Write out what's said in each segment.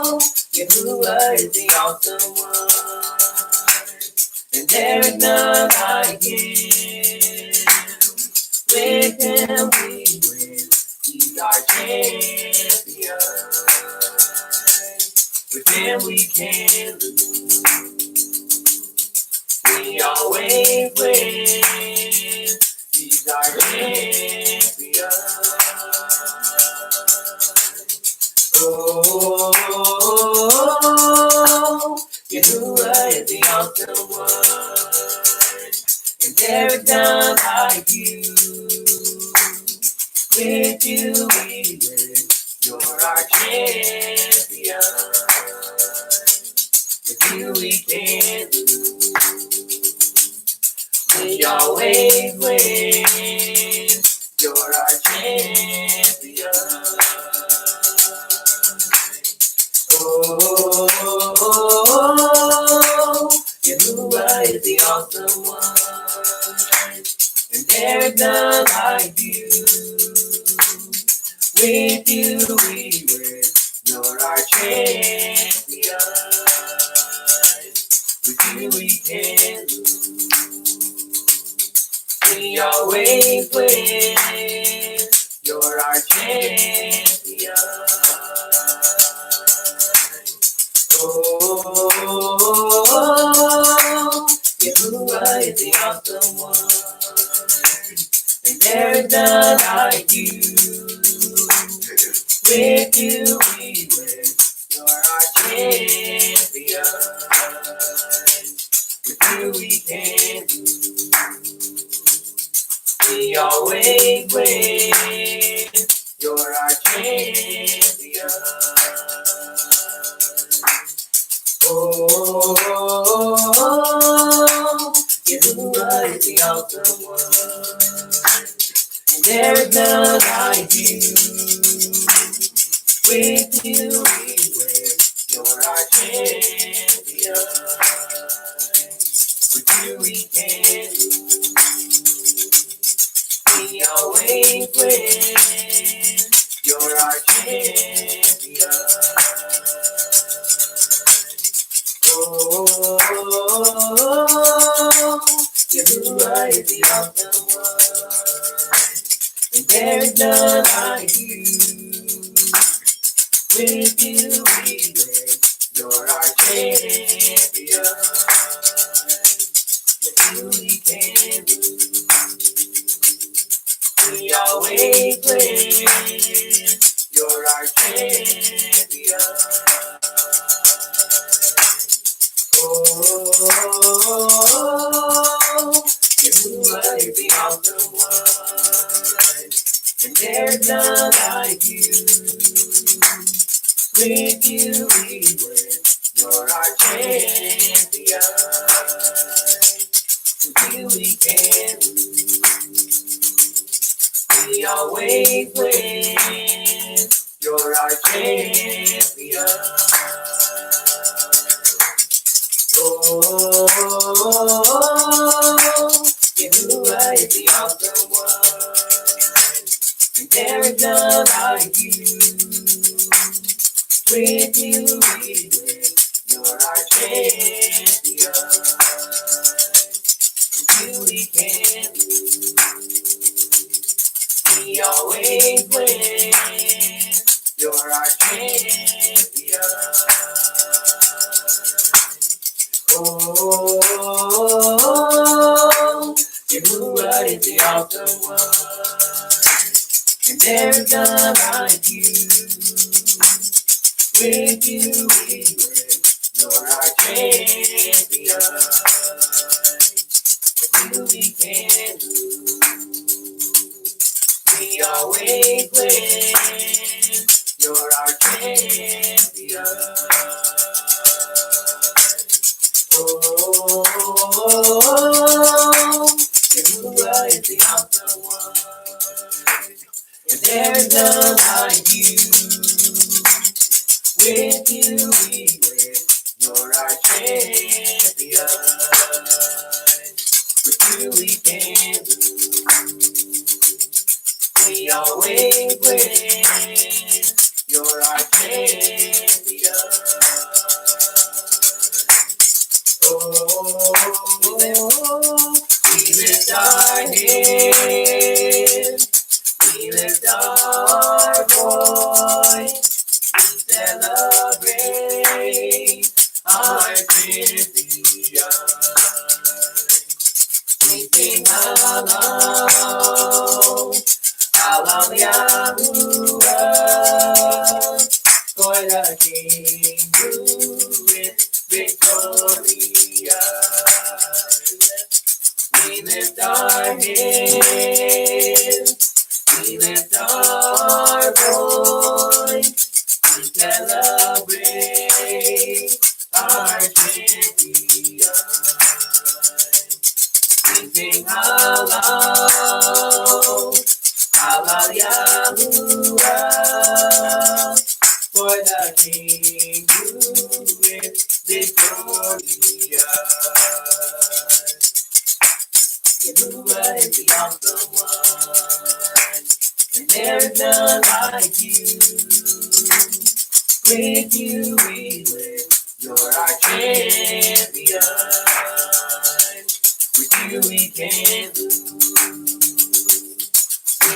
Yahuwah is the awesome one, and there is none like him. With him we win, he's our champion. With him we can lose, we always win, he's our champion. Oh, Yahuwah is the awesome one, and there is none like you. With you we win, you're our champion. With you we can't lose, we always win, you're our champion. Oh, Yahuwah is the awesome one, and there is none like you. With you we win, you're our champion. With you we can lose, we always win, you're our champion. Oh, Yahuwah is the awesome one, and there is none like you. With you we win, you're our champion. With you we can lose, we always win, you're our champion. Oh, Yahuwah is the awesome one, and there is none like you. With you we win, you're our champion. With you we can lose, we always win, you're our champion. Oh, Yahuwah is the awesome one, and there is none like you. With you we win, you're our champion. With you we can lose, we always win, you're our champion. Oh, Yahuwah is the awesome one, and there's none like you. With you we win, you're our champion. With you we can lose, we always win, you're our champion. Oh, Yahuwah is the awesome one, and there is none like you. With you we win, you're our champion. With you we can lose, we always win, you're our champion. Oh, Yahuwah is the awesome one, and there's none like you. With you we win, you're our champion. With you we can lose, we always win, you're our champion. Oh, Yahuwah is the awesome one, and there's none like you. With you we win, you're our champion. With you we can lose, we always win, you're our champion. King who is victorious. We lift our hands, we lift our voice, we celebrate our champion. We sing halal, halal Yahuwah, for the King who is victorious. Yahuwah is the awesome one, and there's none like you. With you we live, you're our champion. With you we can't lose,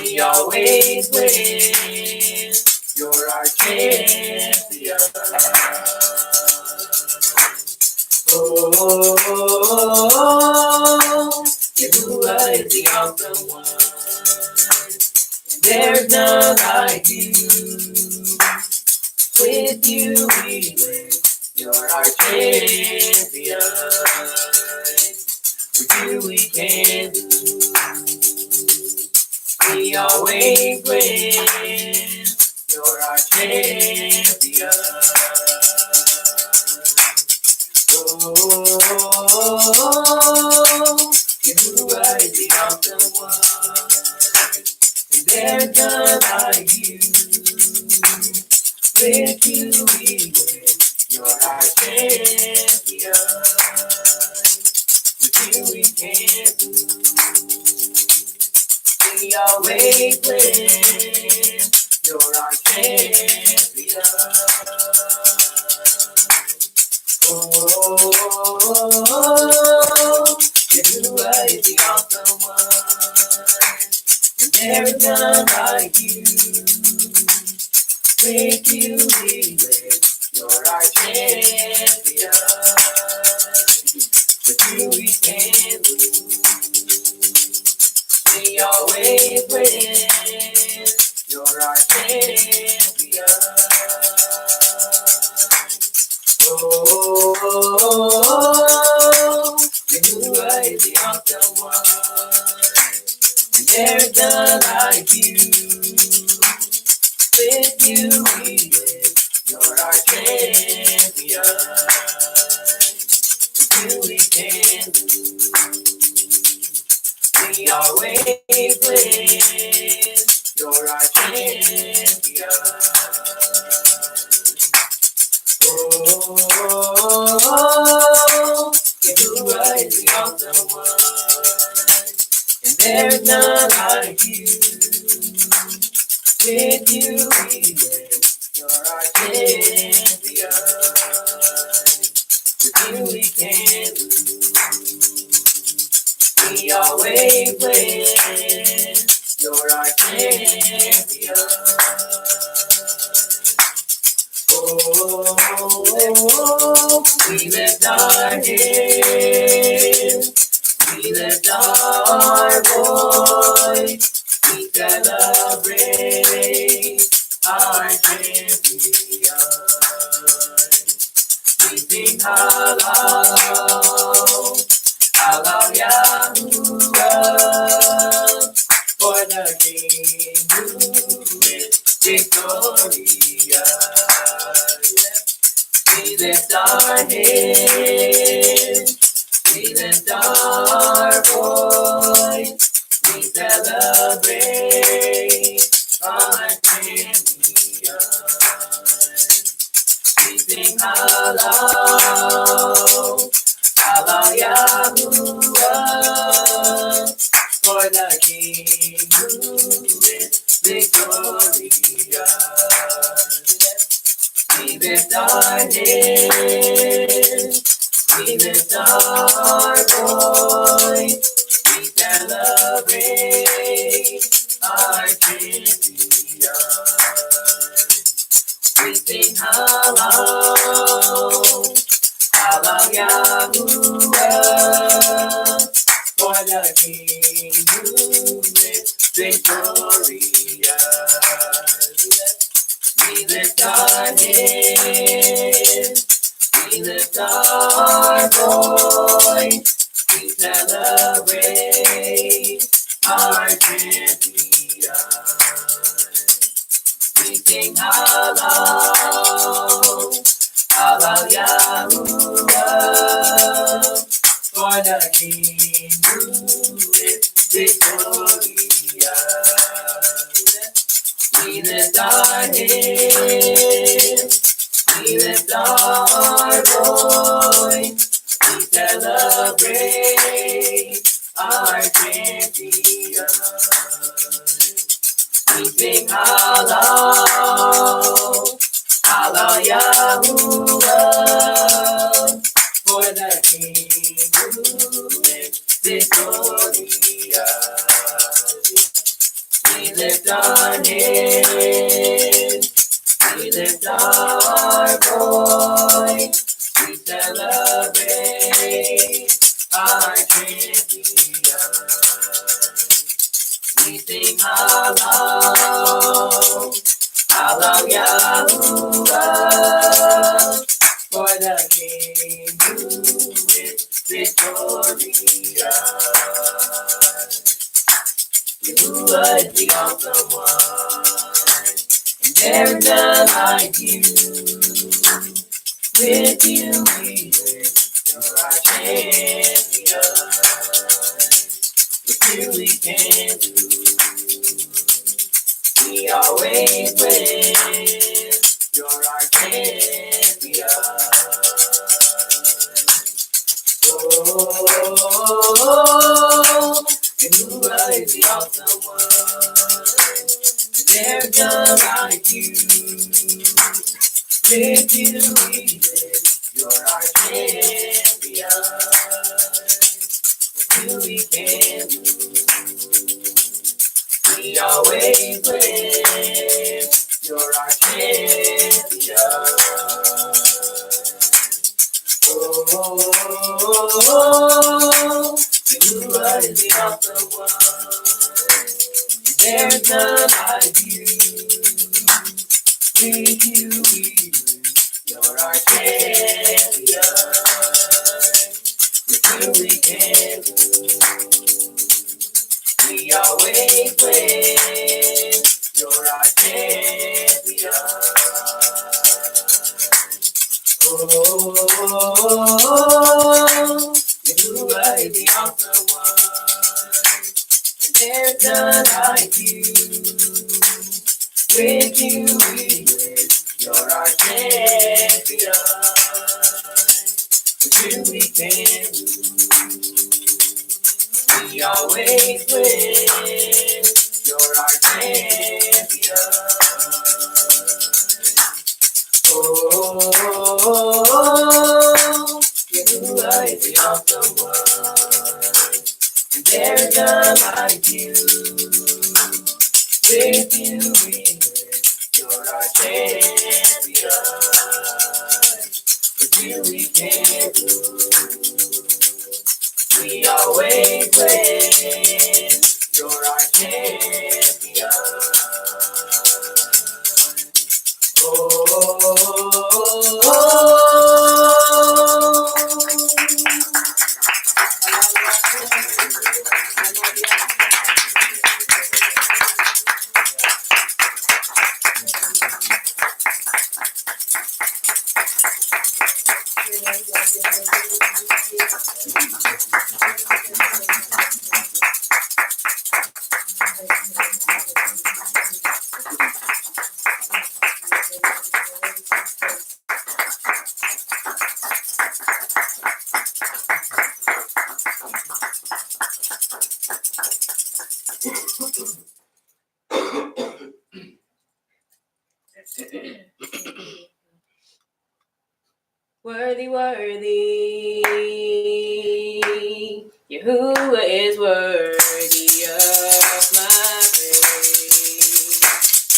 we always win, you're our champion. Oh, Yahuwah is the awesome one, and there's none like you. With you we win, you're our champion. With you we can't lose, we always win, you're our champion. Oh, Yahuwah is the awesome one, and there's none like you. With you we win, you're our champion. With you we can't lose, we always win, you're our champion. Oh, Yahuwah is the awesome one, and there is none like you. With you we live, you're our champion. With you we can't lose, we always win, you're our champion. Oh, Yahuwah is the awesome one, and there's none like you. With you we live, you're our champion. With you we can't lose, we always win, you're our champion. Oh, Yahuwah is the awesome one, and there's none like you. With you we live, you're our champion. With you we can't lose, we always win, you're our champion. Oh, we lift our hands, we lift our voice, we celebrate our champion. We sing halal, halal Yahuwah, for the King who is victorious. We lift our hands, we lift our voice, we celebrate our champion. We sing halal, halal Yahuwah, for the King who is victorious. We lift our hands, we lift our voice, we celebrate our champion. We sing halal, halal Yahuwah, for the King who is victorious. We lift our hands, our voice, we celebrate our champion. We sing hallow, hallow Yahuwah, for the King who is victorious. We lift our hands, we lift our voice, we celebrate our champion. We sing hallow, hallow Yahuwah, for the King who is victorious. We lift our hands, we lift our voice, we celebrate our champion. We sing hallow, hallow Yahuwah, for the King who is victorious. Yahuwah is the awesome one, and there is none like you. With you we live, you're our champion. With you we can do, we always win, you're our champion. Oh, Yahuwah is the awesome one, and there's none like you. With you we live, you're our champion. With you we can do, we always win, you're our champion. Oh, Yahuwah is the awesome one, and there's none like you. With you we live, you're our champion. With you we can do, we always win, you're our champion. Oh, Yahuwah is the awesome one, and there's none like you. With you we live, you're our champion. With you we can do, we always win, you're our champion. Oh, Yahuwah is the awesome one, and there's none like you. With you we live, you're our champion. With you we can do, we always win, you're our champion. Worthy, worthy, Yahuwah is worthy of my praise.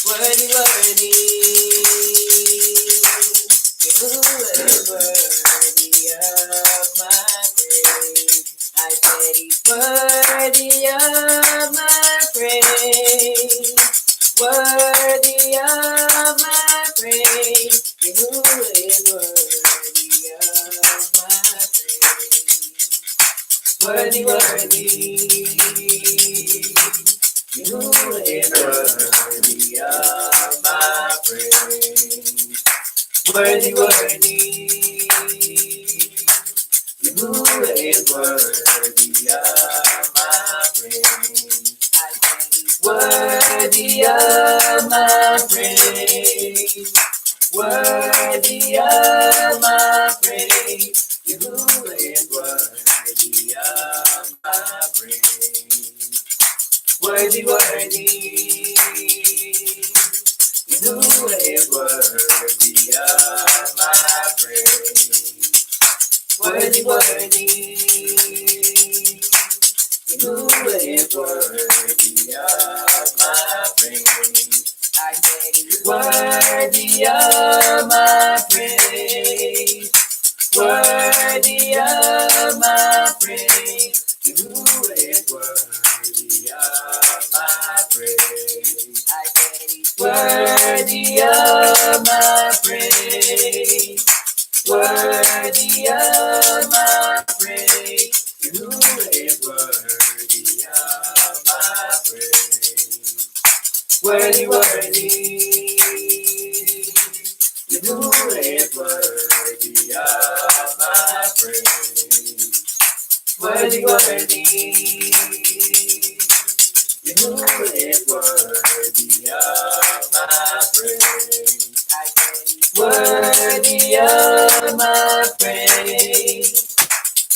Worthy, worthy, Yahuwah is worthy of my praise. I said he's worthy of my praise. Worthy of my praise, Yahuwah is worthy of my Worthy, worthy, you is worthy of my praise. Worthy, worthy, you is worthy of my praise. Worthy of my praise. Worthy of my praise. You is worthy of my praise. Worthy, worthy, you is worthy of my praise. Worthy, worthy, you is worthy of my praise. Worthy of my praise. Worthy of my praise. You is worthy of my praise. Worthy of my praise. Worthy of my praise. You is worthy of my praise. Worthy, worthy, you is worthy of my praise. Worthy, worthy, you is worthy of my praise. Worthy of my praise.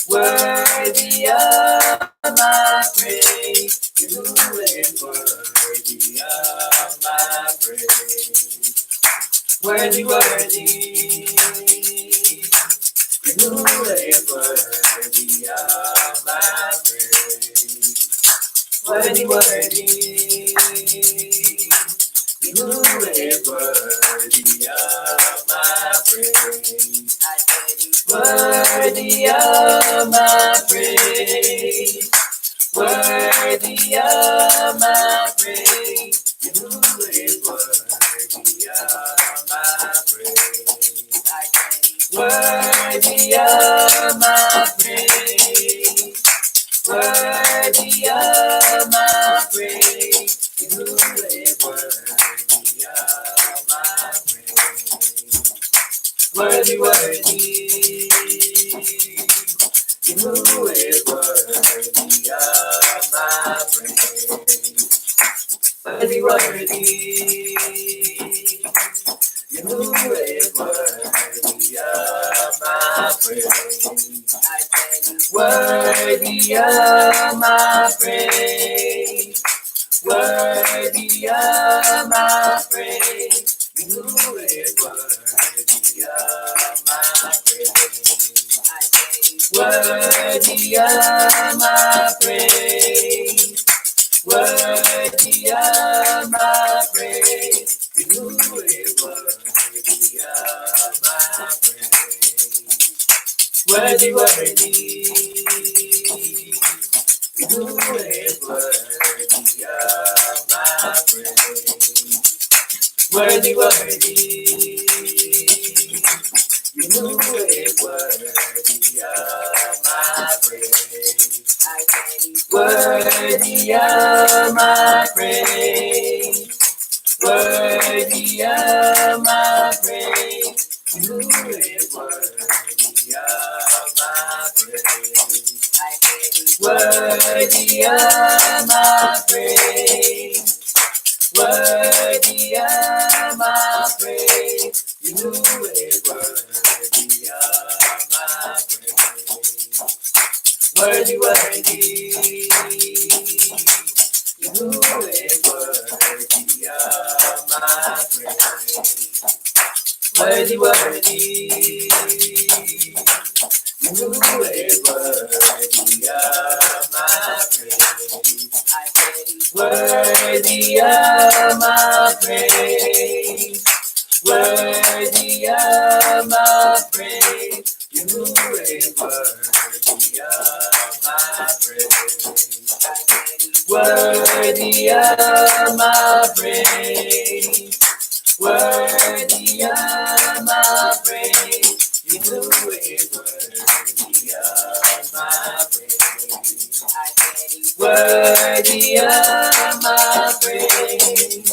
Worthy of my praise. You is worthy of my praise. Worthy, worthy, you is worthy of my praise. Worthy, worthy, you is worthy of my praise. Worthy of my praise. Worthy of my praise. You is worthy of my praise. Worthy of my praise. Worthy of my praise. You is worthy of my praise. Worthy, worthy, you is worthy of my praise. Worthy, worthy, you is worthy of my praise. Worthy of my praise. Worthy of my praise. You is worthy of my praise. Worthy of my praise. Worthy of my praise. You is worthy of my praise. Worthy, worthy, you is worthy of my praise. Worthy, worthy, you is worthy of my praise. Worthy of my praise. Worthy of my praise. You is worthy of my praise. Worthy of my praise. Worthy of my praise. You is worthy of my praise. Worthy, worthy, you is worthy of my praise. Worthy, worthy, you is worthy of my praise. Worthy of my praise. Worthy of my praise. You is worthy of my praise. Worthy of my praise. Worthy of my praise. You is worthy of my praise. worthy of my praise,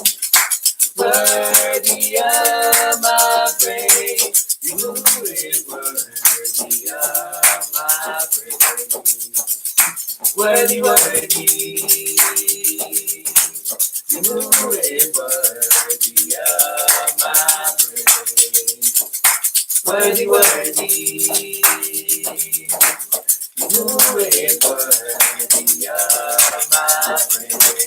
worthy of my praise. You is worthy of my praise, worthy, worthy. You is worthy of my praise, worthy, worthy. You is worthy of my praise,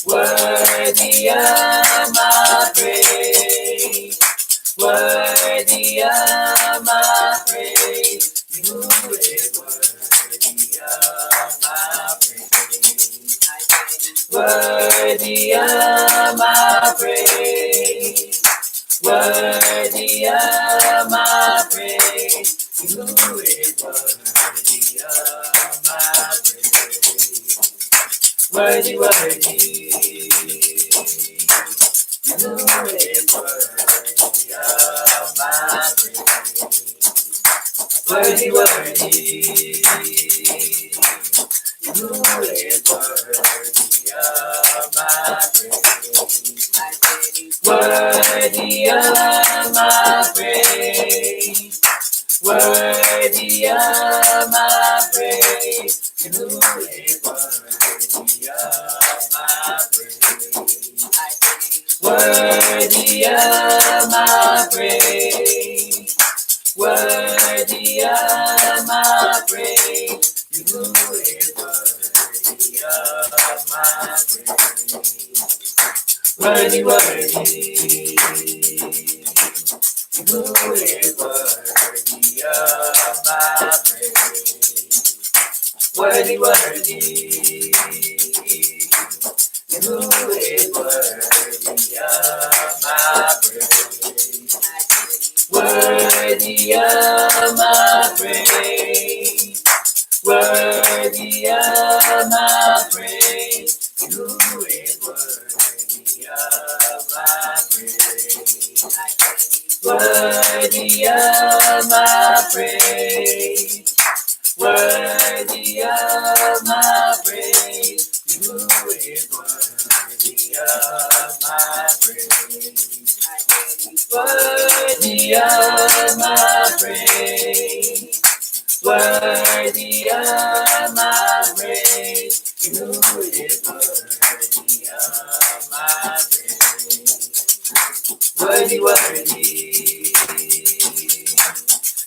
worthy of my praise, worthy of my praise. You is worthy of my praise, worthy of my praise, worthy of my praise. You is worthy of my praise, worthy, worthy. You is worthy of my praise, worthy, worthy. You is worthy of my praise, worthy of my praise, worthy of my praise. You is worthy of my praise, worthy of my praise, worthy of my praise. You is worthy of my praise, worthy, worthy. You is worthy of my praise, worthy, worthy. You is worthy of my praise, worthy of my praise, worthy of my praise. You is worthy of my praise, worthy of my praise, worthy of my praise. You is worthy of my praise, worthy of my praise, worthy of my praise. You is worthy of my praise, worthy, worthy.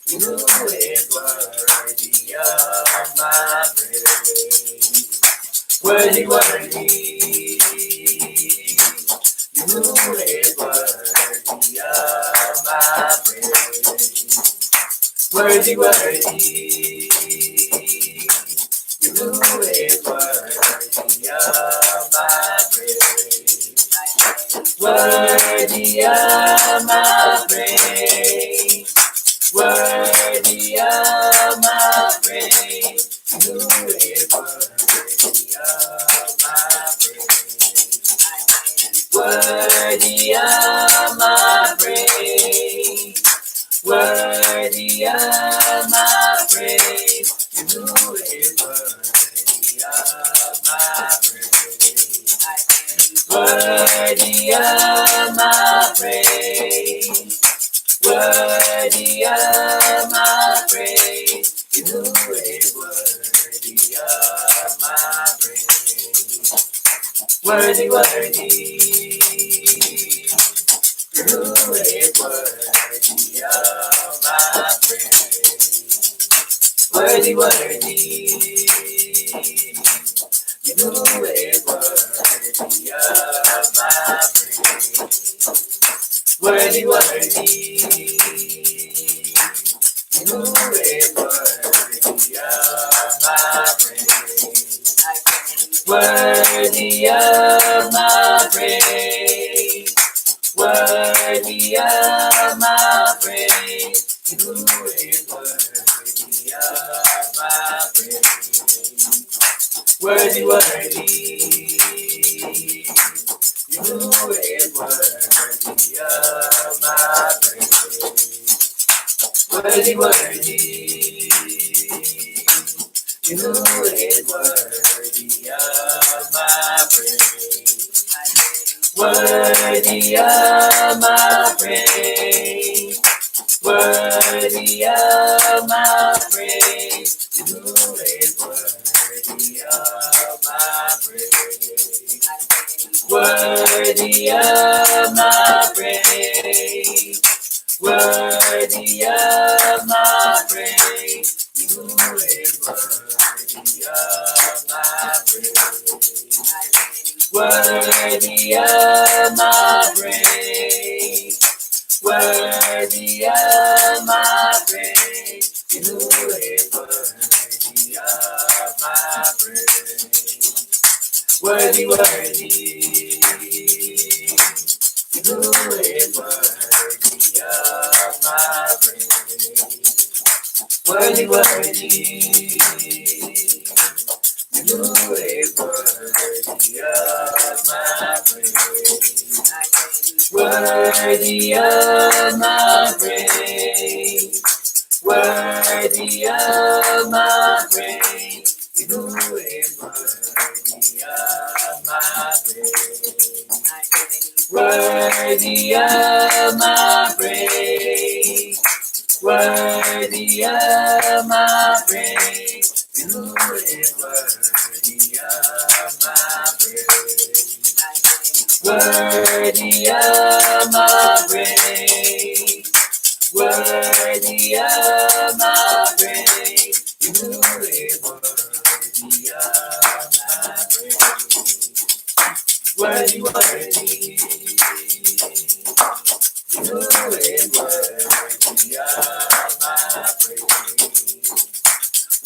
You is worthy of my praise, worthy, worthy. You is worthy of my praise, worthy, worthy. You is worthy of my praise, worthy of my praise, worthy of my praise. You is worthy of my praise, worthy of my praise, worthy of my praise. You is worthy of my praise, worthy of my praise, worthy of my praise. You is worthy of my praise, worthy, worthy. You is worthy of my praise, worthy, worthy. You is worthy of my praise, worthy, worthy. You is worthy of my praise, worthy of my praise, worthy of my praise. You is worthy of my praise, worthy, worthy. You is worthy of my praise, worthy, worthy. You is worthy of my praise. Worthy of my praise. Worthy of my praise. You is worthy of my praise. Worthy of my praise. Worthy of my praise. You is worthy of my praise. Worthy of my praise. Worthy of my praise. You is worthy of my praise. Worthy, worthy. You is worthy of my praise. Worthy, worthy. You is worthy of my praise. Worthy of my praise. Worthy of my praise. You is worthy of my praise. Worthy of my praise. Worthy of my praise. You is worthy of my praise. Worthy of my praise. Worthy of my praise. You is worthy of my praise. Worthy, worthy. You is worthy of my praise.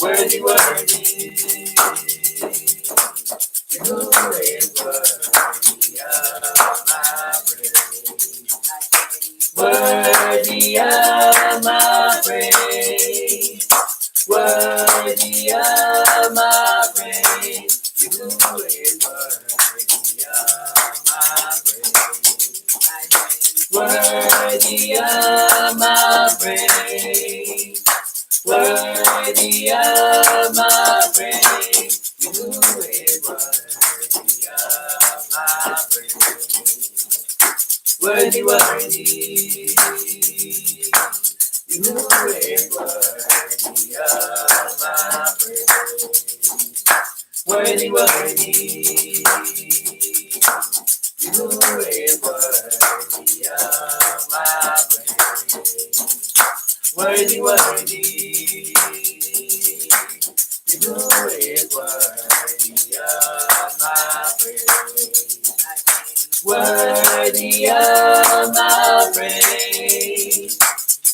Worthy, worthy. You is worthy of my praise. Worthy of my praise. Worthy of my praise. You is worthy of my praise. Worthy of my praise. Worthy of my praise. You is worthy of my praise. Worthy, worthy. You is worthy of my praise. Worthy, worthy. You is worthy of my praise. Worthy, worthy. You is worthy of my praise. Worthy of my praise.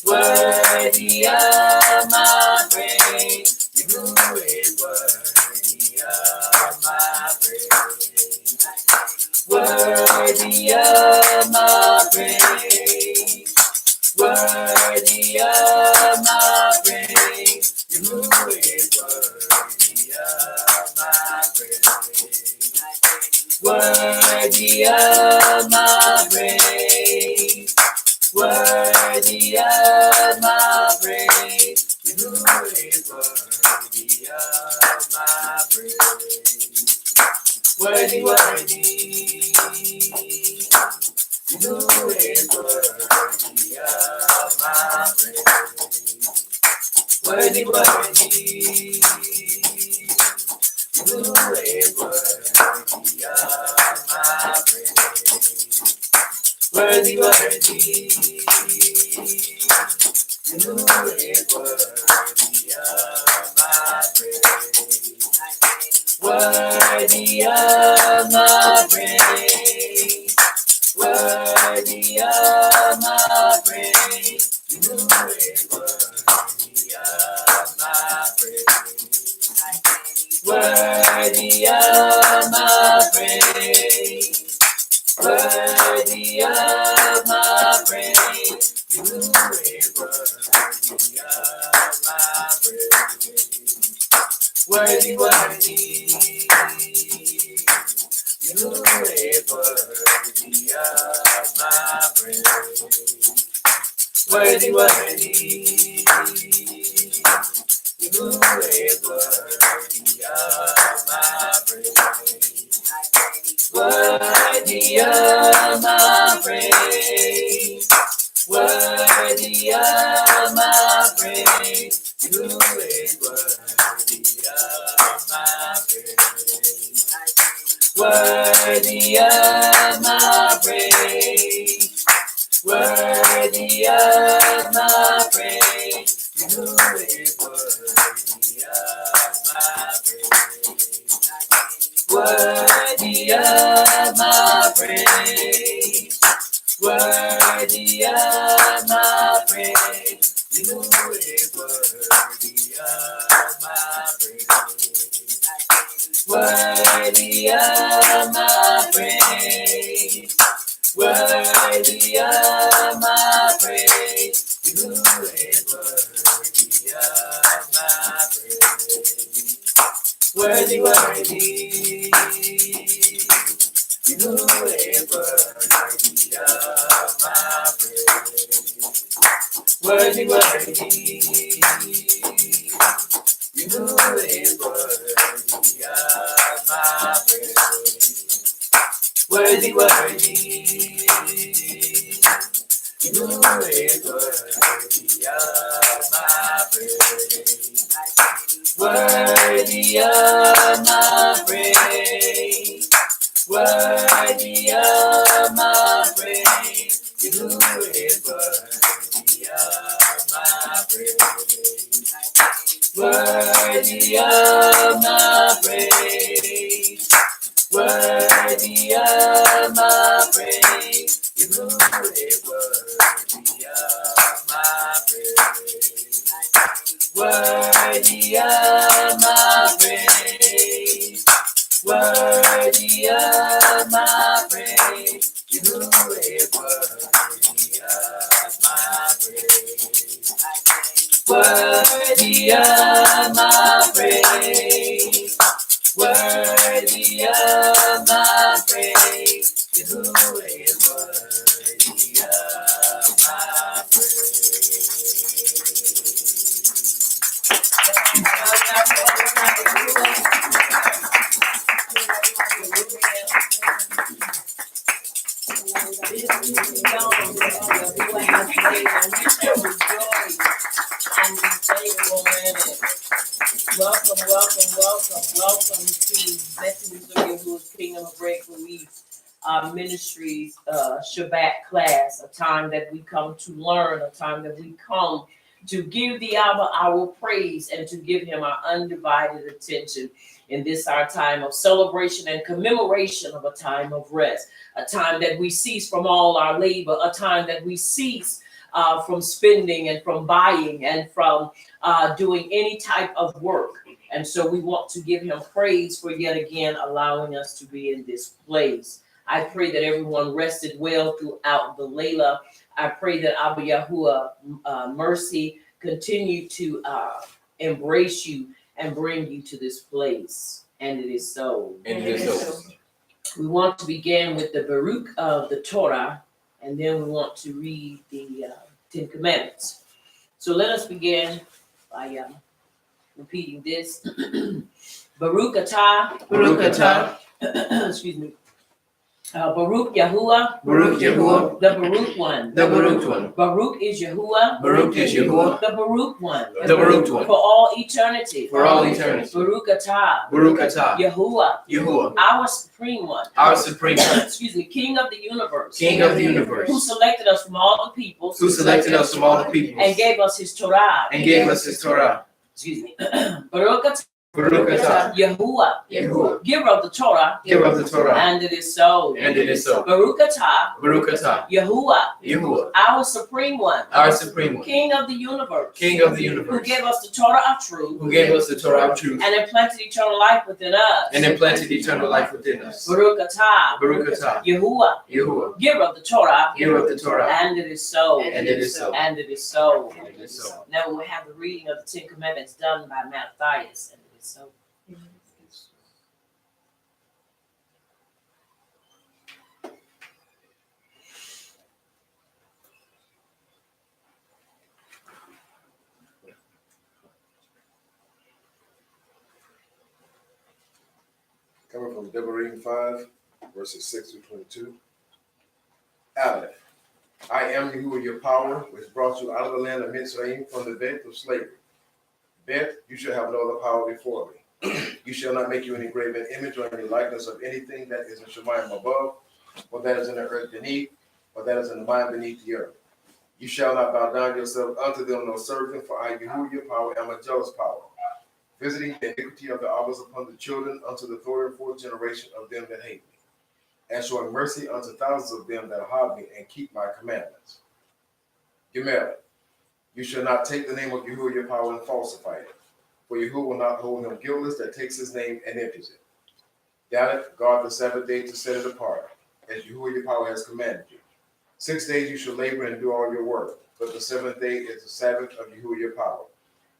Worthy of my praise. You is worthy of my praise. Worthy of my praise. Worthy of my praise. You is worthy of my praise. Worthy of my praise. Worthy of my praise. You is worthy of my praise. Worthy, worthy. You is worthy of my praise. Worthy, worthy. You is worthy of my praise. Worthy, worthy. You is worthy of my praise. Worthy of my praise. Worthy of my praise. You is worthy of my praise. Worthy of my praise. Worthy of my praise. You is worthy of my praise. Worthy, worthy. You is worthy of my praise. Worthy, worthy. You is worthy of my praise. of my praise, worthy of my praise. You is worthy of my praise, worthy of my praise, worthy of my praise. You is worthy of my praise, worthy of my praise, worthy of my praise. You is worthy of my praise, worthy of my praise, worthy of my praise. You is worthy of my praise, worthy, worthy. You is worthy of my praise, worthy, worthy. You is worthy of my praise, worthy, worthy. You is worthy of my praise, worthy of my praise, worthy of my praise. You is worthy of my praise, worthy of my praise, worthy of my praise. You is worthy of my praise, worthy of my praise, worthy of my praise. You is worthy of my praise, worthy of my praise, worthy of my praise. You is worthy of my praise. Welcome to Messengers of Yahuwah's Kingdom of Grateful Week Ministries Shabbat class, a time that we come to learn, a time that we come to give the Abba our praise and to give him our undivided attention in this our time of celebration and commemoration of a time of rest, a time that we cease from all our labor, a time that we cease from spending and from buying and from doing any type of work. And so we want to give him praise for yet again allowing us to be in this place. I pray that everyone rested well throughout the Layla. I pray that Abba Yahuwah mercy continue to embrace you and bring you to this place. And it is so. And it is so. We want to begin with the Baruch of the Torah, and then we want to read the Ten Commandments. So let us begin by repeating this. Baruch atah. Baruch atah. Excuse me. Baruch Yahuwah. Baruch Yahuwah. The Baruch one. The Baruch one. Baruch is Yahuwah. Baruch is Yahuwah. The Baruch one. The Baruch one. For all eternity. For all eternity. Baruch atah. Baruch atah. Yahuwah. Yahuwah. Our supreme one. Our supreme one. Excuse me. King of the universe. King of the universe. Who selected us from all the peoples. Who selected us from all the peoples. And gave us his Torah. And gave us his Torah. Excuse me. Baruch atah. Baruch atah. Yahuwah. Yahuwah. Giver of the Torah. Giver of the Torah. And it is so. And it is so. Baruch atah. Baruch atah. Yahuwah. Yahuwah. Our supreme one. Our supreme one. King of the universe. King of the Who universe. gave us the Torah of truth. Who gave us the Torah of truth. And implanted eternal life within us. And implanted eternal life within us. Baruch atah. Baruch atah. Yahuwah. Yahuwah. Giver of the Torah. Giver of the Torah. And it is so. And it is so. And it is so. And it is so. Now we will have the reading of the Ten Commandments done by Matthias. And it is so. Coming from Devarim 5, verses 6 through 22. am Yahuwah your power, which brought you out of the land of Mitzrayim from the bed of slavery. Bet, you shall have no other power before me. You shall not make you any graven image or any likeness of anything that is in Shemayim above, or that is in the earth beneath, or that is in the mind beneath the earth. You shall not bow down yourself unto them nor serve them, for I, Yahuwah your power, am a jealous power, visiting the iniquity of the fathers upon the children unto the third and fourth generation of them that hate me, and showing mercy unto thousands of them that hate me and keep my commandments. Gimel, you shall not take the name of Yahuwah your power and falsify it, for Yahuwah will not hold him guiltless that takes his name and empties it. Dalet, guard the Sabbath day to set it apart, as Yahuwah your power has commanded you. 6 days you shall labor and do all your work, but the seventh day is the Sabbath of Yahuwah your power.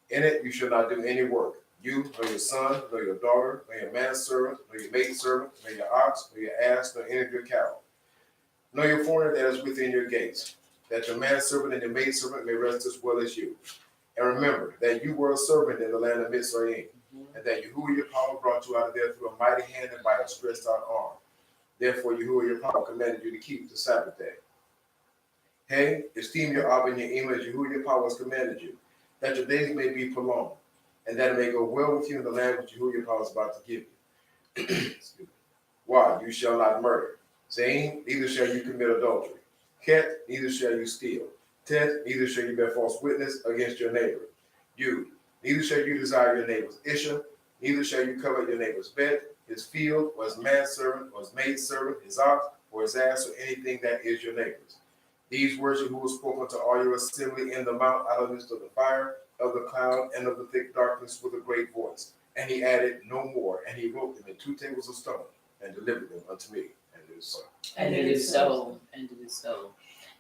In it you shall not do any work, you, nor your son, nor your daughter, nor your manservant, nor your maidservant, nor your ox, nor your ass, nor any of your cattle, nor your foreigner that is within your gates, that your manservant and your maidservant may rest as well as you. And remember that you were a servant in the land of Mitzrayim, and that Yahuwah your power brought you out of there through a mighty hand and by a stretched out arm. Therefore Yahuwah your power commanded you to keep the Sabbath day. Hey, esteem your Ab and your Ema as Yahuwah your power has commanded you, that your days may be prolonged, and that it may go well with you in the land which Yahuwah your power is about to give you. Why? You shall not murder. Zain, neither shall you commit adultery. Ket, neither shall you steal. Tet, neither shall you bear false witness against your neighbor. You, neither shall you desire your neighbor's Isha, neither shall you covet your neighbor's bed, his field, or his manservant, or his maidservant, his ox, or his ass, or anything that is your neighbor's. These words Yahuwah spoke unto all your assembly in the mount out of the midst of the fire, of the cloud, and of the thick darkness with a great voice. And he added no more, and he wrote them in 2 tables of stone, and delivered them unto me. And it is so. And it is so. And it is so.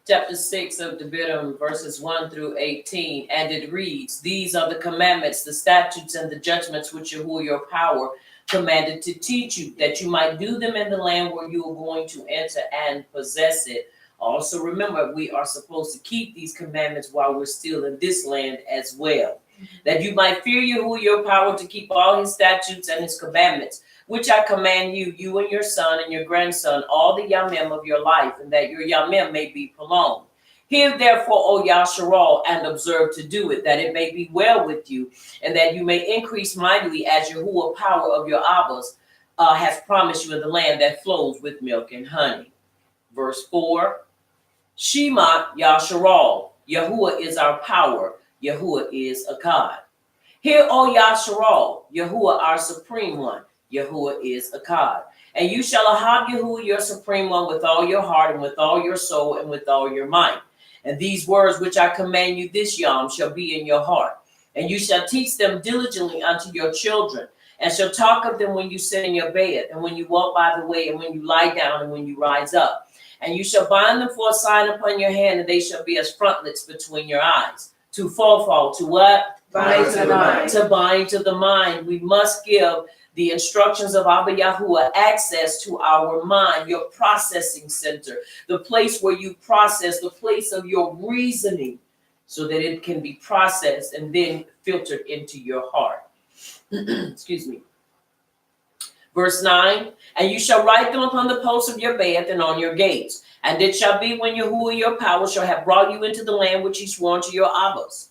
Chapter 6 of Devarim, verses 1 through 18, and it reads, These are the commandments, the statutes, and the judgments which Yahuwah your power commanded to teach you, that you might do them in the land where you are going to enter and possess it. Also remember, we are supposed to keep these commandments while we're still in this land as well. That you might fear Yahuwah your power to keep all his statutes and his commandments, which I command you, you and your son and your grandson, all the yamim of your life, and that your yamim may be prolonged. Hear therefore, O Yasharal, and observe to do it, that it may be well with you, and that you may increase mightily as Yahuwah power of your Abbas has promised you in the land that flows with milk and honey. Verse 4, Shema Yasharal, Yahuwah is our power, Yahuwah is a God. Hear, O Yasharal, Yahuwah our supreme one, Yahuwah is a God. And you shall ahab Yahuwah your supreme one with all your heart and with all your soul and with all your might. And these words which I command you this yom shall be in your heart. And you shall teach them diligently unto your children, and shall talk of them when you sit in your bed, and when you walk by the way, and when you lie down, and when you rise up. And you shall bind them for a sign upon your hand, and they shall be as frontlets between your eyes. To fall, to what? Bind to the mind. To bind to the mind. We must give the instructions of Abba Yahuwah access to our mind, your processing center, the place where you process, the place of your reasoning, so that it can be processed and then filtered into your heart. Excuse me. Verse 9, and you shall write them upon the posts of your bed and on your gates. And it shall be when Yahuwah your power shall have brought you into the land which he swore to your Abbas,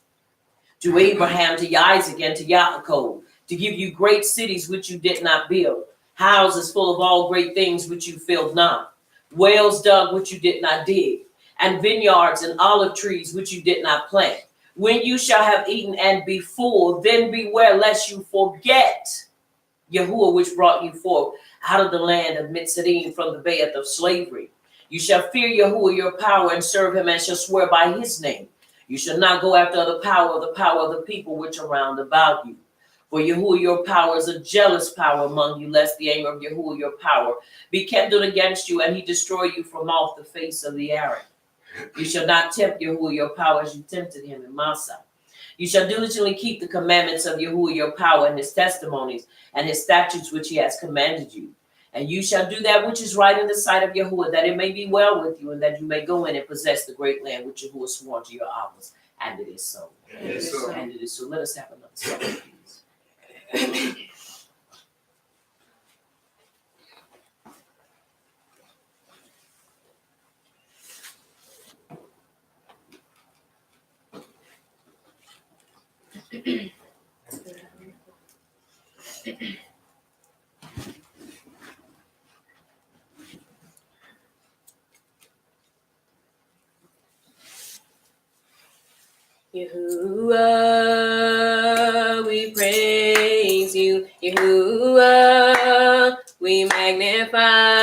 to Abraham, to Isaac, and to Yaakov, to give you great cities which you did not build, houses full of all great things which you filled not, wells dug which you did not dig, and vineyards and olive trees which you did not plant. When you shall have eaten and be full, then beware lest you forget Yahuwah which brought you forth out of the land of Mitzrayim from the bed of slavery. You shall fear Yahuwah your power and serve him, and shall swear by his name. You shall not go after the power of the people which are round about you. For Yahuwah your power is a jealous power among you, lest the anger of Yahuwah your power be kindled against you, and he destroy you from off the face of the earth. You shall not tempt Yahuwah your power as you tempted him in Massah. You shall diligently keep the commandments of Yahuwah your power and his testimonies and his statutes which he has commanded you. And you shall do that which is right in the sight of Yahuwah, that it may be well with you, and that you may go in and possess the great land which Yahuwah swore to your fathers. And it is so. And it is so. And it is so. Let us have another song, please. Yahuwah, we praise you. Yahuwah, we magnify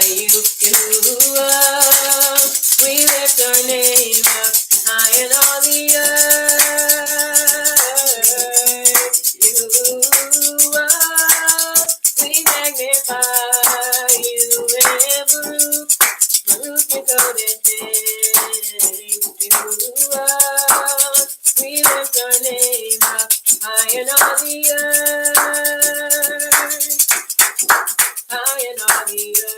you. Yahuwah, we lift your name up high in all the earth. Yahuwah, we magnify you. Baruch Yahuwah, we lift your name up high in all the earth, high in all the earth.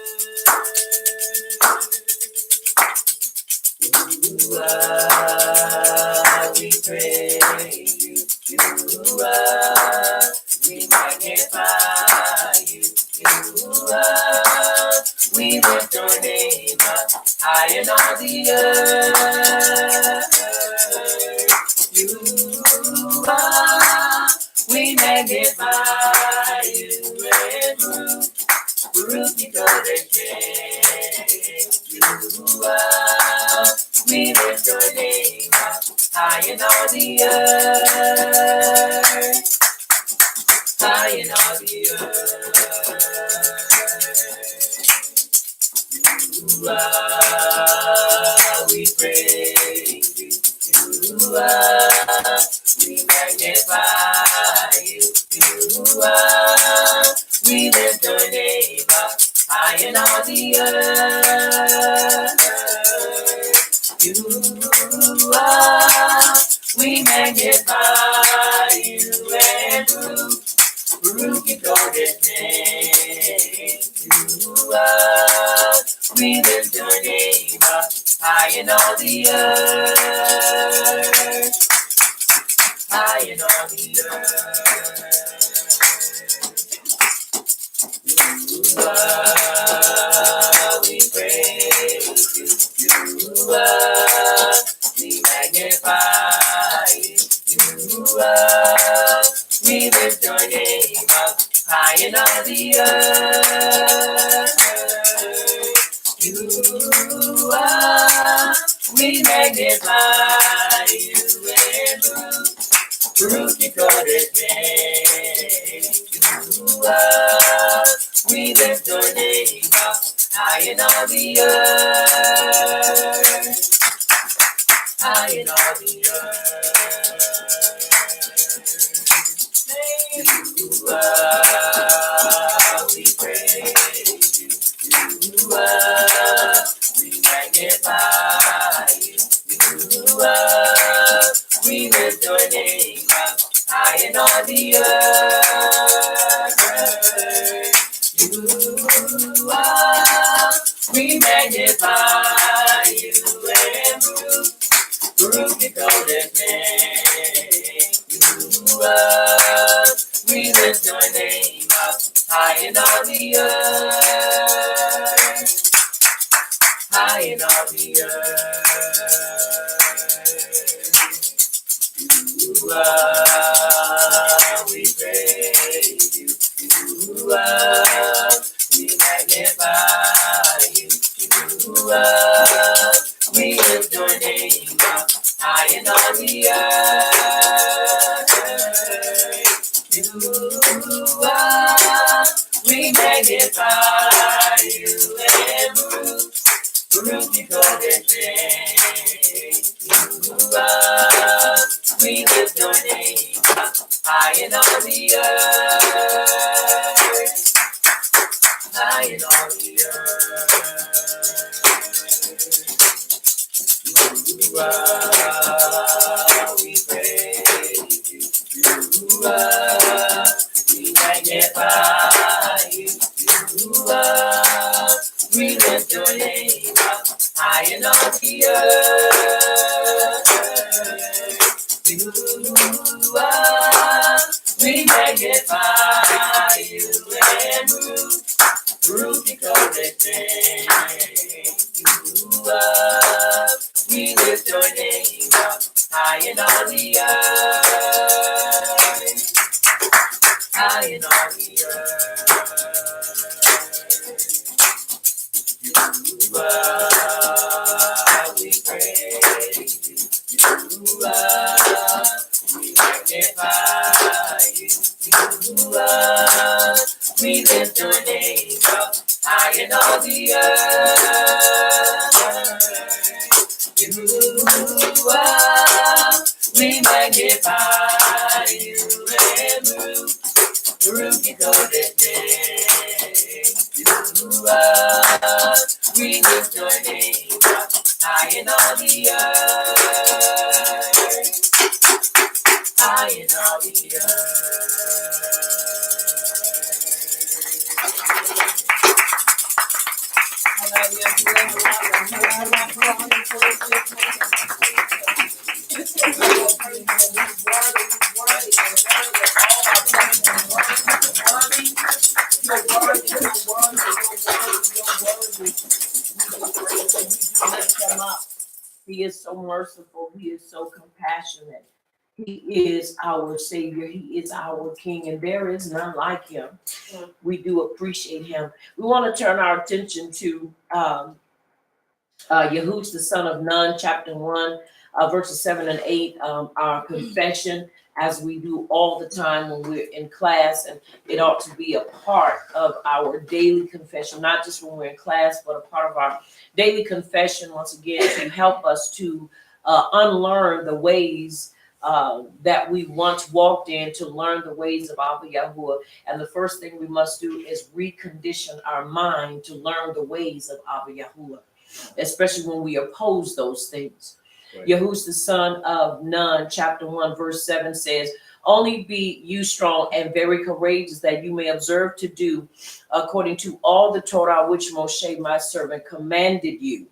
We praise you, Yahuwah, we magnify you, Yahuwah, we lift your name up high in all the earth. Yahuwah, we magnify you and Baruch Yahuwah, we lift your name up high in all the earth, high in all the earth. We praise you, we magnify you, we lift your name up high in all the earth. We magnify you and Baruch Yahuwah, we lift your name up high in all the earth, high in all the earth. We praise you, we magnify you, we lift your name up high in all the earth. We magnify you and Baruch Yahuwah, we lift your name up high in all the earth, high in all the earth. We praise you, we magnify you, we lift your name up high in all the earth. We magnify you and Baruch Yahuwah, we lift your name up high in all the earth, high in all the earth. We praise you, we magnify you, we lift your name up high in all the earth. We magnify you and Baruch Yahuwah, we lift your name up high in all the earth, high in all the earth. We praise you, we magnify you, we lift your name up high in all the earth. We magnify you and Baruch Yahuwah, we lift your name up high in all the earth. magnify you. Yahuwah, we lift your name up high in all the earth. Yahuwah, we magnify you. Baruch Yahuwah, we lift your name up high in all the earth. High in all the He is so merciful. He is so compassionate. He is our Savior. He is our King, and there is none like him. We do appreciate him. We want to turn our attention to Yahus, the son of Nun, chapter 1, verses 7 and 8, our confession, as we do all the time when we're in class, and it ought to be a part of our daily confession, not just when we're in class, but a part of our daily confession, once again, to help us to unlearn the ways that we once walked in, to learn the ways of Abba Yahuwah. And the first thing we must do is recondition our mind to learn the ways of Abba Yahuwah, especially when we oppose those things. Right. Yahus, the son of Nun, chapter 1, verse 7 says, only be you strong and very courageous, that you may observe to do according to all the Torah which Moshe, my servant, commanded you.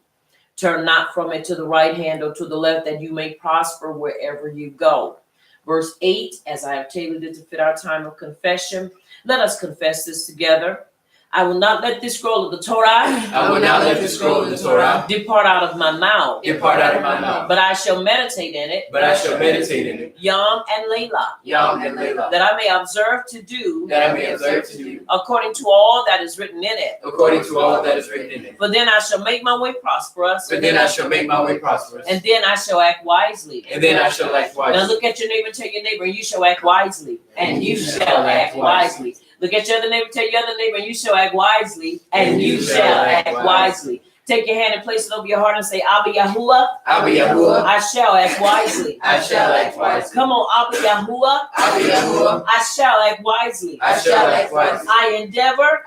Turn not from it to the right hand or to the left, that you may prosper wherever you go. Verse 8, as I have tailored it to fit our time of confession, let us confess this together. I will not let this scroll of the Torah. I will not let this scroll of the Torah depart out of my mouth. Depart out of my mouth. But I shall meditate in it. But I shall meditate in it. Yom and Layla. Yom and Layla. That I may observe to do. That I may observe to do. According to all that is written in it. According to all that is written in it. For then I shall make my way prosperous. But then I shall make my way prosperous. And then I shall act wisely. And then I shall act wisely. Now look at your neighbor and tell your neighbor, you shall act wisely. And you shall act wisely. Look at your other neighbor, tell your other neighbor, you shall act wisely, and you shall act wisely. Take your hand and place it over your heart and say, Abba Yahuwah, Abba Yahuwah, I shall act wisely. I shall act wisely. Come on, Abba Yahuwah, Abba Yahuwah, I shall act wisely. I shall act wisely. I endeavor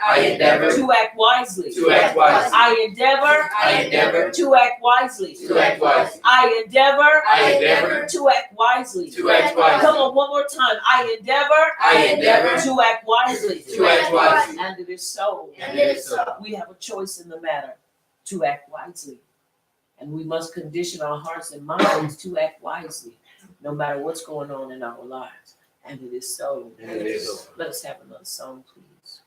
to act wisely. To act wisely. I endeavor to act wisely. To act wisely. I endeavor to act wisely. to act wisely. Come on, one more time. I endeavor to act wisely. To act wisely. And it is so. And it is so. We have a choice in the matter to act wisely. And we must condition our hearts and minds to act wisely, no matter what's going on in our lives. And it is so. And it is so. Let us have another song, please.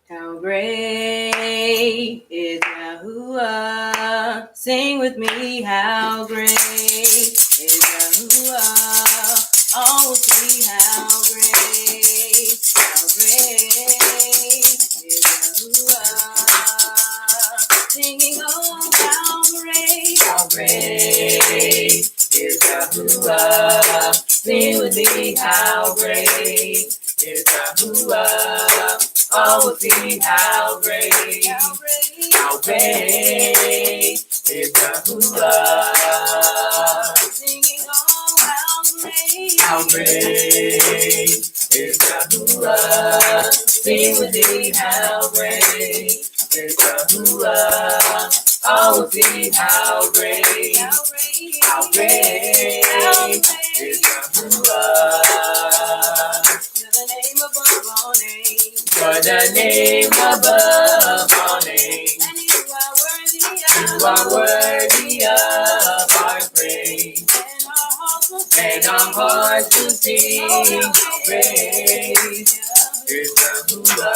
How great is Yahuwah? Sing with me, how great is Yahuwah? Oh, see how great is Yahuwah? Singing, oh, how great is Yahuwah? Sing with me, how great is Yahuwah? Oh, see how great is Yahuwah. Singing, oh, how great is Yahuwah. Sing with me, how great is Yahuwah. Oh, see how great is Yahuwah. You're the name above all names. And you are worthy of our praise. And our hearts to sing praise. Is Yahuwah.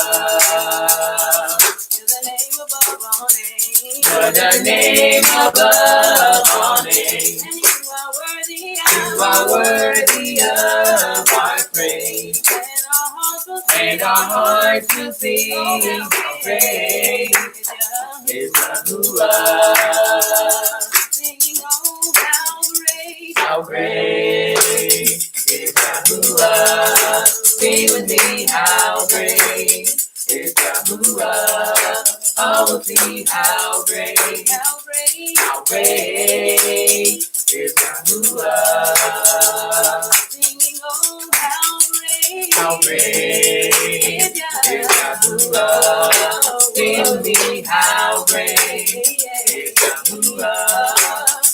You're the name above all names. You're the name above all names. And you are worthy You are worthy of our praise. And our hearts will sing how great is Yahuwah. How great is Yahuwah. Sing with me, how great is Yahuwah. Oh, we'll see how great is Yahuwah. How great is Yahuwah. Sing with me, how great is Yahuwah.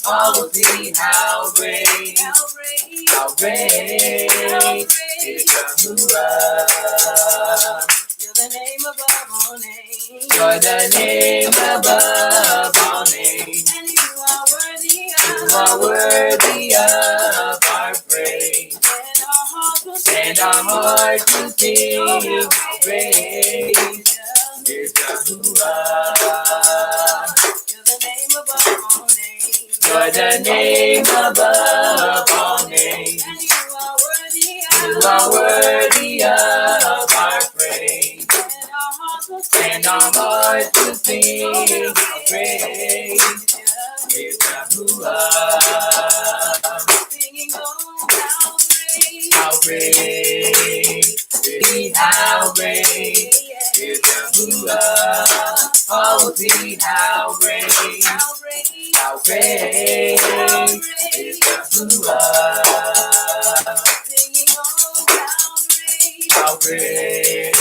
Oh, we'll see how great is Yahuwah. You're the name above all names. You're the name above all names. And You are worthy of our praise. And our hearts will sing how great is Yahuwah. You're the name above all names. You're the name above all names. And You are worthy of our praise. And our hearts will sing how great is Yahuwah. How great is Yahuwah. Oh, see how great is Yahuwah. How great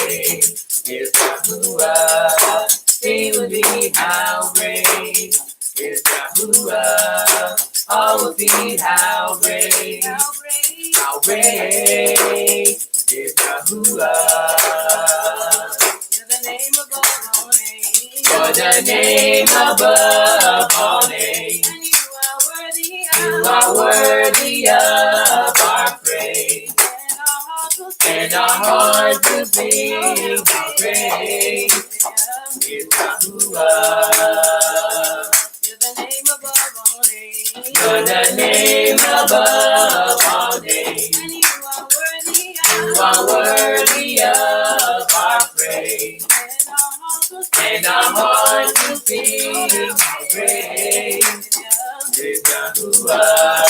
is Yahuwah. Sing with me, how great is Yahuwah. Oh, see how great is Yahuwah. You're the name above all names. You are worthy of our praise. And our hearts will sing how great is Yahuwah. You're the name above all names. You are worthy of our praise. And our hearts will sing how great is Yahuwah.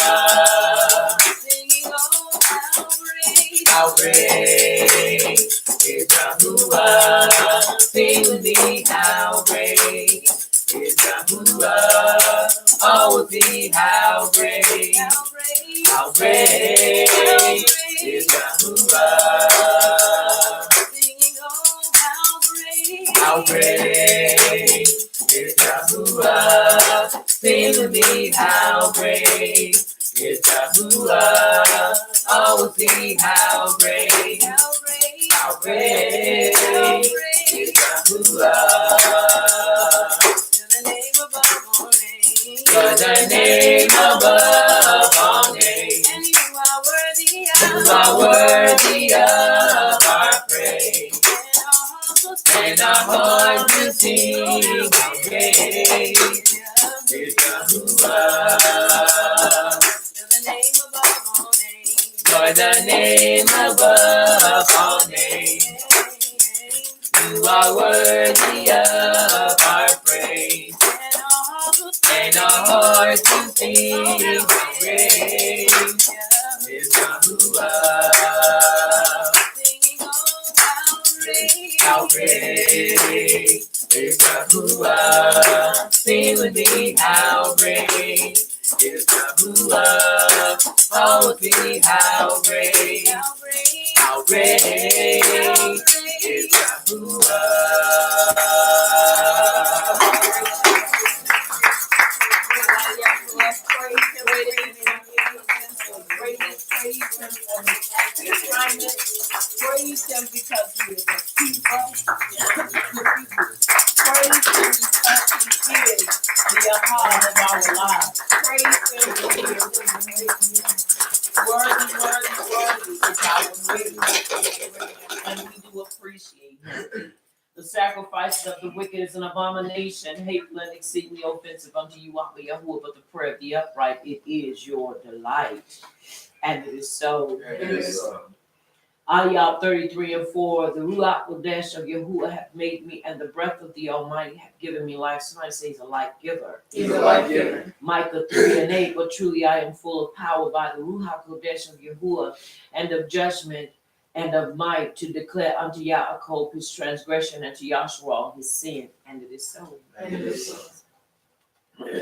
How great is Yahuwah. Sing with me, how great is Yahuwah. Oh, we'll see how great is Yahuwah. How great is Yahuwah. Sing with me, how great is Yahuwah. Oh, we'll see how great is Yahuwah. You're the name above all names. You are worthy of our praise. And our hearts will sing how great is Yahuwah. You're the name above all names. You are worthy of our praise. And our hearts will sing how great is Yahuwah. How great is Yahuwah. Sing with me, how great is Yahuwah. Oh, see how great is Yahuwah. Praise him because he is a keeper. Praise him because he is the heart of our lives. Praise him because he is worthy is our praise. And we do appreciate him. The sacrifices of the wicked is an abomination, hateful and exceedingly offensive unto you, Abba Yahuwah, but the prayer of the upright, it is your delight. And it is so. And it is so. Ayah 33:4, the Ruach Kodesh of Yahuwah hath made me, and the breath of the Almighty hath given me life. Somebody say he's a life giver. He's a life giver. Micah 3:8, but truly I am full of power by the Ruach Kodesh of Yahuwah, and of judgment and of might, to declare unto Yaakov his transgression, and to Yahshua his sin. And it is so. And it is so.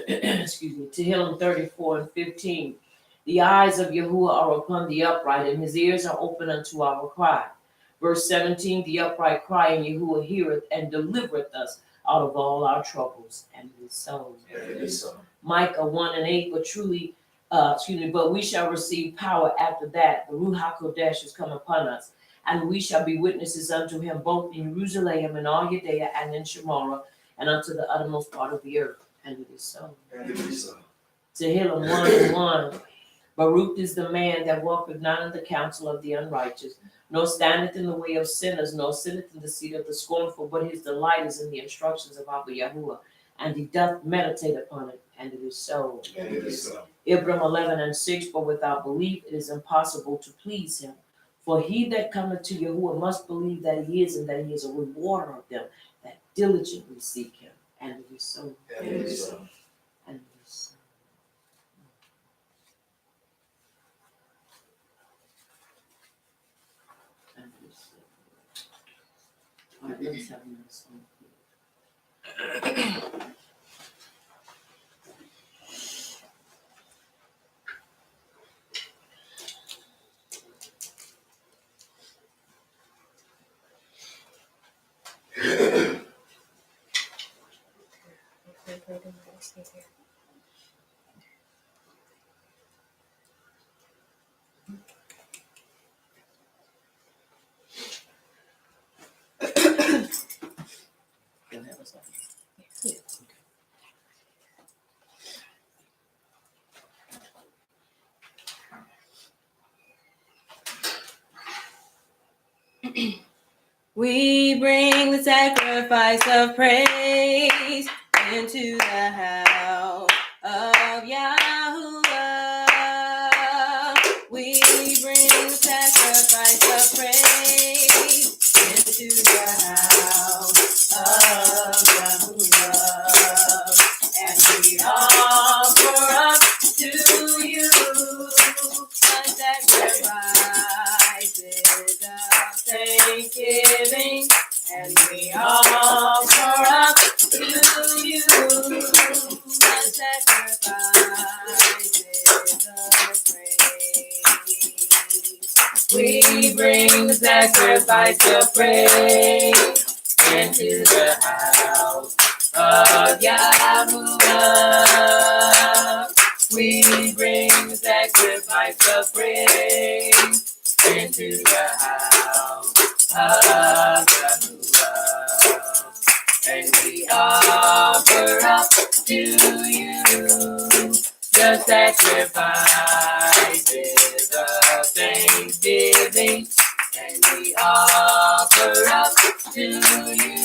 Excuse me. Tehillim 34:15. The eyes of Yahuwah are upon the upright, and his ears are open unto our cry. Verse 17, the upright cry, and Yahuwah heareth and delivereth us out of all our troubles. And it is so. And it is so. Micah 1:8, but truly, but we shall receive power after that. The Ruach Kodesh is come upon us, and we shall be witnesses unto him both in Jerusalem and all Judea and in Shamorah, and unto the uttermost part of the earth. And it is so. And it is so. Tehillim 1:1. Baruch is the man that walketh not in the counsel of the unrighteous, nor standeth in the way of sinners, nor sitteth in the seat of the scornful, but his delight is in the instructions of Abba Yahuwah, and he doth meditate upon it, and it is so. And it is so. Ibram 11:6, for without belief it is impossible to please him. For he that cometh to Yahuwah must believe that he is, and that he is a rewarder of them that diligently seek him, and it is so. And it is so. And it is so. And it is so. All right, let's have another song. You'll have a song. We bring the sacrifice of praise into the house of Yahuwah. We bring the sacrifice of praise into the house of Yahuwah. And we offer up to you the sacrifices of thanksgiving, and we offer up to you the sacrifices of praise. We bring the sacrifice of praise into the house of Yahuwah. We bring the sacrifice of praise into the house of Yahuwah, and we offer up to you the sacrifices of thanksgiving, and we offer up to you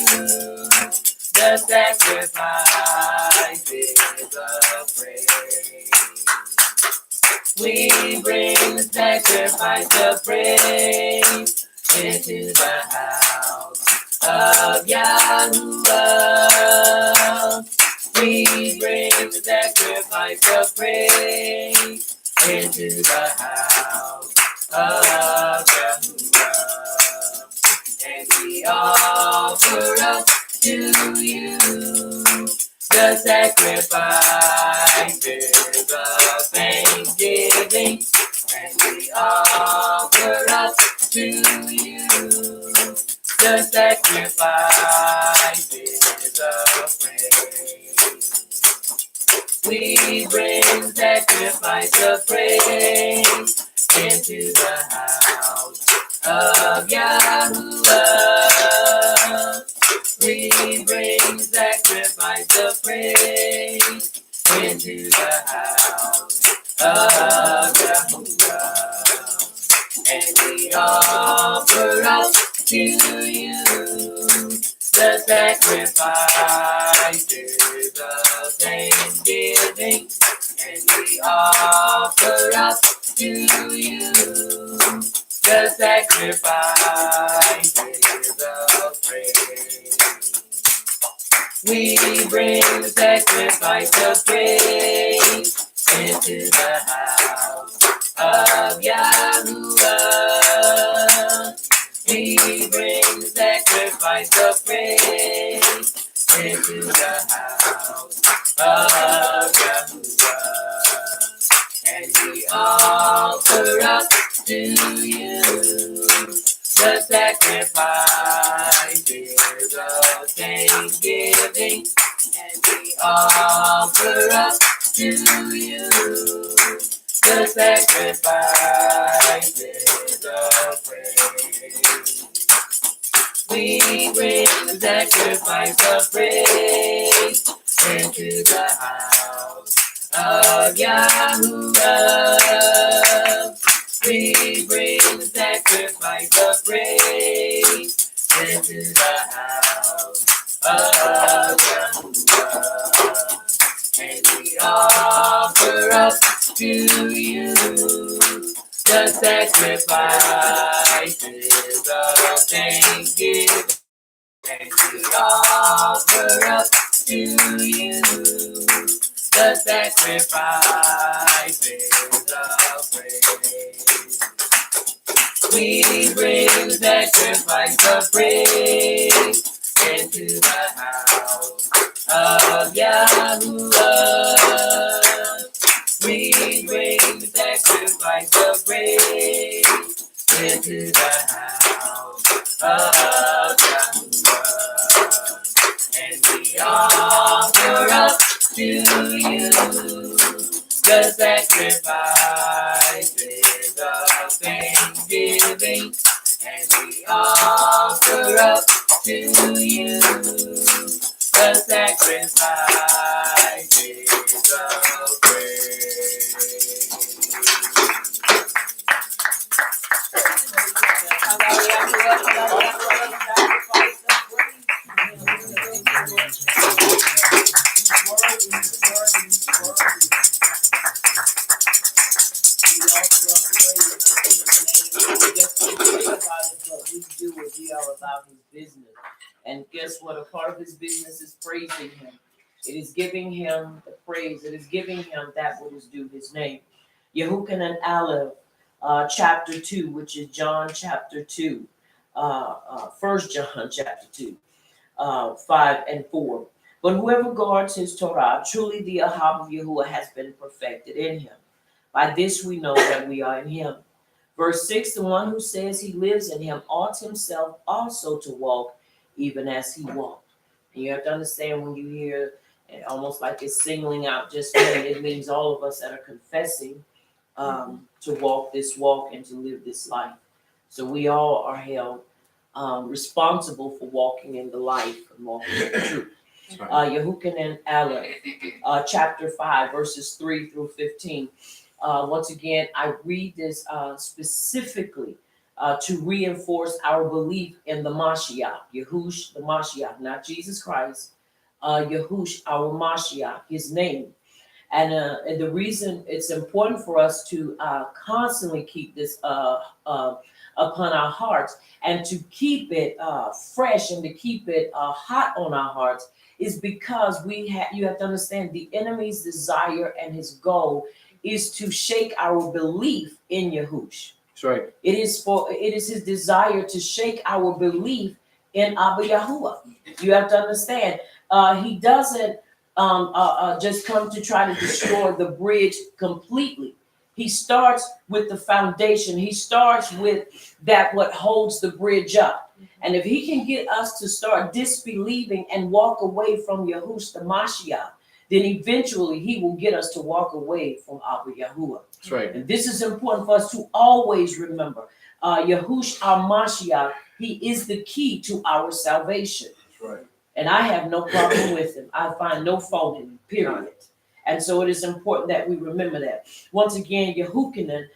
the sacrifices of praise. We bring the sacrifice of praise into the house of Yahuwah. We bring the sacrifice of praise into the house of Yahuwah, and we offer up to you the sacrifices of thanksgiving, and we offer up to you the sacrifices of praise. We bring sacrifice of praise into the house of Yahuwah. We bring sacrifice of praise into the house of Yahuwah, and we offer up to you the thanksgiving, and we offer up to you the sacrifices of praise. We bring the sacrifice of praise into the house of Yahuwah. We bring the sacrifice of praise into the house of Yahuwah. And we offer up to you the sacrifices of thanksgiving, and we offer up to you the sacrifices of praise. We bring the sacrifice of praise into the house of Yahuwah. We bring the sacrifice of praise into the house of Yahuwah. And we offer up to you the sacrifices of thanksgiving. And we offer up to you the sacrifices of praise. We bring the sacrifice of praise into the house of Yahuwah. We bring the sacrifice of praise into the house of Yahuwah. And we offer up to you the sacrifices of thanksgiving, and we offer up to you the sacrifices of praise. We are about his business. And guess what? A part of his business is praising him. It is giving him the praise. It is giving him that which is due his name. Yehukanan Aleph, chapter 2, which is John chapter 2, 1 John chapter 2, 5 and 4. But whoever guards his Torah, truly the Ahab of Yahuwah has been perfected in him. By this we know that we are in him. Verse 6, the one who says he lives in him ought himself also to walk even as he walked. And you have to understand when you hear it, almost like it's singling out just me, it means all of us that are confessing to walk this walk and to live this life. So we all are held responsible for walking in the life and walking in the truth. Yehukanan Aleph, chapter 5, verses 3 through 15. Once again, I read this specifically to reinforce our belief in the Mashiach, Yahush, the Mashiach, not Jesus Christ, Yahush, our Mashiach, his name. And the reason it's important for us to constantly keep this upon our hearts and to keep it fresh and to keep it hot on our hearts is because you have to understand the enemy's desire and his goal is to shake our belief in Yahush. That's right. It is his desire to shake our belief in Abba Yahuwah. You have to understand, he doesn't just come to try to destroy the bridge completely. He starts with the foundation. He starts with that what holds the bridge up. And if he can get us to start disbelieving and walk away from Yahush the Mashiach, then eventually he will get us to walk away from Abba Yahuwah. That's right. And this is important for us to always remember. Yahush our Mashiach, he is the key to our salvation. That's right. And I have no problem with him. I find no fault in him, period. And so it is important that we remember that. Once again, Yehukanan,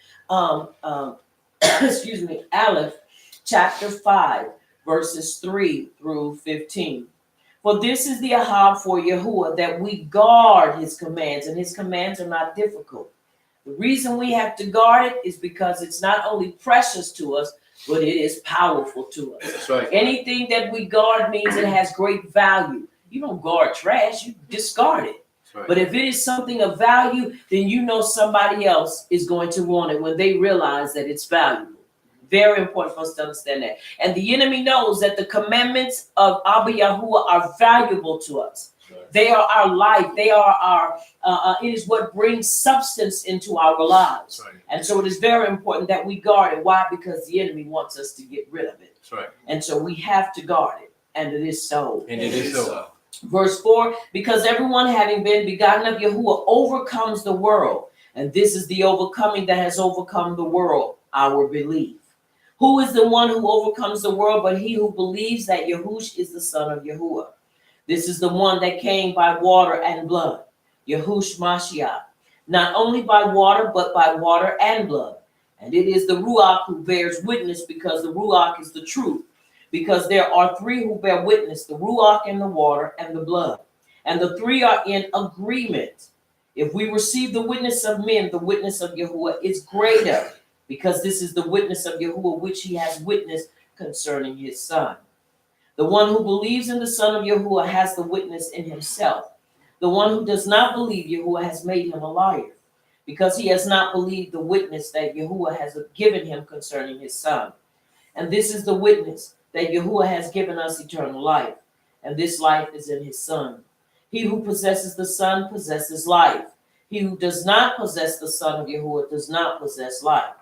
Aleph, chapter 5, verses 3 through 15. For this is the ahab for Yahuwah, that we guard his commands, and his commands are not difficult. The reason we have to guard it is because it's not only precious to us, but it is powerful to us. That's right. Anything that we guard means it has great value. You don't guard trash, you discard it. That's right. But if it is something of value, then you know somebody else is going to want it when they realize that it's valuable. Very important for us to understand that. And the enemy knows that the commandments of Abba Yahuwah are valuable to us. Right. They are our life. They are our, it is what brings substance into our lives. That's right. And so it is very important that we guard it. Why? Because the enemy wants us to get rid of it. That's right. And so we have to guard it. And it is so. And it is so. Verse 4, because everyone having been begotten of Yahuwah overcomes the world. And this is the overcoming that has overcome the world, our belief. Who is the one who overcomes the world but he who believes that Yahush is the son of Yahuwah? This is the one that came by water and blood, Yahush Mashiach. Not only by water, but by water and blood. And it is the Ruach who bears witness, because the Ruach is the truth. Because there are three who bear witness, the Ruach and the water and the blood. And the three are in agreement. If we receive the witness of men, the witness of Yahuwah is greater, because this is the witness of Yahuwah which he has witnessed concerning his son. The one who believes in the son of Yahuwah has the witness in himself. The one who does not believe Yahuwah has made him a liar, because he has not believed the witness that Yahuwah has given him concerning his son. And this is the witness, that Yahuwah has given us eternal life, and this life is in his son. He who possesses the son possesses life. He who does not possess the son of Yahuwah does not possess life.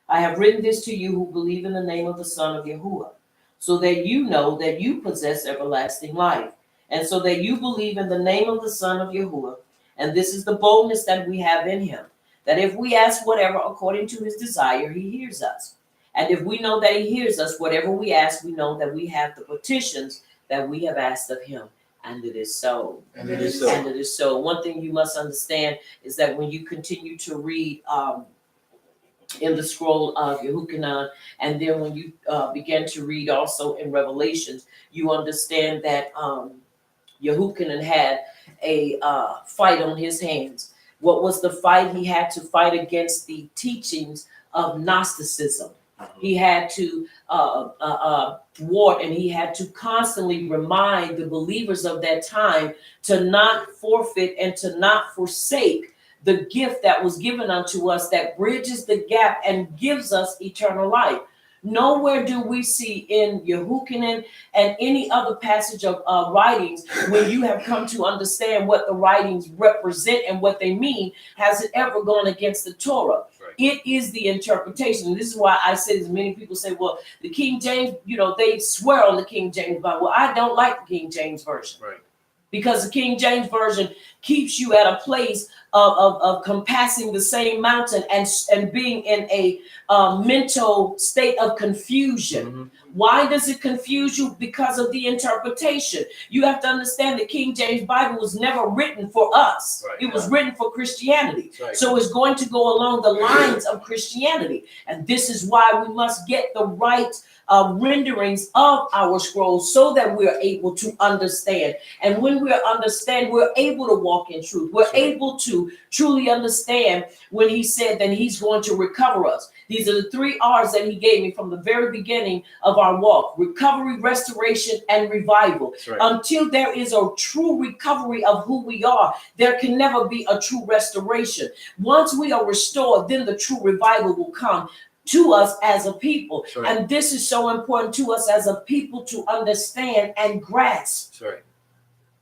I have written this to you who believe in the name of the son of Yahuwah, so that you know that you possess everlasting life, and so that you believe in the name of the son of Yahuwah. And this is the boldness that we have in him, that if we ask whatever according to his desire, he hears us. And if we know that he hears us, whatever we ask, we know that we have the petitions that we have asked of him. And it is so. And it is so. And it is so. One thing you must understand is that when you continue to read in the scroll of Yehukanan, and then when you begin to read also in Revelations, you understand that Yehukanan had a fight on his hands. What was the fight? He had to fight against the teachings of Gnosticism. He had to ward, and he had to constantly remind the believers of that time to not forfeit and to not forsake the gift that was given unto us that bridges the gap and gives us eternal life. Nowhere do we see in Yehukanan and any other passage of writings, when you have come to understand what the writings represent and what they mean, has it ever gone against the Torah. Right. It is the interpretation. This is why I say, as many people say, well, the King James, they swear on the King James Bible. Well, I don't like the King James Version. Right. Because the King James Version keeps you at a place of compassing the same mountain and being in a mental state of confusion. Mm-hmm. Why does it confuse you? Because of the interpretation. You have to understand the King James Bible was never written for us. Right, it was written for Christianity. Right. So it's going to go along the lines of Christianity. And this is why we must get the right renderings of our scrolls so that we're able to understand. And when we understand, we're able to walk in truth. We're able to truly understand when he said that he's going to recover us. These are the 3 R's that he gave me from the very beginning of our walk: recovery, restoration, and revival. Right. Until there is a true recovery of who we are, there can never be a true restoration. Once we are restored, then the true revival will come to us as a people. Right. And this is so important to us as a people to understand and grasp. Right.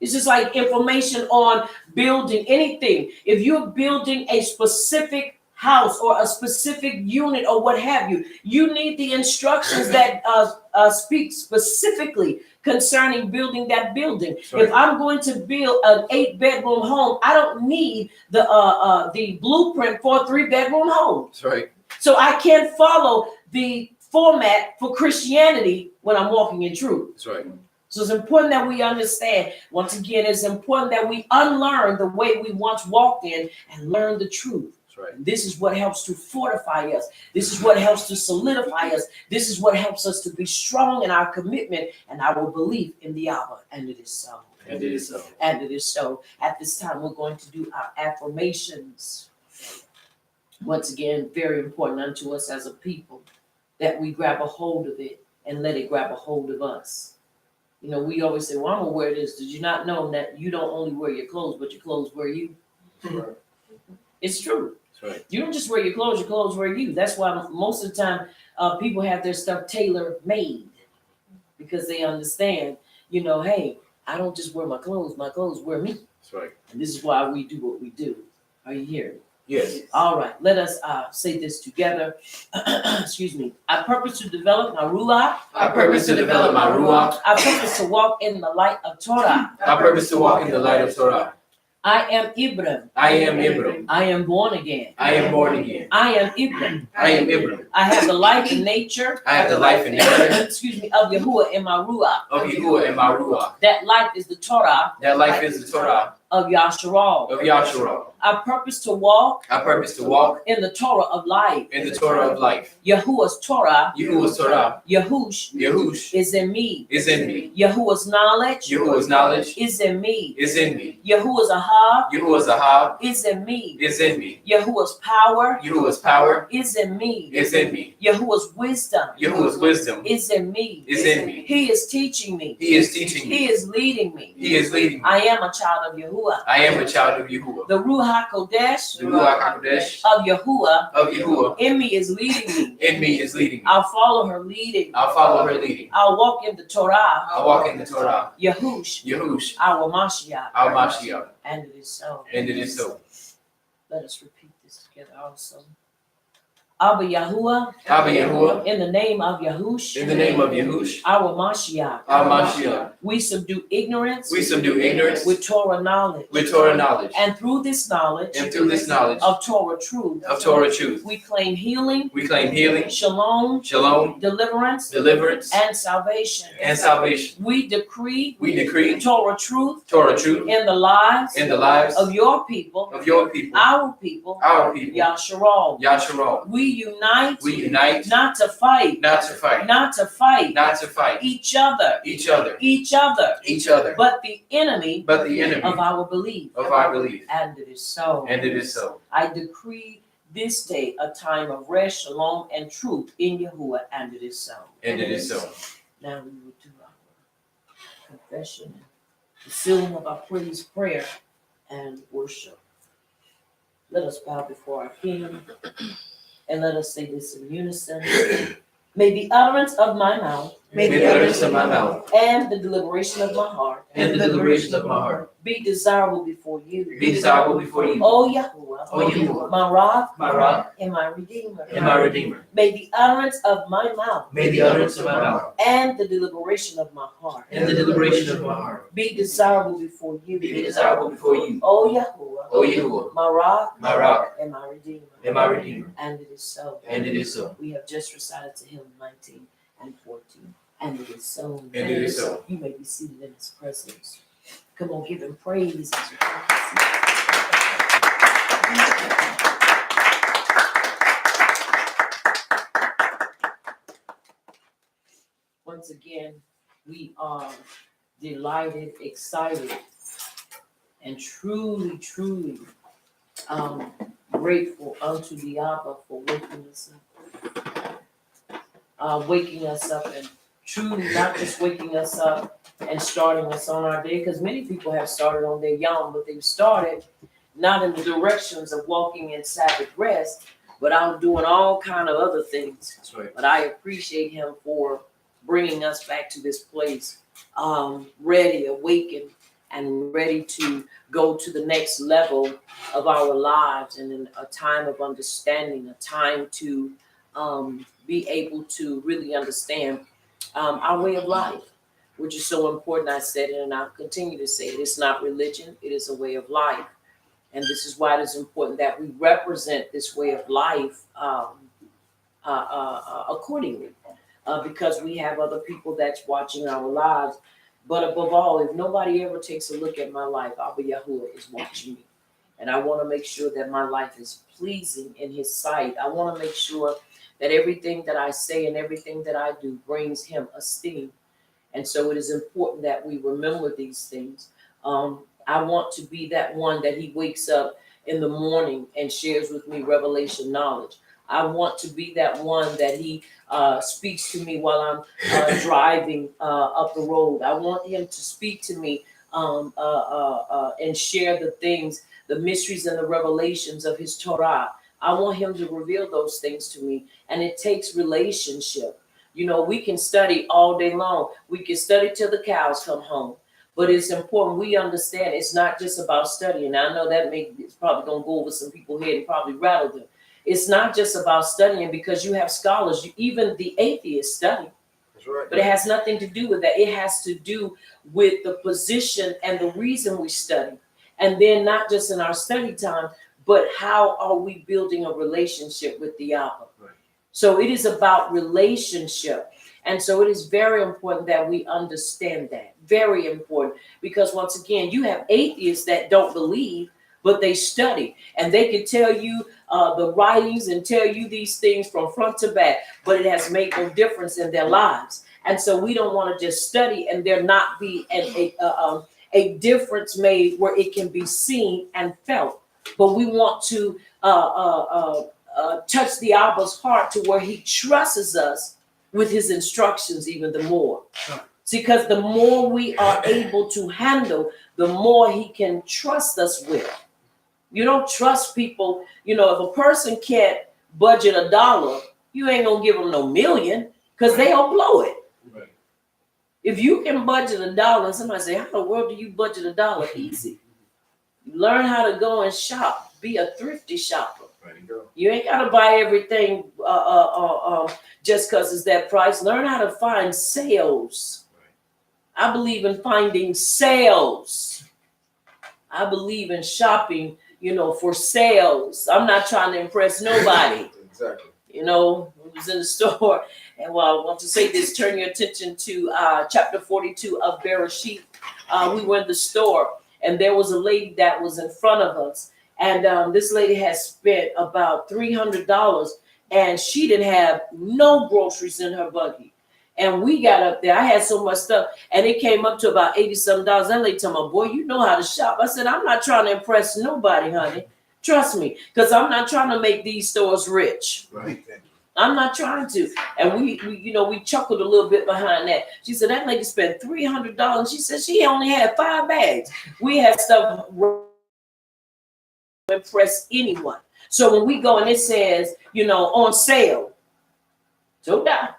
It's just like information on building anything. If you're building a specific house or a specific unit or what have you, you need the instructions that speak specifically concerning building that building. Right. If I'm going to build an 8-bedroom home, I don't need the blueprint for a 3-bedroom home. That's right. So I can't follow the format for Christianity when I'm walking in truth. That's right. So it's important that we understand. Once again, it's important that we unlearn the way we once walked in and learn the truth. That's right. This is what helps to fortify us. This is what helps to solidify us. This is what helps us to be strong in our commitment and our belief in the Abba. And it is so. And it is so. And it is so. At this time, we're going to do our affirmations. Once again, very important unto us as a people that we grab a hold of it and let it grab a hold of us. You know, we always say, well, I'm going to wear this. Did you not know that you don't only wear your clothes, but your clothes wear you? Right. It's true. That's right. You don't just wear your clothes wear you. That's why most of the time people have their stuff tailor made because they understand, you know, hey, I don't just wear my clothes wear me. That's right. And this is why we do what we do. Are you hearing? Yes. All right, let us say this together. Excuse me. I purpose to develop my ruach. I purpose to develop my ruach. I purpose to walk in the light of Torah. I purpose to walk in the light of Torah. I am Ibrahim. I am Ibrahim. I am born again. I am born again. I am Ibrahim. I am Ibrahim. I have the life and nature. I have the life and nature Excuse me, of Yahuwah in my ruach. of Yahuwah and my ruach. That life is the Torah That life is the Torah of Yasharal. of Yahshua. I purpose to walk I purpose to walk in the Torah of life. in the Torah of life. Yahuwah's Torah, Yahuwah's Torah, Yahush, Yahush, is in me. is in me. Yahuwah's knowledge Yahuwah's knowledge is in me. is in me. Yahuwah's ahab Yahuwah's ahab is in me. is in me. Yahuwah's power Yahuwah's power is in me. is in me. Yahuwah's wisdom Yahuwah's wisdom is in me. is in me. He is teaching me. He is teaching me. He is leading me. He is leading me. I am a child of Yahuwah. I am a child of Yahuwah. The Ruach HaKodesh The Ruach HaKodesh of Yahuwah of Yahuwah in me is leading me. in me is leading me. I'll follow her leading. I'll follow her leading. I'll walk in the Torah. I'll walk in the Torah. Yahush, Yahush, our Mashiach. our Mashiach. And it is so. And it is so. Let us repeat this together also. Abba Yahuwah, Abba Yahuwah, in the name of Yahush, in the name of Yahush, our Mashiach, our Mashiach, we subdue ignorance we subdue ignorance with Torah knowledge. with Torah knowledge. And through this knowledge And through this knowledge of Torah truth, of Torah truth, we claim healing, we claim healing, shalom, shalom, deliverance, deliverance, and salvation. and salvation. We decree We decree Torah truth Torah truth in the lives in the lives of your people, of your people, our people, Yasharal. Yahshua. We unite, We unite not to fight, not to fight, not to fight not to fight each other, each other, each other, each other, but the enemy but the enemy of our belief. of our belief. And it is so. And it is so. I decree this day a time of rest, shalom, and truth in Yahuwah, and it is so. And it is so. Now we will do our confession, the sealing of our praise, prayer, and worship. Let us bow before our King, and let us say this in unison. May the utterance of my mouth May the utterance of my mouth and the deliberation of my heart and the deliberation of my heart be desirable before you. be desirable before you, O Yahuwah, O Yahuwah, my rock, my rock and my redeemer. and my redeemer. May the utterance of my mouth May the utterance of my mouth and the deliberation of my heart and the deliberation of my heart be desirable before you. be desirable before you, O Yahuwah, O Yahuwah, my rock, my rock and my redeemer. and my redeemer. And it is so. And it is so. We have just recited to him 19 and 14. And it is so. And it is so. You may be seated in his presence. Come on, give him praise as you come. Once again, we are delighted, excited, and truly, truly grateful unto the Abba for waking us up and truly not just waking us up and starting us on our day, because many people have started on their young, but they've started not in the directions of walking in Sabbath rest, but out doing all kind of other things. That's right. But I appreciate him for bringing us back to this place, ready, awakened, and ready to go to the next level of our lives, and in a time of understanding, a time to be able to really understand our way of life, which is so important. I said it and I'll continue to say it. It's not religion, it is a way of life. And this is why it is important that we represent this way of life accordingly, because we have other people that's watching our lives. But above all, if nobody ever takes a look at my life, Abba Yahuwah is watching me. And I want to make sure that my life is pleasing in his sight. I want to make sure that everything that I say and everything that I do brings him esteem. And so it is important that we remember these things. I want to be that one that he wakes up in the morning and shares with me revelation knowledge. I want to be that one that he speaks to me while I'm driving up the road. I want him to speak to me and share the things, the mysteries and the revelations of his Torah. I want him to reveal those things to me. And it takes relationship. You know, we can study all day long. We can study till the cows come home. But it's important we understand it's not just about studying. I know that it's probably going to go over some people's head and probably rattle them. It's not just about studying, because you have scholars, even the atheists study. That's right. But it has nothing to do with that. It has to do with the position and the reason we study. And then not just in our study time, but how are we building a relationship with the Abba? Right. So it is about relationship. And so it is very important that we understand that. Very important. Because once again, you have atheists that don't believe, but they study. And they can tell you the writings and tell you these things from front to back, but it has made no difference in their lives. And so we don't want to just study and there not be a difference made where it can be seen and felt. But we want to touch the Abba's heart to where he trusts us with his instructions even the more. See, because the more we are able to handle, the more he can trust us with. You don't trust people. You know, if a person can't budget $1, you ain't gonna give them no million, because they'll blow it. Right. If you can budget $1, and somebody say, how in the world do you budget $1? Easy. Learn how to go and shop. Be a thrifty shopper. There you go. You ain't got to buy everything just because it's that price. Learn how to find sales. Right. I believe in finding sales. I believe in shopping, you know, for sales. I'm not trying to impress nobody. Exactly. You know, I was in the store, and while I want to say this, turn your attention to chapter 42 of Bereshit. We were in the store, and there was a lady that was in front of us. And this lady had spent about $300, and she didn't have no groceries in her buggy. And we got up there. I had so much stuff, and it came up to about $80-something. That lady told me, boy, you know how to shop. I said, I'm not trying to impress nobody, honey. Trust me, because I'm not trying to make these stores rich. Right. I'm not trying to. And we chuckled a little bit behind that. She said, that lady spent $300. She said she only had 5 bags. We had stuff impress anyone. So when we go and it says, you know, on sale, so that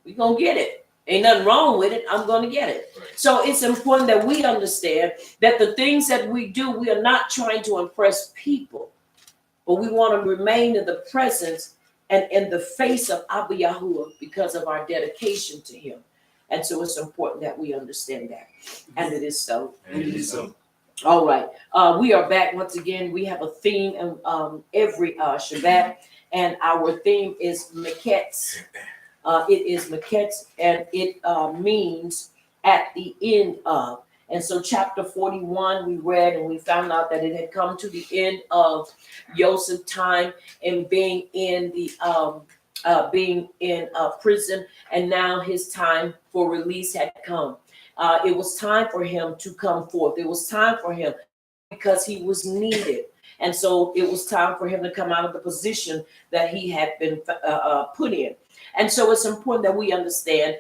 we're gonna get it. Ain't nothing wrong with it. I'm gonna get it. Right. So it's important that we understand that the things that we do, we are not trying to impress people, but we want to remain in the presence and in the face of Abba Yahuwah because of our dedication to him. And so it's important that we understand that. And it is so. And it is so. All right. We are back once again. We have a theme every Shabbat, and our theme is Miketz. It is Miketz, and it means at the end of. And so chapter 41, we read and we found out that it had come to the end of Joseph's time and being in prison, and now his time for release had come. It was time for him to come forth. It was time for him because he was needed. And so it was time for him to come out of the position that he had been put in. And so it's important that we understand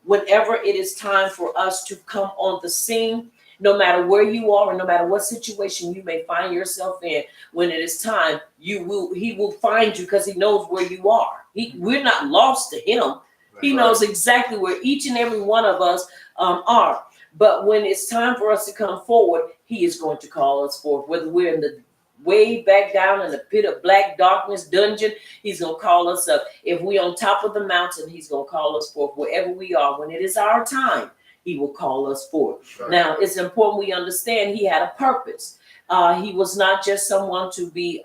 whenever it is time for us to come on the scene, no matter where you are and no matter what situation you may find yourself in, when it is time, he will find you because he knows where you are. We're not lost to him. He knows exactly where each and every one of us are. But when it's time for us to come forward, he is going to call us forth. Whether we're in the way back down in the pit of black darkness dungeon, he's going to call us up. If we're on top of the mountain, he's going to call us forth. Wherever we are, when it is our time, he will call us forth. Right. Now, it's important we understand he had a purpose. He was not just someone to be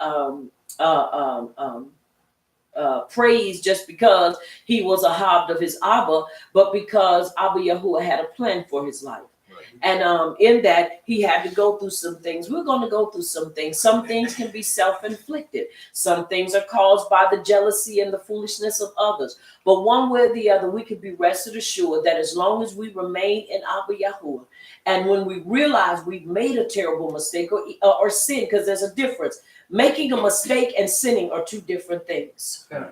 praised just because he was a Habd of his Abba, but because Abba Yahuwah had a plan for his life. Right. And in that, he had to go through some things. We're going to go through some things. Some things can be self-inflicted. Some things are caused by the jealousy and the foolishness of others. But one way or the other, we can be rested assured that as long as we remain in Abba Yahuwah, and when we realize we've made a terrible mistake or sin, because there's a difference. Making a mistake and sinning are two different things. Yeah.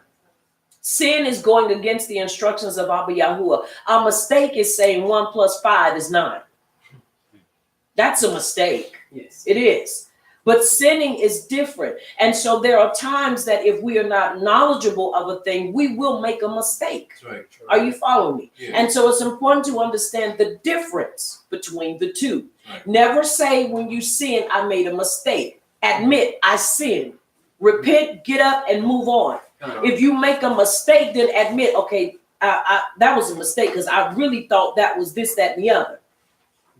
Sin is going against the instructions of Abba Yahuwah. A mistake is saying 1 + 5 is 9. That's a mistake. Yes. It is. But sinning is different. And so there are times that if we are not knowledgeable of a thing, we will make a mistake. That's right. Are you following me? Yeah. And so it's important to understand the difference between the two. Right. Never say when you sin, I made a mistake. Admit I sinned. Repent, get up, and move on. If you make a mistake, then admit, okay, that was a mistake because I really thought that was this, that, and the other.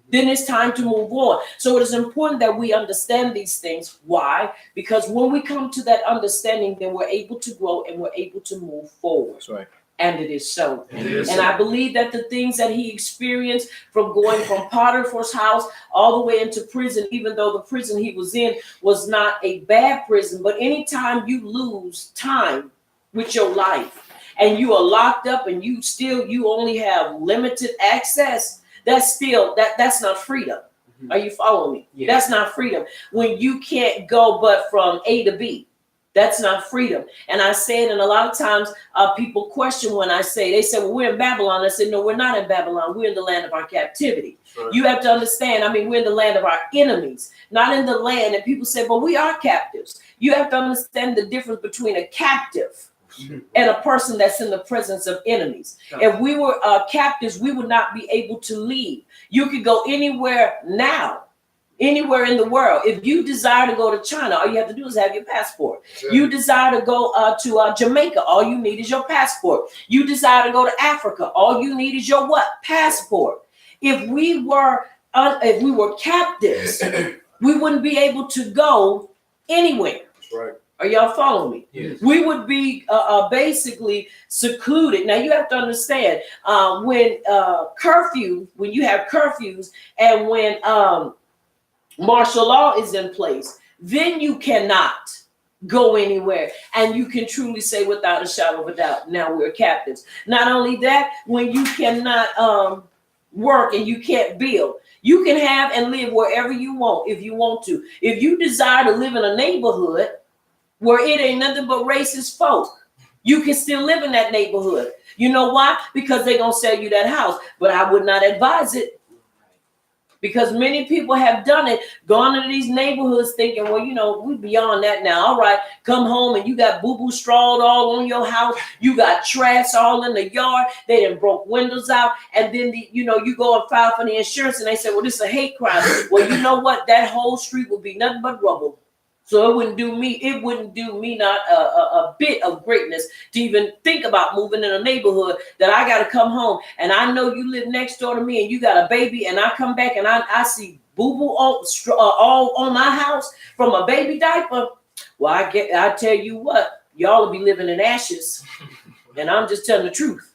Then it's time to move on. So it is important that we understand these things. Why? Because when we come to that understanding, then we're able to grow and we're able to move forward. That's right. And it is so. It is. And I believe that the things that he experienced from going from Potiphar's house all the way into prison, even though the prison he was in was not a bad prison, but anytime you lose time with your life and you are locked up and you only have limited access, that's not freedom. Are you following me? Yeah. That's not freedom. When you can't go but from A to B. That's not freedom. And I say it, and a lot of times people question when they say, well, we're in Babylon. I said, no, we're not in Babylon. We're in the land of our captivity. Sure. You have to understand, we're in the land of our enemies, not in the land. And people say, but we are captives. You have to understand the difference between a captive and a person that's in the presence of enemies. If we were captives, we would not be able to leave. You could go anywhere now. Anywhere in the world. If you desire to go to China, all you have to do is have your passport. Sure. You desire to go to Jamaica, all you need is your passport. You desire to go to Africa, all you need is your what? Passport. If we were captives, we wouldn't be able to go anywhere. That's right. Are y'all following me? Yes. We would be basically secluded. Now you have to understand when you have curfews and when martial law is in place, then you cannot go anywhere. And you can truly say without a shadow of a doubt, now we're captives. Not only that, when you cannot work and you can't build, you can have and live wherever you want if you want to. If you desire to live in a neighborhood where it ain't nothing but racist folk, you can still live in that neighborhood. You know why? Because they're going to sell you that house. But I would not advise it. Because many people have done it, gone into these neighborhoods thinking, well, we beyond that now. All right, come home and you got boo-boo strawed all on your house. You got trash all in the yard. They done broke windows out. And then, you go and file for the insurance and they say, well, this is a hate crime. Well, you know what? That whole street would be nothing but rubble. So it wouldn't do me not a bit of greatness to even think about moving in a neighborhood that I got to come home. And I know you live next door to me and you got a baby and I come back and I see boo-boo all on my house from a baby diaper. Well, I tell you what, y'all will be living in ashes. And I'm just telling the truth.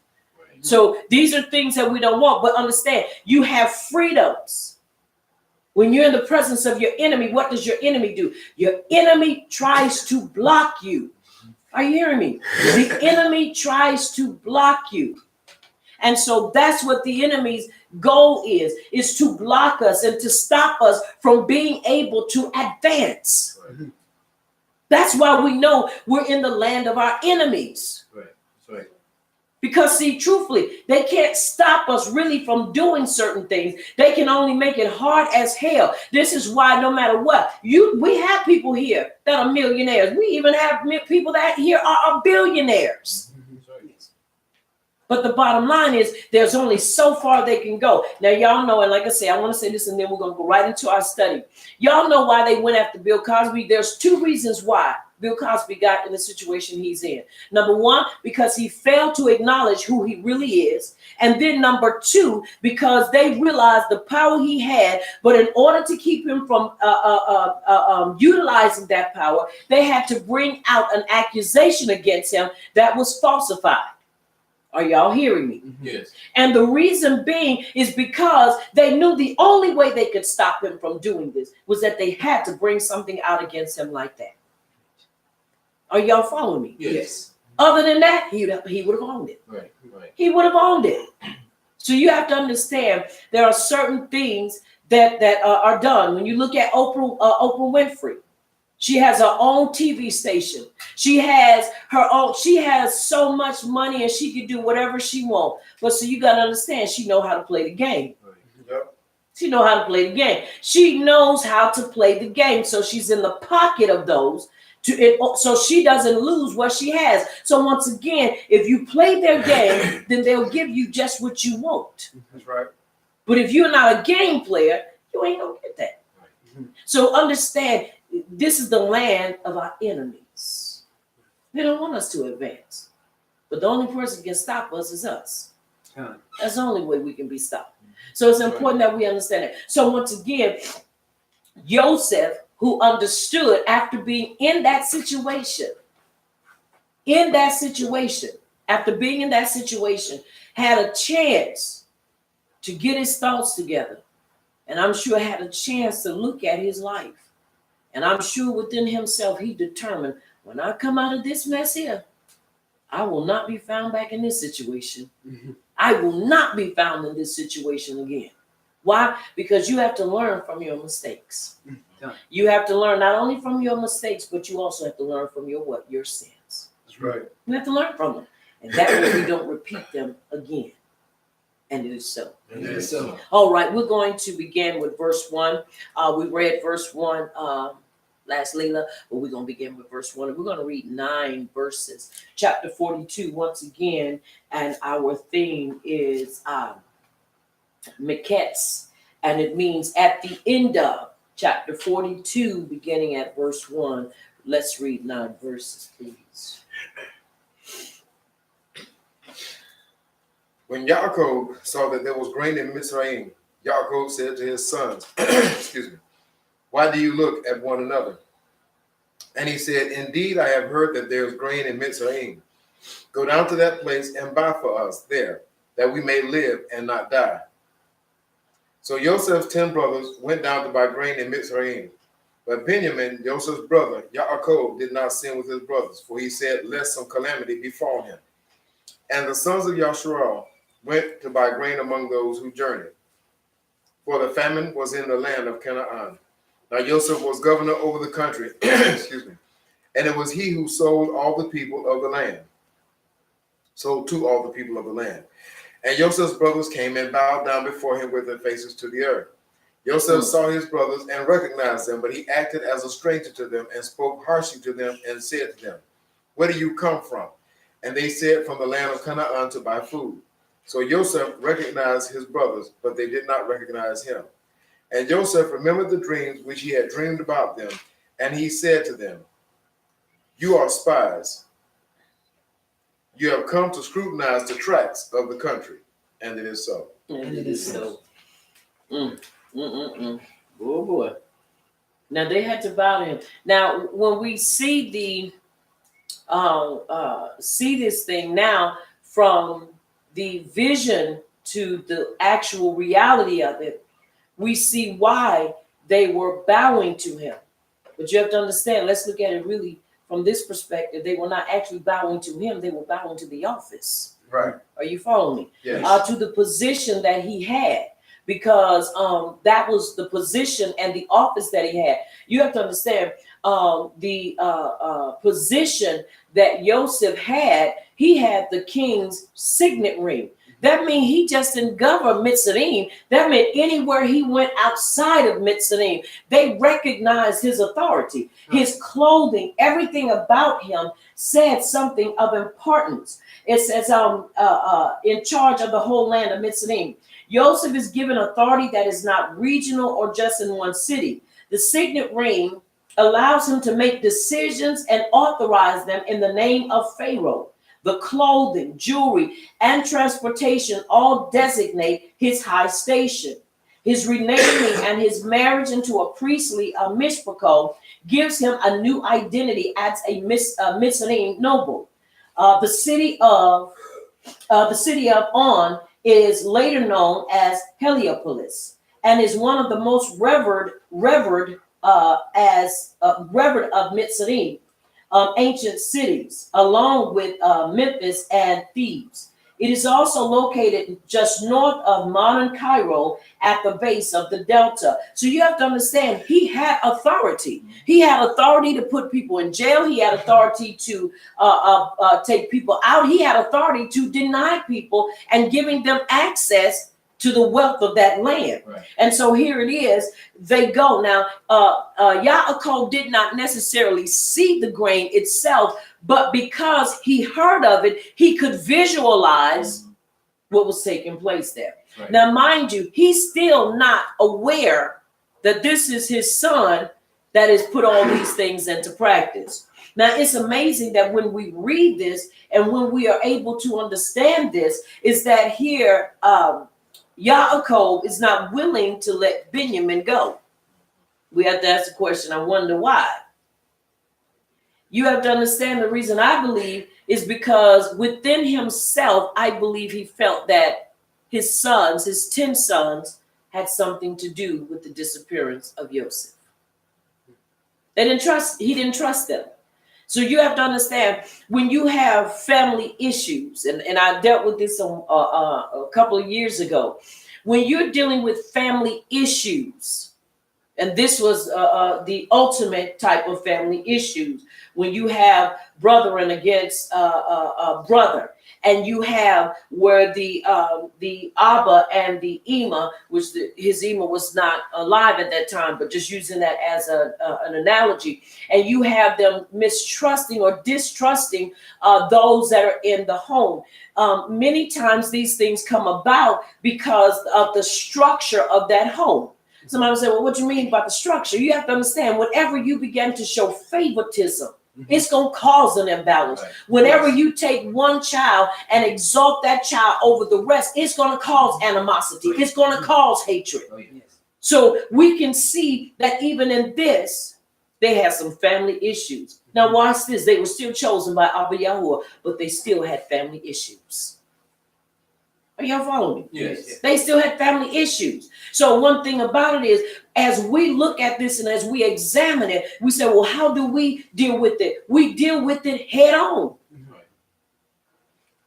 So these are things that we don't want. But understand, you have freedoms. When you're in the presence of your enemy, what does your enemy do? Your enemy tries to block you. Are you hearing me? The enemy tries to block you. And so that's what the enemy's goal is to block us and to stop us from being able to advance. Right. That's why we know we're in the land of our enemies. Right. That's right. Because see, truthfully, they can't stop us really from doing certain things. They can only make it hard as hell. This is why no matter what, we have people here that are millionaires. We even have people that here are billionaires. But the bottom line is there's only so far they can go. Now, y'all know, and like I say, I want to say this and then we're going to go right into our study. Y'all know why they went after Bill Cosby. There's two reasons why Bill Cosby got in the situation he's in. Number one, because he failed to acknowledge who he really is. And then number two, because they realized the power he had, but in order to keep him from utilizing that power, they had to bring out an accusation against him that was falsified. Are y'all hearing me? Yes. And the reason being is because they knew the only way they could stop him from doing this was that they had to bring something out against him like that. Are y'all following me? Yes. Other than that, he would have owned it. Right. Right. He would have owned it. So you have to understand there are certain things that are done. When you look at Oprah Winfrey, she has her own TV station. She has her own. She has so much money and she can do whatever she wants. But so you got to understand, she know how to play the game. Right. Yep. She know how to play the game. She knows how to play the game. So she's in the pocket of those. So she doesn't lose what she has. So once again, if you play their game, then they'll give you just what you want. That's right. But if you're not a game player, you ain't gonna get that. Right. So understand, this is the land of our enemies. They don't want us to advance. But the only person who can stop us is us. That's the only way we can be stopped. So it's important that we understand that. So once again, Joseph, who understood after being in that situation, after being in that situation, had a chance to get his thoughts together. And I'm sure had a chance to look at his life. And I'm sure within himself, he determined, when I come out of this mess here, I will not be found back in this situation. I will not be found in this situation again. Why? Because you have to learn from your mistakes. You have to learn not only from your mistakes, but you also have to learn from your sins. That's right. You have to learn from them. And that way we don't repeat them again. And it is so. And it is so. All right, we're going to begin with verse 1. We read verse 1 last Layla, but we're going to begin with verse 1. And we're going to read 9 verses. Chapter 42, once again, and our theme is Miketz, and it means at the end of. Chapter 42, beginning at verse 1. Let's read 9 verses, please. When Yaakov saw that there was grain in Mizraim, Yaakov said to his sons, excuse me, why do you look at one another? And he said, indeed, I have heard that there is grain in Mizraim. Go down to that place and buy for us there, that we may live and not die. So Joseph's 10 brothers went down to buy grain in Mizraim. But Benjamin, Joseph's brother, Yaakov, did not sin with his brothers, for he said, lest some calamity befall him. And the sons of Yasharal went to buy grain among those who journeyed, for the famine was in the land of Canaan. Now Joseph was governor over the country, excuse me, and it was he who sold all the people of the land, sold to all the people of the land. And Joseph's brothers came and bowed down before him with their faces to the earth. Joseph saw his brothers and recognized them, but he acted as a stranger to them and spoke harshly to them and said to them, where do you come from? And they said, from the land of Canaan to buy food. So Joseph recognized his brothers, but they did not recognize him. And Joseph remembered the dreams which he had dreamed about them, and he said to them, you are spies. You have come to scrutinize the tracts of the country. And it is so. And it is so. Oh boy. Now they had to bow to him. Now, when we see this thing now from the vision to the actual reality of it, we see why they were bowing to him. But you have to understand, let's look at it really from this perspective. They were not actually bowing to him, they were bowing to the office. Right. Are you following me? Yes. To the position that he had, because that was the position and the office that he had. You have to understand the position that Joseph had. He had the king's signet ring. That means he just didn't govern Mitzrayim. That meant anywhere he went outside of Mitzrayim, they recognized his authority. His clothing, everything about him said something of importance. It says in charge of the whole land of Mitzrayim. Joseph is given authority that is not regional or just in one city. The signet ring allows him to make decisions and authorize them in the name of Pharaoh. The clothing, jewelry, and transportation all designate his high station. His renaming and his marriage into a priestly mishpachol gives him a new identity as a Mitzrayim noble. The city of The city of On is later known as Heliopolis and is one of the most revered of Mitzrayim, ancient cities, along with Memphis and Thebes. It is also located just north of modern Cairo at the base of the Delta. So you have to understand, he had authority. He had authority to put people in jail. He had authority to take people out. He had authority to deny people and giving them access to the wealth of that land. Right. And so here it is, they go. Now, Yaakov did not necessarily see the grain itself, but because he heard of it, he could visualize what was taking place there. Right. Now, mind you, he's still not aware that this is his son that has put all these things into practice. Now, it's amazing that when we read this and when we are able to understand this, is that here, Yaakov is not willing to let Benjamin go. We have to ask the question, I wonder why. You have to understand the reason I believe is because within himself, I believe he felt that his sons, his 10 sons, had something to do with the disappearance of Joseph. He didn't trust them. So you have to understand, when you have family issues, and I dealt with this a couple of years ago, when you're dealing with family issues, and this was the ultimate type of family issues, when you have brethren against brother, and you have where the Abba and the Ema, which his Ema was not alive at that time, but just using that as an analogy, and you have them mistrusting or distrusting those that are in the home. Many times these things come about because of the structure of that home. Somebody will say, well, what do you mean by the structure? You have to understand, whenever you begin to show favoritism, it's going to cause an imbalance. Right. Whenever you take one child and exalt that child over the rest, it's going to cause animosity. It's going to cause hatred. Oh, yes. So we can see that even in this, they had some family issues. Now watch this. They were still chosen by Abba Yahuwah, but they still had family issues. Are y'all following me? Yes. They still had family issues. So one thing about it is, as we look at this and as we examine it, we say, well, how do we deal with it? We deal with it head on. Right.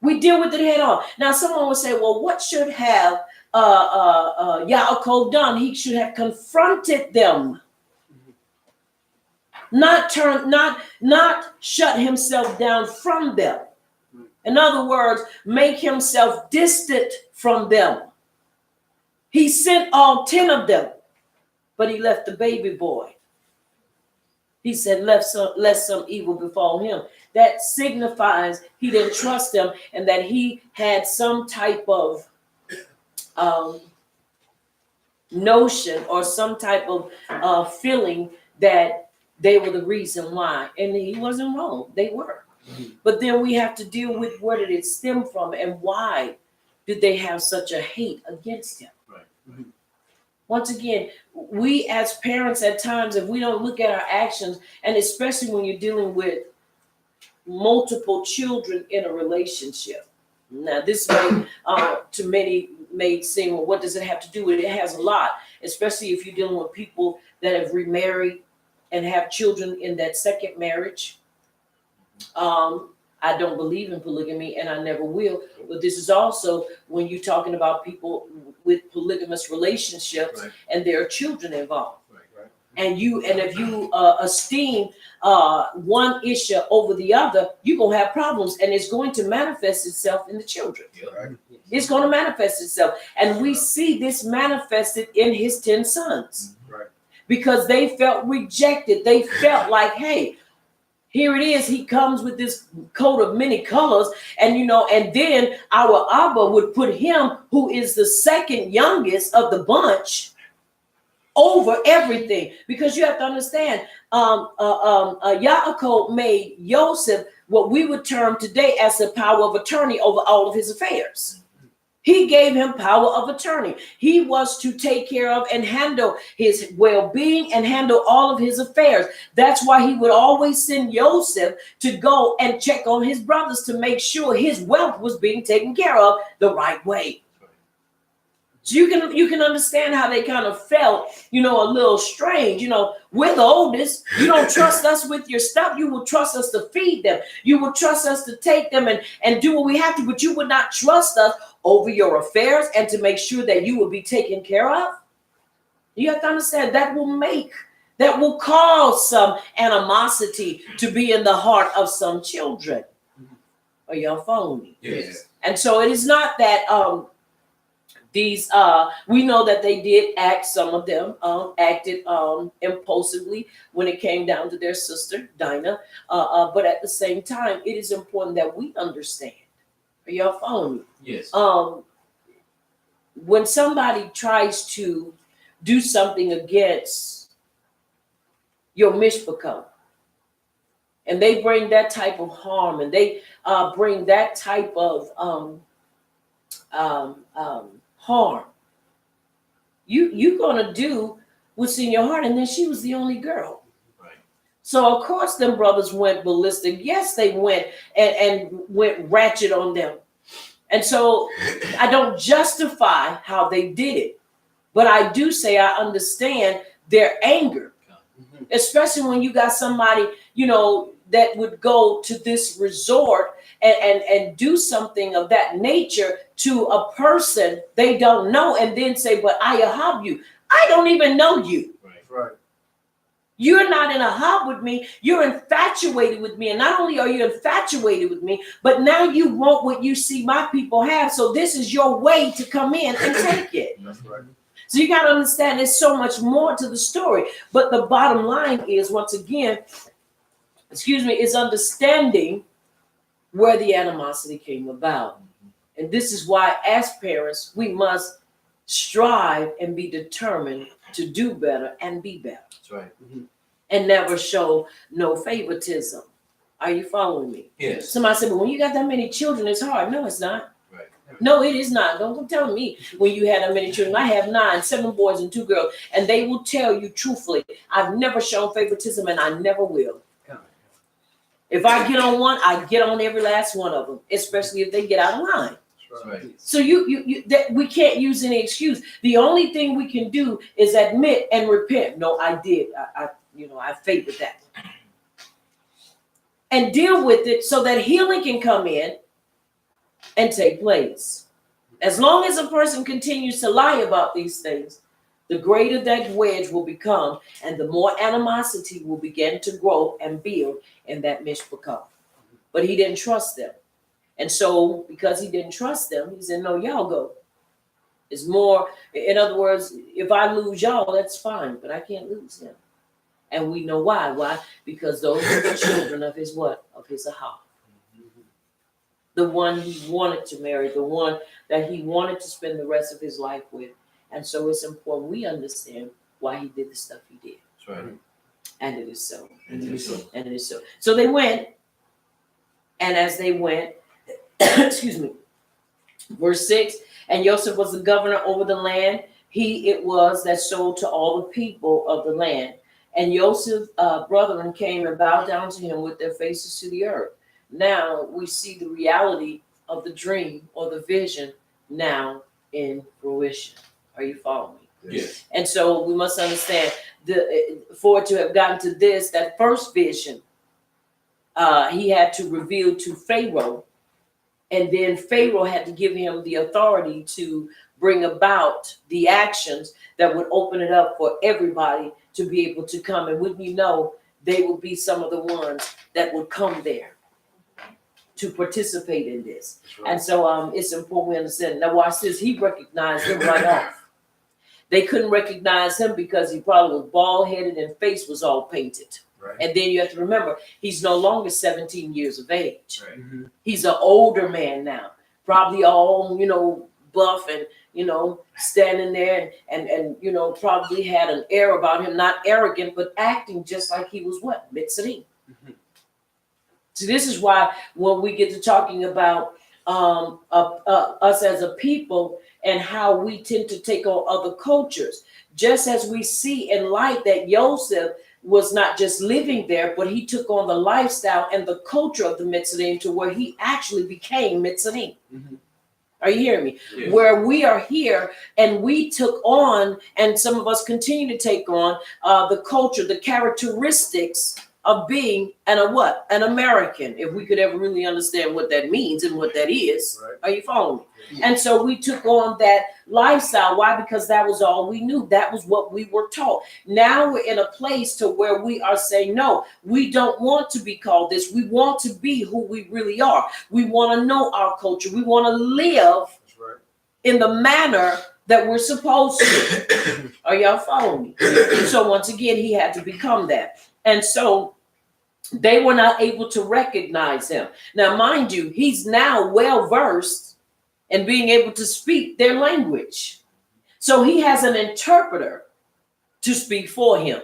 We deal with it head on. Now, someone would say, well, what should have Yaakov done? He should have confronted them. Not shut himself down from them. In other words, make himself distant from them. He sent all 10 of them, but he left the baby boy. He said, lest some evil befall him. That signifies he didn't trust them and that he had some type of notion or some type of feeling that they were the reason why. And he wasn't wrong. They were. But then we have to deal with where did it stem from and why did they have such a hate against him? Right. Once again, we as parents at times, if we don't look at our actions, and especially when you're dealing with multiple children in a relationship. Now, this may, to many, may seem, well, what does it have to do with it? It has a lot, especially if you're dealing with people that have remarried and have children in that second marriage. I don't believe in polygamy and I never will, but this is also when you're talking about people with polygamous relationships, right, and there are children involved. Right. And if you esteem one issue over the other, you're going to have problems and it's going to manifest itself in the children. Right. It's going to manifest itself. And we see this manifested in his 10 sons. Right. Because they felt rejected. They felt like, hey, here it is. He comes with this coat of many colors. And, and then our Abba would put him, who is the second youngest of the bunch, over everything. Because you have to understand, Yaakov made Joseph what we would term today as the power of attorney over all of his affairs. He gave him power of attorney. He was to take care of and handle his well-being and handle all of his affairs. That's why he would always send Joseph to go and check on his brothers to make sure his wealth was being taken care of the right way. So you can understand how they kind of felt, a little strange. We're the oldest. You don't trust us with your stuff. You will trust us to feed them. You will trust us to take them and do what we have to, but you would not trust us over your affairs and to make sure that you will be taken care of. You have to understand that will cause some animosity to be in the heart of some children. Are y'all following me? Yes. And so it is not that we know that they did act, some of them acted impulsively when it came down to their sister Dinah, but at the same time it is important that we understand. Are y'all following me? Yes. When somebody tries to do something against your mishpachah, and they bring that type of harm, and they bring that type of harm, you're gonna do what's in your heart. And then she was the only girl, Right. so of course them brothers went ballistic. Yes, they went and went ratchet on them. And so I don't justify how they did it, but I do say I understand their anger, especially when you got somebody that would go to this resort and do something of that nature to a person they don't know, and then say, but I have you. I don't even know you. Right. You're not in a hub with me. You're infatuated with me. And not only are you infatuated with me, but now you want what you see my people have. So this is your way to come in and take it. That's right. So you got to understand there's so much more to the story. But the bottom line is, once again, is understanding where the animosity came about. And this is why, as parents, we must strive and be determined to do better and be better. That's right. And never show no favoritism. Are you following me? Yes. Somebody said, well, when you got that many children, it's hard. No, it's not. Right. No, it is not. Don't tell me when you had that many children. I have 9, 7 boys and 2 girls. And they will tell you truthfully, I've never shown favoritism and I never will. If I get on one, I get on every last one of them, especially if they get out of line. That's right. So we can't use any excuse. The only thing we can do is admit and repent. No, I did. I favored that. And deal with it so that healing can come in and take place. As long as a person continues to lie about these things, the greater that wedge will become, and the more animosity will begin to grow and build in that mishpachah. But he didn't trust them. And so because he didn't trust them, he said, no, y'all go. It's more, in other words, if I lose y'all, that's fine, but I can't lose him. And we know why. Why? Because those are the children of his what? Of his Ahab. The one he wanted to marry, the one that he wanted to spend the rest of his life with. And so it's important we understand why he did the stuff he did. That's right. And it is so. And it is so. And it is so. So they went, and as they went, excuse me, verse 6, and Joseph was the governor over the land. He it was that sold to all the people of the land. And Joseph's brethren came and bowed down to him with their faces to the earth. Now we see the reality of the dream or the vision now in fruition. Are you following me? Yes. And so we must understand for it to have gotten to this, that first vision, he had to reveal to Pharaoh, and then Pharaoh had to give him the authority to bring about the actions that would open it up for everybody to be able to come. And wouldn't you know, they would be some of the ones that would come there to participate in this. Right. And so it's important we understand. Now watch this, he recognized them right off. They couldn't recognize him because he probably was bald-headed and face was all painted. Right. And then you have to remember, he's no longer 17 years of age. Right. He's an older man now, probably all, buff and, standing there and probably had an air about him, not arrogant, but acting just like he was what? Mitzri. So this is why when we get to talking about us as a people and how we tend to take on other cultures. Just as we see in light that Joseph was not just living there, but he took on the lifestyle and the culture of the Mitzrayim to where he actually became Mitzrayim. Mhm. Are you hearing me? Yes. Where we are here and we took on, and some of us continue to take on the culture, the characteristics of being an American, if we could ever really understand what that means and what that is. Right. Are you following me? Yeah. And so we took on that lifestyle. Why? Because that was all we knew. That was what we were taught. Now we're in a place to where we are saying, no, we don't want to be called this. We want to be who we really are. We want to know our culture. We want to live That's right. in the manner that we're supposed to. Are y'all following me? So once again, he had to become that. And so they were not able to recognize him. Now, mind you, he's now well versed in being able to speak their language. So he has an interpreter to speak for him.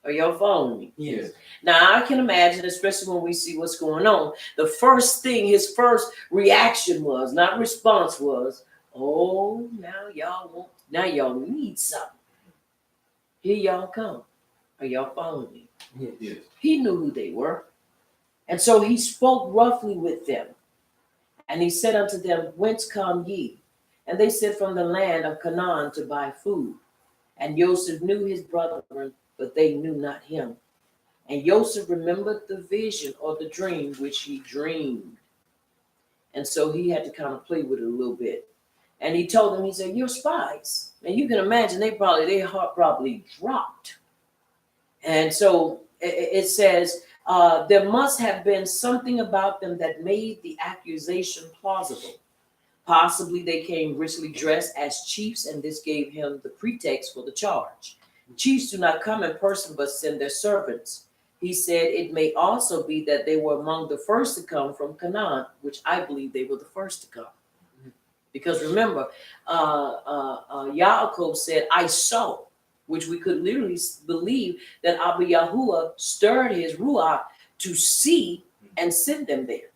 Are y'all following me? Yes. Now, I can imagine, especially when we see what's going on, the first thing, his first reaction was, not response was, oh, now y'all need something. Here y'all come. Are y'all following me? Yes. He knew who they were. And so he spoke roughly with them. And he said unto them, whence come ye? And they said, from the land of Canaan to buy food. And Joseph knew his brethren, but they knew not him. And Joseph remembered the vision or the dream which he dreamed. And so he had to kind of play with it a little bit. And he told them, he said, you're spies. And you can imagine their heart probably dropped. And so it says, there must have been something about them that made the accusation plausible. Possibly they came richly dressed as chiefs, and this gave him the pretext for the charge. Chiefs do not come in person, but send their servants. He said, it may also be that they were among the first to come from Canaan, which I believe they were the first to come. Because remember, Yaakov said, I saw, which we could literally believe that Abba Yahuwah stirred his ruach to see and send them there.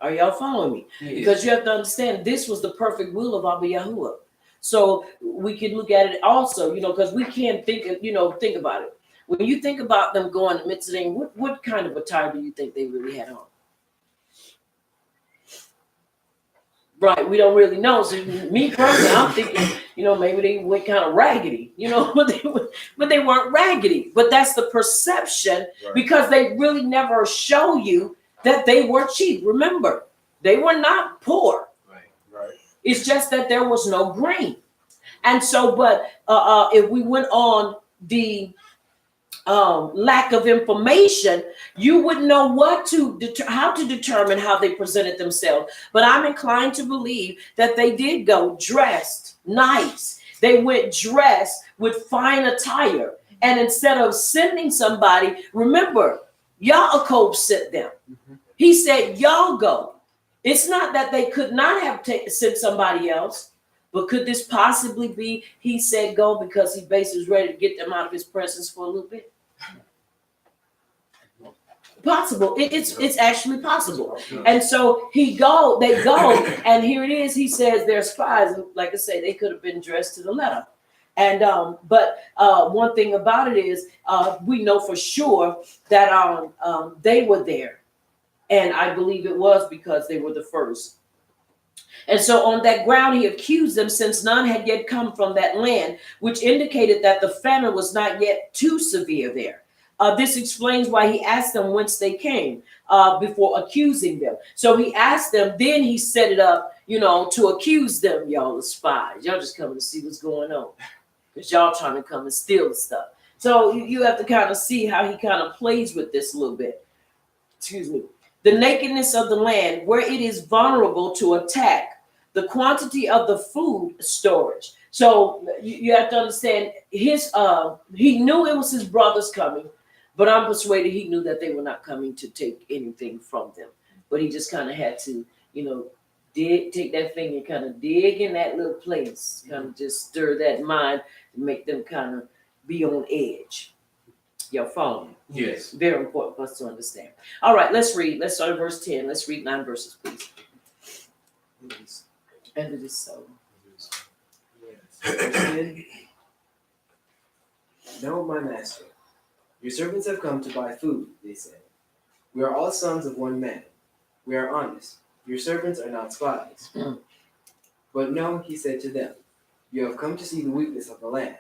Are y'all following me? Yes. Because you have to understand, this was the perfect will of Abba Yahuwah. So we can look at it also, because we can't think about it. When you think about them going to Mitzrayim, what kind of attire do you think they really had on? Right, we don't really know. So me personally, I'm thinking, maybe they went kind of raggedy, but they weren't raggedy. But that's the perception, Right. because they really never show you that they were cheap. Remember, they were not poor. Right. It's just that there was no grain. And so, but if we went on the lack of information, you wouldn't know how to determine how they presented themselves. But I'm inclined to believe that they did go dressed nice. They went dressed with fine attire. And instead of sending somebody, remember, Yaakov sent them. He said, y'all go. It's not that they could not have sent somebody else, but could this possibly be he said go because he basically was ready to get them out of his presence for a little bit? Possible. It's actually possible. And so they go, and here it is. He says they're spies. And like I say, they could have been dressed to the letter. And but one thing about it is we know for sure that they were there. And I believe it was because they were the first. And so on that ground, he accused them, since none had yet come from that land, which indicated that the famine was not yet too severe there. This explains why he asked them whence they came before accusing them. So he asked them, then he set it up, to accuse them, y'all, as spies. Y'all just coming to see what's going on, because y'all trying to come and steal the stuff. So you have to kind of see how he kind of plays with this a little bit. Excuse me. The nakedness of the land, where it is vulnerable to attack, the quantity of the food storage. So you have to understand, he knew it was his brothers coming, but I'm persuaded he knew that they were not coming to take anything from them. But he just kind of had to, take that finger and kind of dig in that little place, kind of just stir that mind to make them kind of be on edge. Y'all follow me? Yes. Very important for us to understand. All right, let's read. Let's start at verse 10. Let's read 9 verses, please. And it is so. Verse 10. No, my master, your servants have come to buy food, they said. We are all sons of one man. We are honest. Your servants are not spies. But no, he said to them, you have come to see the weakness of the land.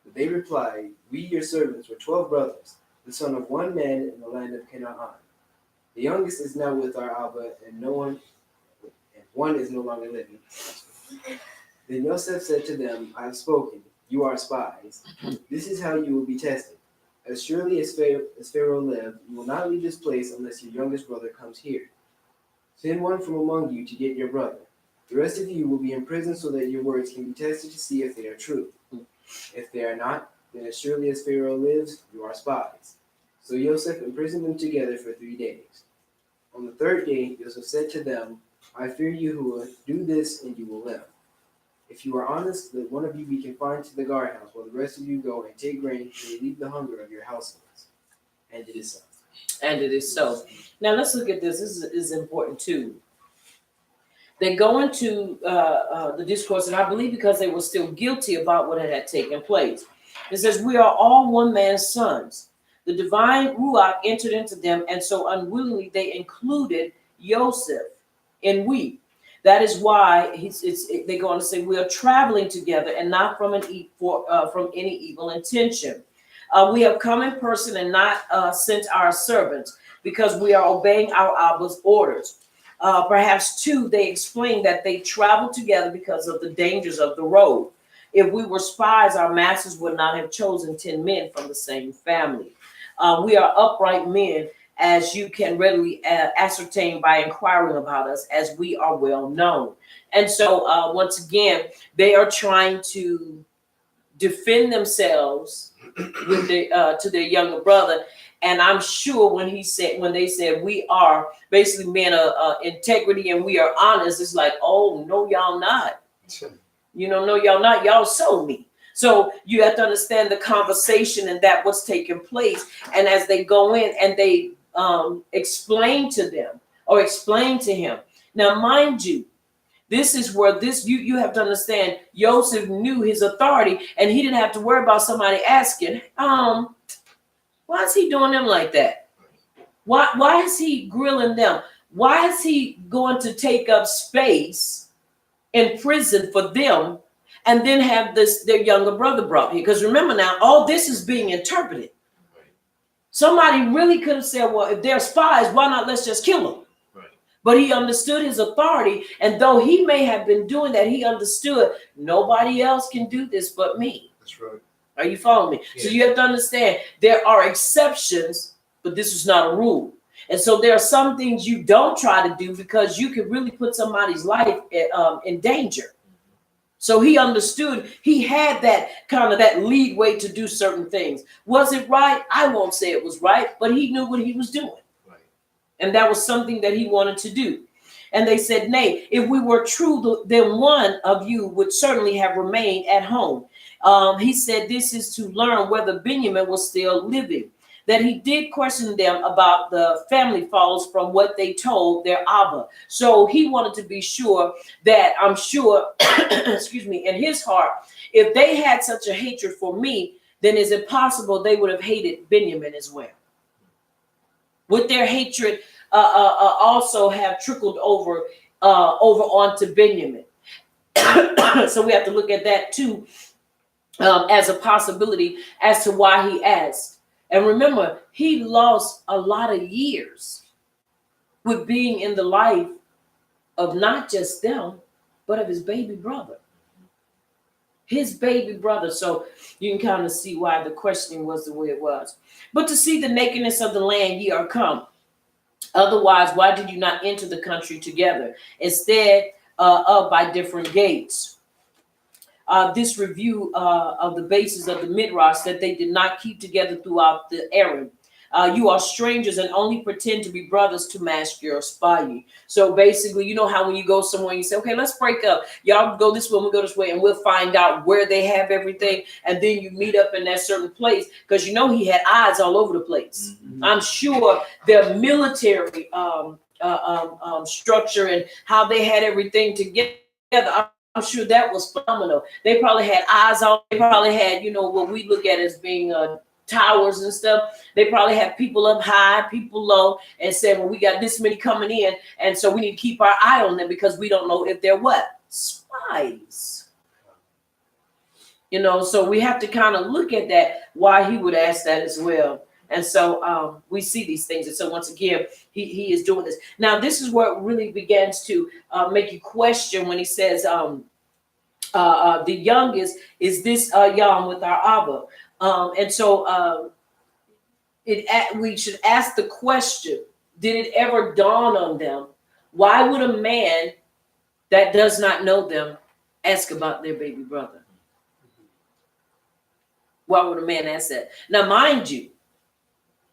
But they replied, we, your servants, were 12 brothers, the son of one man in the land of Canaan. The youngest is now with our Abba, and one is no longer living. Then Joseph said to them, I have spoken. You are spies. This is how you will be tested. As surely as Pharaoh lived, you will not leave this place unless your youngest brother comes here. Send one from among you to get your brother. The rest of you will be in prison so that your words can be tested to see if they are true. If they are not, then as surely as Pharaoh lives, you are spies. So Joseph imprisoned them together for 3 days. On the third day, Joseph said to them, I fear you who will do this, and you will live. If you are honest, let one of you be confined to the guardhouse, while the rest of you go and take grain to relieve the hunger of your households. And it is so. And it is so. Now let's look at this. This is important too. They go into the discourse, and I believe because they were still guilty about what had taken place. It says, we are all one man's sons. The divine Ruach entered into them, and so unwillingly they included Joseph in we. That is why they go on to say we are traveling together and not from any evil intention. We have come in person and not sent our servants because we are obeying our Abba's orders. Perhaps too, they explain that they traveled together because of the dangers of the road. If we were spies, our masters would not have chosen 10 men from the same family. We are upright men, as you can readily ascertain by inquiring about us, as we are well known. And so once again, they are trying to defend themselves with to their younger brother. And I'm sure when they said we are basically men of integrity and we are honest, it's like, oh no, y'all not. No, y'all not. Y'all sold me. So you have to understand the conversation and that what's taking place. And as they go in and they explain to them or explain to him. Now, mind you, this is where you have to understand. Joseph knew his authority, and he didn't have to worry about somebody asking, why is he doing them like that? Why is he grilling them? Why is he going to take up space in prison for them and then have their younger brother brought here? Because remember now, all this is being interpreted. Somebody really could have said, well, if they're spies, why not let's just kill them? Right. But he understood his authority. And though he may have been doing that, he understood nobody else can do this but me. That's right. Are you following me? Yeah. So you have to understand there are exceptions, but this is not a rule. And so there are some things you don't try to do because you could really put somebody's life in danger. So he understood he had that kind of that lead way to do certain things. Was it right? I won't say it was right, but he knew what he was doing. Right. And that was something that he wanted to do. And they said, nay, if we were true, then one of you would certainly have remained at home. He said this is to learn whether Benjamin was still living. That he did question them about the family follows from what they told their Abba. So he wanted to be sure that, I'm sure, excuse me, in his heart, if they had such a hatred for me, then is it possible they would have hated Benjamin as well? Would their hatred also have trickled over onto Benjamin? So we have to look at that too as a possibility as to why he asked. And remember, he lost a lot of years with being in the life of not just them, but of his baby brother. His baby brother. So you can kind of see why the questioning was the way it was. But to see the nakedness of the land ye are come. Otherwise, why did you not enter the country together? Instead of by different gates. This review of the basis of the midrash that they did not keep together throughout the era. You are strangers and only pretend to be brothers to mask your spying. So basically, you know how when you go somewhere, you say, okay, let's break up. Y'all go this way, we'll go this way, and we'll find out where they have everything. And then you meet up in that certain place because he had eyes all over the place. Mm-hmm. I'm sure their military structure and how they had everything together. I'm sure that was phenomenal. They probably had eyes on. They probably had, what we look at as being towers and stuff. They probably had people up high, people low, and said, well, we got this many coming in, and so we need to keep our eye on them because we don't know if they're what? Spies. So we have to kind of look at that, why he would ask that as well. And so we see these things. And so once again, he is doing this. Now, this is where it really begins to make you question when he says, the youngest is this Yom with our Abba. And so we should ask the question, did it ever dawn on them? Why would a man that does not know them ask about their baby brother? Why would a man ask that? Now, mind you,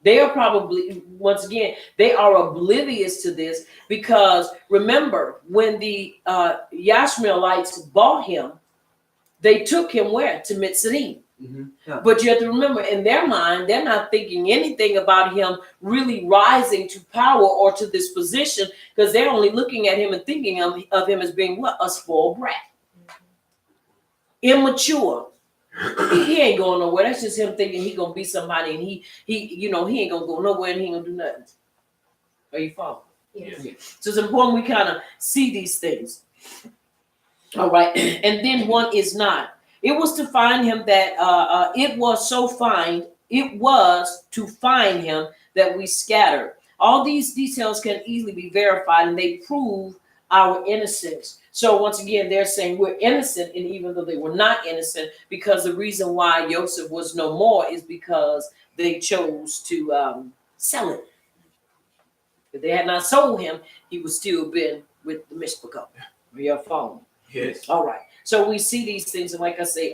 they are probably, once again, they are oblivious to this because remember, when the Yashmaelites bought him, they took him where? To Mitzrayim. Mm-hmm. Yeah. But you have to remember, in their mind, they're not thinking anything about him really rising to power or to this position because they're only looking at him and thinking of him as being what? A spoiled brat. Immature. He ain't going nowhere. That's just him thinking he gonna be somebody, and he ain't gonna go nowhere, and he ain't gonna do nothing. Are you following? Yes. So it's important we kind of see these things. All right, and then one is not. It was to find him that it was to find him that we scattered. All these details can easily be verified, and they prove our innocence. So once again, they're saying we're innocent, and even though they were not innocent, because the reason why Joseph was no more is because they chose to sell it. If they had not sold him, he would still been with the Mishpachah. Are you following? Yes. All right. So we see these things, and like I say,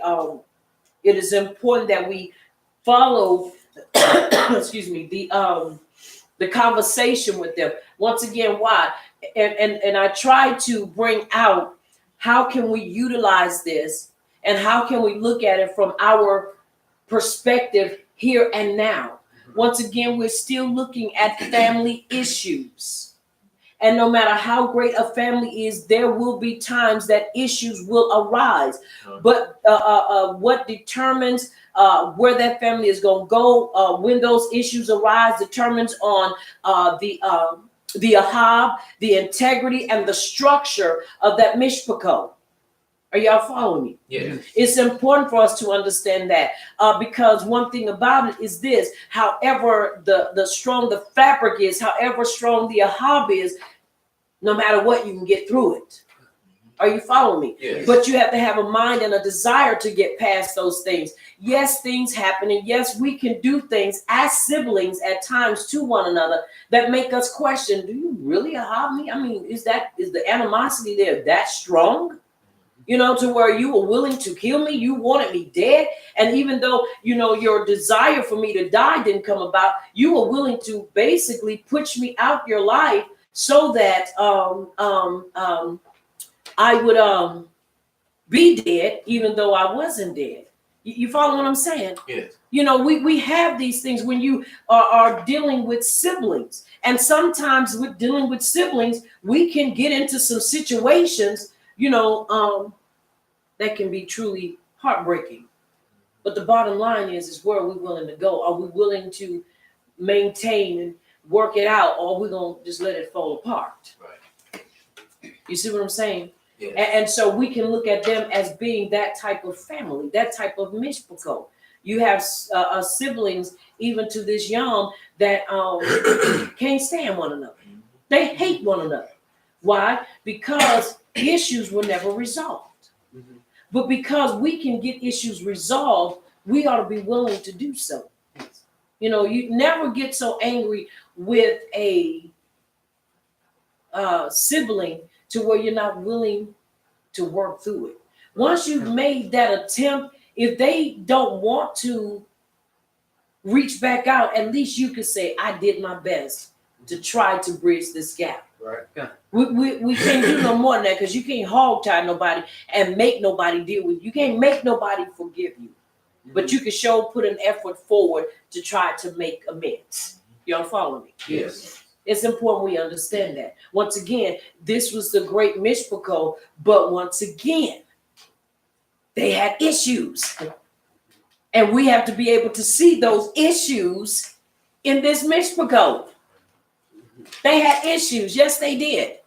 it is important that we follow, excuse me, the conversation with them. Once again, why? And I try to bring out how can we utilize this and how can we look at it from our perspective here and now. Once again, we're still looking at family issues. And no matter how great a family is, there will be times that issues will arise. But what determines where that family is going to go when those issues arise determines on the ahab, the integrity, and the structure of that mishpachah. Are y'all following me? Yes. It's important for us to understand that because one thing about it is this: however the strong the fabric is, however strong the ahab is, no matter what, you can get through it. Are you following me? Yes. But you have to have a mind and a desire to get past those things. Yes, things happen, and yes, we can do things as siblings at times to one another that make us question: do you really ahab me? I mean, is the animosity there that strong? To where you were willing to kill me, you wanted me dead, and even though your desire for me to die didn't come about, you were willing to basically push me out your life so that I would be dead, even though I wasn't dead. You follow what I'm saying? Yes. We have these things when you are dealing with siblings, and sometimes with dealing with siblings, we can get into some situations that can be truly heartbreaking. But the bottom line is where are we willing to go? Are we willing to maintain and work it out, or are we going to just let it fall apart? Right. You see what I'm saying? Yes. And so we can look at them as being that type of family, that type of mishpachah. You have siblings, even to this young, that can't stand one another. They hate one another. Why? Because issues were never resolved. Mm-hmm. But because we can get issues resolved, we ought to be willing to do so. You never get so angry with a sibling to where you're not willing to work through it. Once you've made that attempt, if they don't want to reach back out, at least you could say, I did my best to try to bridge this gap. Right. Yeah. We can't do no more than that, because you can't hog tie nobody and make nobody deal with you. You can't make nobody forgive you. But you can put an effort forward to try to make amends. Y'all follow me? Yes. It's important we understand that. Once again, this was the great Mishpachol, but once again, they had issues. And we have to be able to see those issues in this Mishpachol. They had issues. Yes, they did.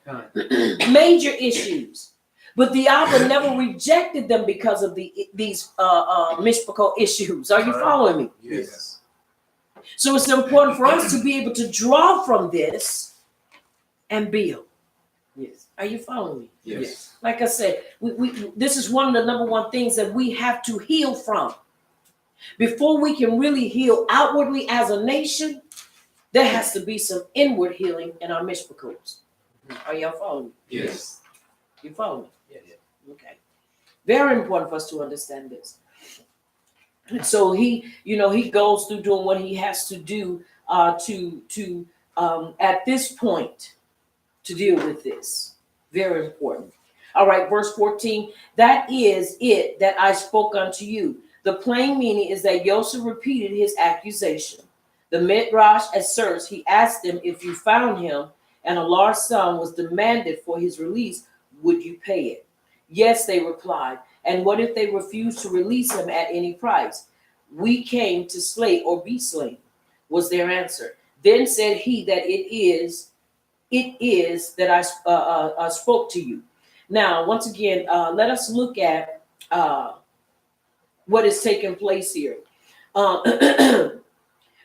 Major issues. But the Abba never rejected them because of these Mishpachol issues. Are you following me? Yes. So it's important for us to be able to draw from this and build. Yes. Are you following me? Yes. Like I said, this is one of the number one things that we have to heal from. Before we can really heal outwardly as a nation, there has to be some inward healing in our mishpachols. Are y'all following me? Yes. You follow me? Yes. Okay. Very important for us to understand this. So he goes through doing what he has to do to at this point to deal with this. Very important. All right, verse 14. That is it that I spoke unto you. The plain meaning is that Joseph repeated his accusation. The Midrash asserts he asked them, if you found him and a large sum was demanded for his release, would you pay it? Yes, they replied. And what if they refused to release him at any price? We came to slay or be slain, was their answer. Then said he that it is that I spoke to you. Now, once again, let us look at what is taking place here.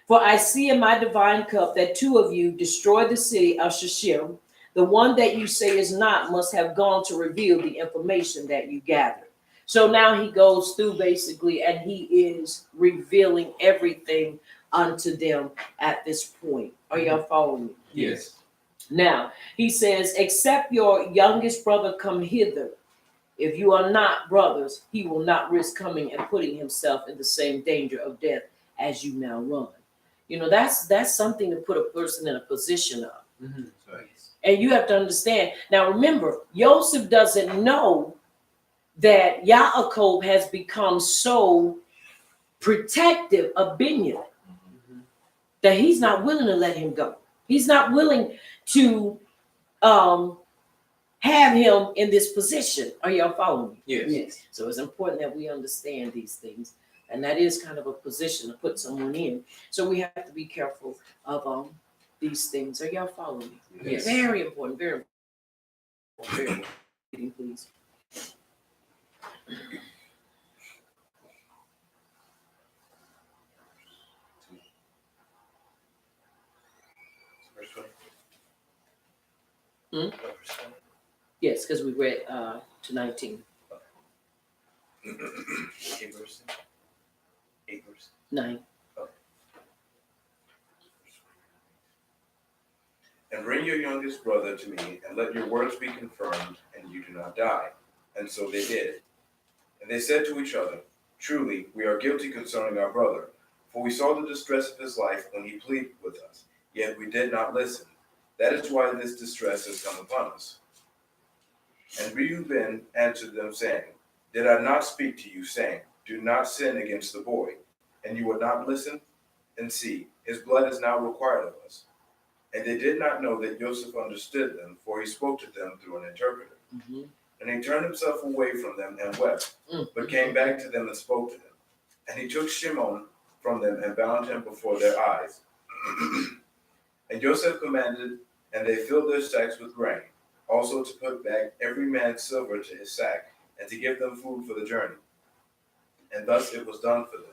For I see in my divine cup that two of you destroyed the city of Shishim. The one that you say is not must have gone to reveal the information that you gathered. So now he goes through basically, and he is revealing everything unto them at this point. Are y'all following me? Yes. Now, he says, except your youngest brother come hither. If you are not brothers, he will not risk coming and putting himself in the same danger of death as you now run. You know, that's something to put a person in a position of. Mm-hmm. And you have to understand. Now, remember, Joseph doesn't know that Yaakov has become so protective of Binyamin that he's not willing to let him go. He's not willing to have him in this position. Are y'all following me? Yes. Yes. So it's important that we understand these things. And that is kind of a position to put someone in. So we have to be careful of these things. Are y'all following me? Yes. Very important, very important. Very important. Please. Yes, because we read to 19. 9. And bring your youngest brother to me, and let your words be confirmed, and you do not die. And so they did. And they said to each other, truly, we are guilty concerning our brother, for we saw the distress of his life when he pleaded with us, yet we did not listen. That is why this distress has come upon us. And Reuben answered them, saying, did I not speak to you, saying, do not sin against the boy? And you would not listen? And see, his blood is now required of us. And they did not know that Joseph understood them, for he spoke to them through an interpreter. Mm-hmm. And he turned himself away from them and wept, but came back to them and spoke to them. And he took Shimon from them and bound him before their eyes. And Joseph commanded, and they filled their sacks with grain, also to put back every man's silver to his sack, and to give them food for the journey. And thus it was done for them.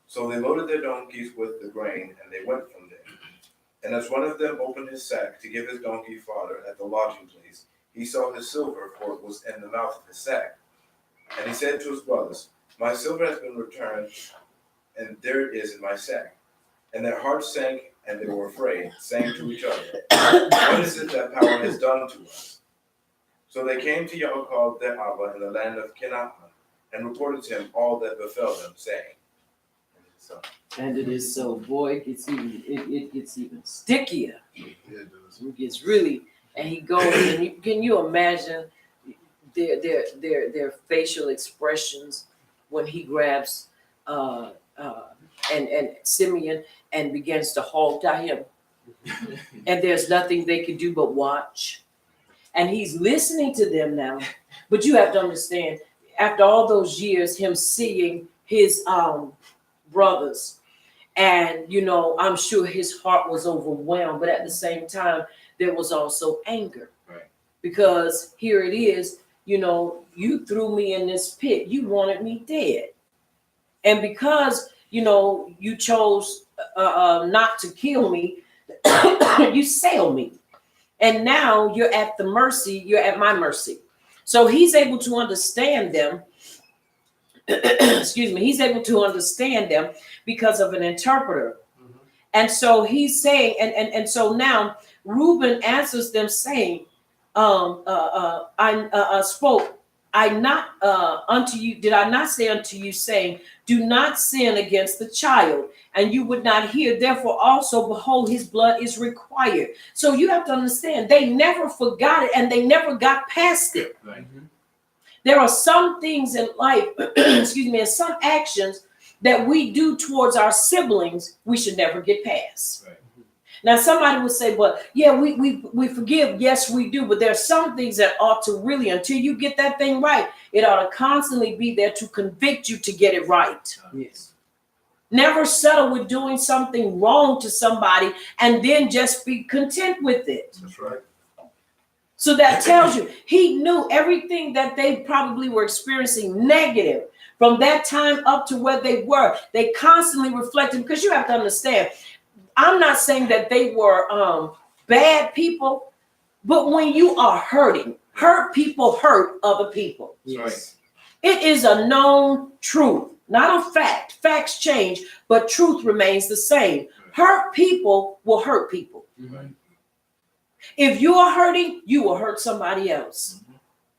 So they loaded their donkeys with the grain, and they went from there. And as one of them opened his sack to give his donkey fodder at the lodging place, he saw his silver, for it was in the mouth of his sack. And he said to his brothers, my silver has been returned, and there it is in my sack. And their hearts sank, and they were afraid, saying to each other, what is it that power has done to us? So they came to Yaakov their Abba in the land of Canaan, and reported to him all that befell them, saying, And it is so. Boy, it gets even stickier. It gets really, and he goes, and can you imagine their facial expressions when he grabs and Simeon and begins to halt at him? And there's nothing they can do but watch. And he's listening to them now. But you have to understand, after all those years, him seeing his brothers, and I'm sure his heart was overwhelmed, but at the same time, there was also anger. Right. Because here it is, you threw me in this pit. You wanted me dead. And because, you chose not to kill me, you sailed me. And now you're at my mercy. So he's able to understand them. Excuse me. He's able to understand them because of an interpreter. Mhm. And so he's saying, and so now Reuben answers them saying, I spoke. I not unto you, did I not say unto you, saying, do not sin against the child, and you would not hear, therefore also, behold, his blood is required. So you have to understand, they never forgot it, and they never got past it. Right. There are some things in life, excuse me, and some actions that we do towards our siblings, we should never get past. Right. Now, somebody would say, well, yeah, we forgive. Yes, we do. But there are some things that ought to really, until you get that thing right, it ought to constantly be there to convict you to get it right. Yes. Never settle with doing something wrong to somebody and then just be content with it. That's right. So that tells you he knew everything that they probably were experiencing negative from that time up to where they were. They constantly reflected, because you have to understand, I'm not saying that they were bad people, but when you are hurt people hurt other people. Yes. It is a known truth, not a fact. Facts change, but truth remains the same. Hurt people will hurt people. Right. If you are hurting, you will hurt somebody else.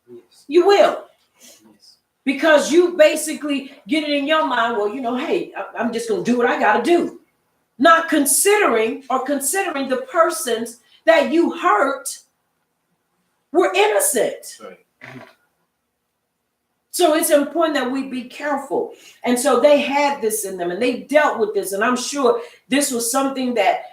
Yes. You will. Yes. Because you basically get it in your mind, well, hey, I'm just going to do what I got to do. Not considering the persons that you hurt were innocent. Right. So it's important that we be careful. And so they had this in them and they dealt with this. And I'm sure this was something that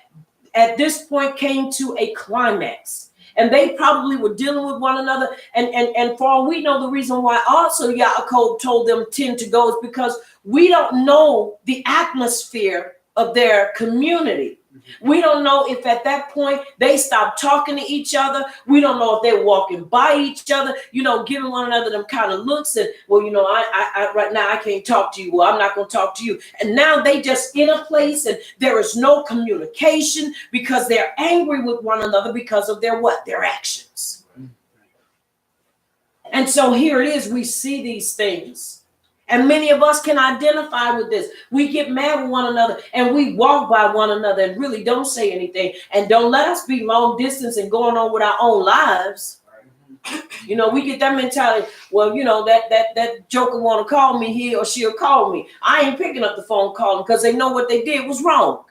at this point came to a climax. And they probably were dealing with one another. And for all we know, the reason why also Yaakov told them 10 to go is because we don't know the atmosphere of their community. We don't know if at that point they stopped talking to each other. We don't know if they're walking by each other, giving one another them kind of looks and, well, I right now I can't talk to you. Well, I'm not going to talk to you. And now they just in a place and there is no communication because they're angry with one another because of their what? Their actions. And so here it is. We see these things. And many of us can identify with this. We get mad with one another and we walk by one another and really don't say anything. And don't let us be long distance and going on with our own lives. We get that mentality. Well, that joker want to call me, he or she'll call me. I ain't picking up the phone calling because they know what they did was wrong.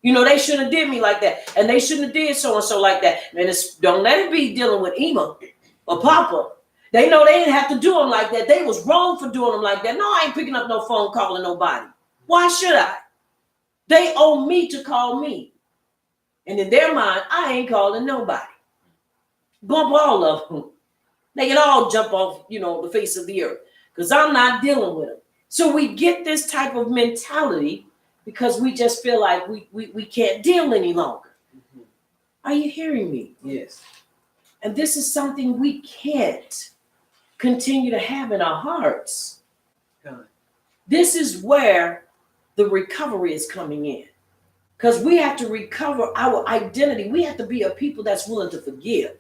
They shouldn't have did me like that. And they shouldn't have did so-and-so like that. And don't let it be dealing with Ema or Papa. They know they didn't have to do them like that. They was wrong for doing them like that. No, I ain't picking up no phone calling nobody. Why should I? They owe me to call me. And in their mind, I ain't calling nobody. Bump all of them. They can all jump off, the face of the earth because I'm not dealing with them. So we get this type of mentality because we just feel like we can't deal any longer. Mm-hmm. Are you hearing me? Yes. And this is something we can't continue to have in our hearts. God. This is where the recovery is coming in. Because we have to recover our identity. We have to be a people that's willing to forgive.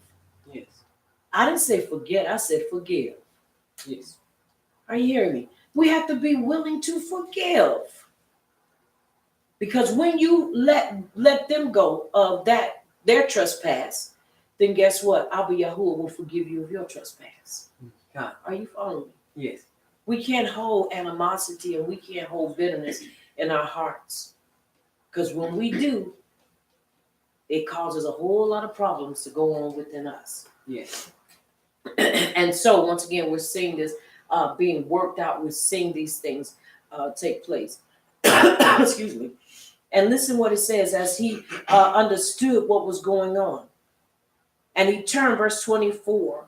Yes. I didn't say forget, I said forgive. Yes. Are you hearing me? We have to be willing to forgive. Because when you let them go of their trespass, then guess what? Abba Yahuwah will forgive you of your trespass. God. Are you following me? Yes. We can't hold animosity and we can't hold bitterness in our hearts. Because when we do, it causes a whole lot of problems to go on within us. Yes. And so, once again, we're seeing this being worked out. We're seeing these things take place. Excuse me. And listen what it says as he understood what was going on. And he turned, verse 24,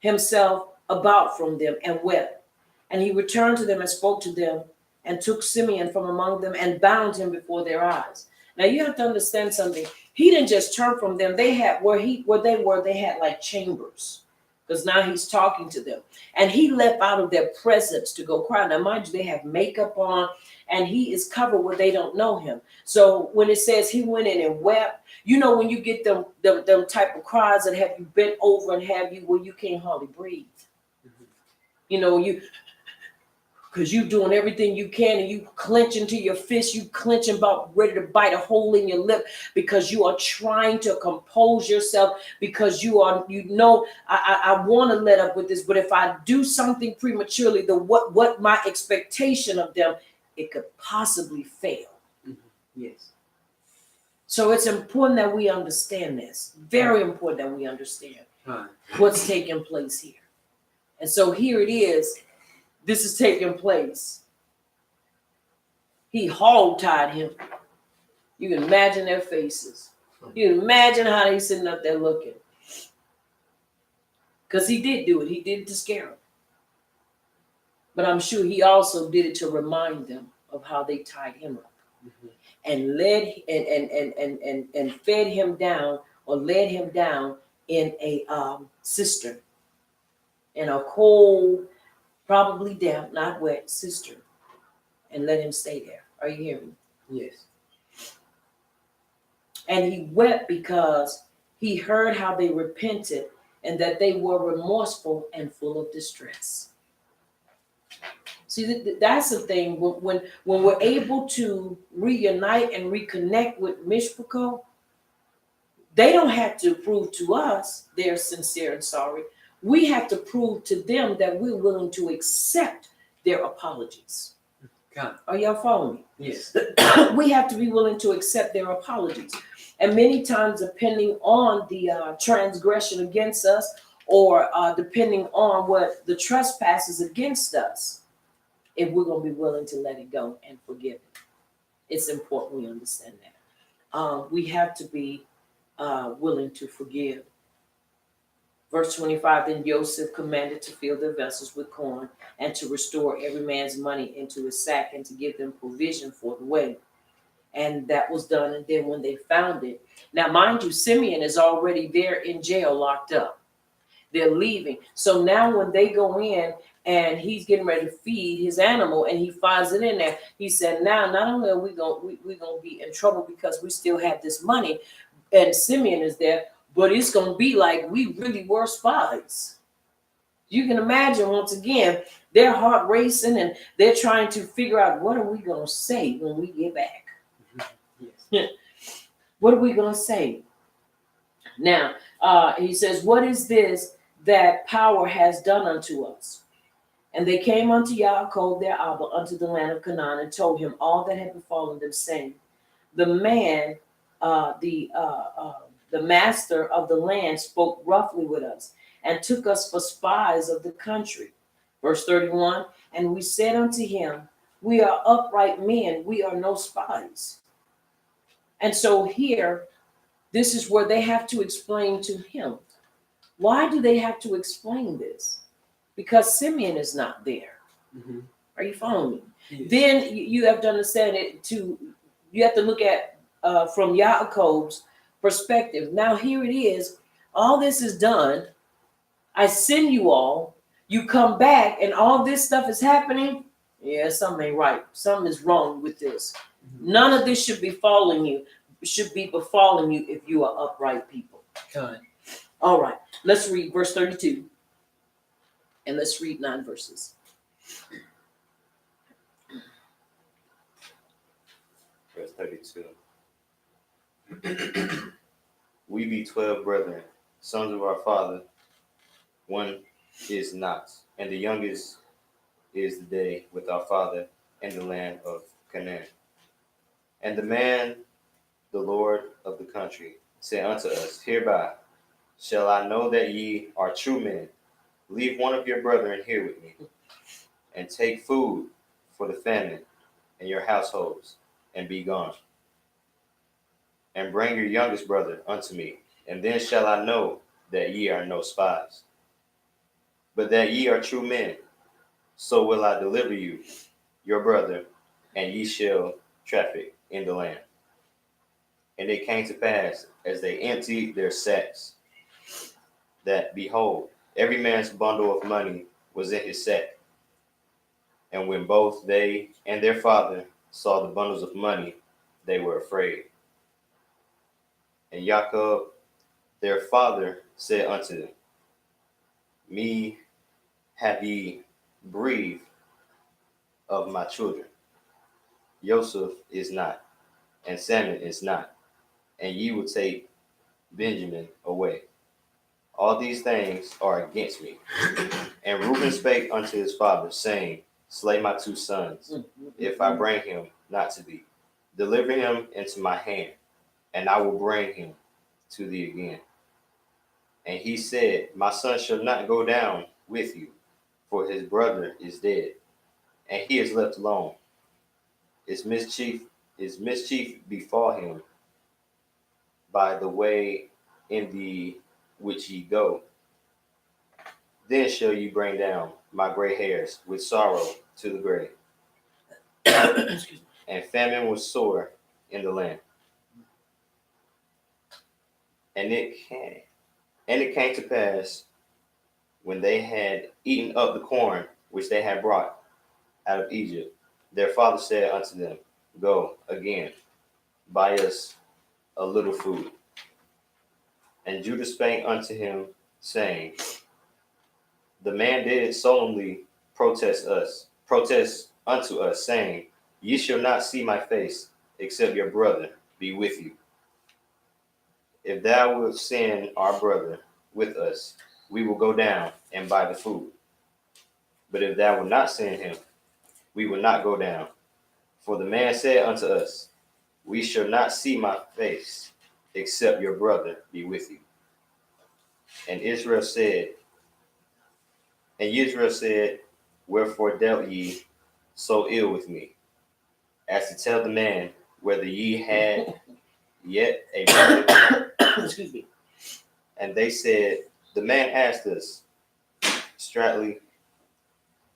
himself about from them and wept. And he returned to them and spoke to them and took Simeon from among them and bound him before their eyes. Now you have to understand something. He didn't just turn from them. They had where they were, they had like chambers. Because now he's talking to them. And he left out of their presence to go cry. Now, mind you, they have makeup on and he is covered where they don't know him. So when it says he went in and wept, you know, when you get them type of cries that have you bent over and have you where you can't hardly breathe. You know, because you doing everything you can and you clenching to your fist, you clenching about ready to bite a hole in your lip because you are trying to compose yourself because I want to let up with this, but if I do something prematurely, what my expectation of them, it could possibly fail. Yes. So it's important that we understand this. Very important that we understand Huh. what's taking place here. And so here it is. This is taking place. He hog-tied him. You can imagine their faces. You can imagine how they sitting up there looking. Because he did do it. He did it to scare them. But I'm sure he also did it to remind them of how they tied him up. And led and fed him down or led him down in a cistern. In a cold, probably damp, not wet, cistern, and let him stay there. Are you hearing me? Yes. And he wept because he heard how they repented and that they were remorseful and full of distress. See, that's the thing. When we're able to reunite and reconnect with Mishpako, they don't have to prove to us they're sincere and sorry. We have to prove to them that we're willing to accept their apologies. God. Are y'all following me? Yes. We have to be willing to accept their apologies. And many times, depending on the transgression against us or depending on what the trespass is against us, if we're going to be willing to let it go and forgive it. It's important we understand that. We have to be willing to forgive. Verse 25, then Joseph commanded to fill their vessels with corn and to restore every man's money into his sack and to give them provision for the way. And that was done. And then when they found it, now mind you, Simeon is already there in jail locked up. They're leaving. So now when they go in and he's getting ready to feed his animal and he finds it in there, he said, now not only are we gonna be in trouble because we still have this money and Simeon is there, but it's going to be like we really were spies. You can imagine, once again, their heart racing and they're trying to figure out what are we going to say when we get back? Yes. What are we going to say? Now, he says, what is this that power has done unto us? And they came unto Yaakov their Abba unto the land of Canaan and told him all that had befallen them, saying, the man, the master of the land spoke roughly with us and took us for spies of the country. Verse 31, and we said unto him, we are upright men, we are no spies. And so here, this is where they have to explain to him. Why do they have to explain this? Because Simeon is not there. Mm-hmm. Are you following me? Yes. Then you have to understand it you have to look at from Yaakov's perspective. Now here it is, all this is done. I send you all, you come back and all this stuff is happening. Yeah, something ain't right. Something is wrong with this. Mm-hmm. None of this should be befalling you if you are upright people. God. All right, let's read verse 32 and let's read 9 verses. Verse 32. We be 12 brethren, sons of our father. One is not, and the youngest is the day with our father in the land of Canaan. And the man, the Lord of the country, said unto us, hereby shall I know that ye are true men. Leave one of your brethren here with me, and take food for the famine in your households, and be gone. and bring your youngest brother unto me, and then shall I know that ye are no spies, but that ye are true men. So will I deliver you, your brother, and ye shall traffic in the land. And it came to pass, as they emptied their sacks, that, behold, every man's bundle of money was in his sack. And when both they and their father saw the bundles of money, they were afraid. And Jacob, their father, said unto them, Me have ye bereaved of my children. Joseph is not, and Simon is not, and ye will take Benjamin away. All these things are against me. And Reuben spake unto his father, saying, Slay my two sons, if I bring him not to thee. Deliver him into my hand, and I will bring him to thee again. And he said, My son shall not go down with you, for his brother is dead, and he is left alone. His mischief befall him by the way in the which ye go. Then shall you bring down my gray hairs with sorrow to the grave. And famine was sore in the land. And it came to pass, when they had eaten up the corn which they had brought out of Egypt, their father said unto them, Go again, buy us a little food. And Judah spake unto him, saying, The man did solemnly protest unto us, saying, Ye shall not see my face, except your brother be with you. If thou wilt send our brother with us, we will go down and buy the food. But if thou wilt not send him, we will not go down. For the man said unto us, We shall not see my face, except your brother be with you. And Israel said, Wherefore dealt ye so ill with me, as to tell the man whether ye had yet a brother? Excuse me. And they said, The man asked us straitly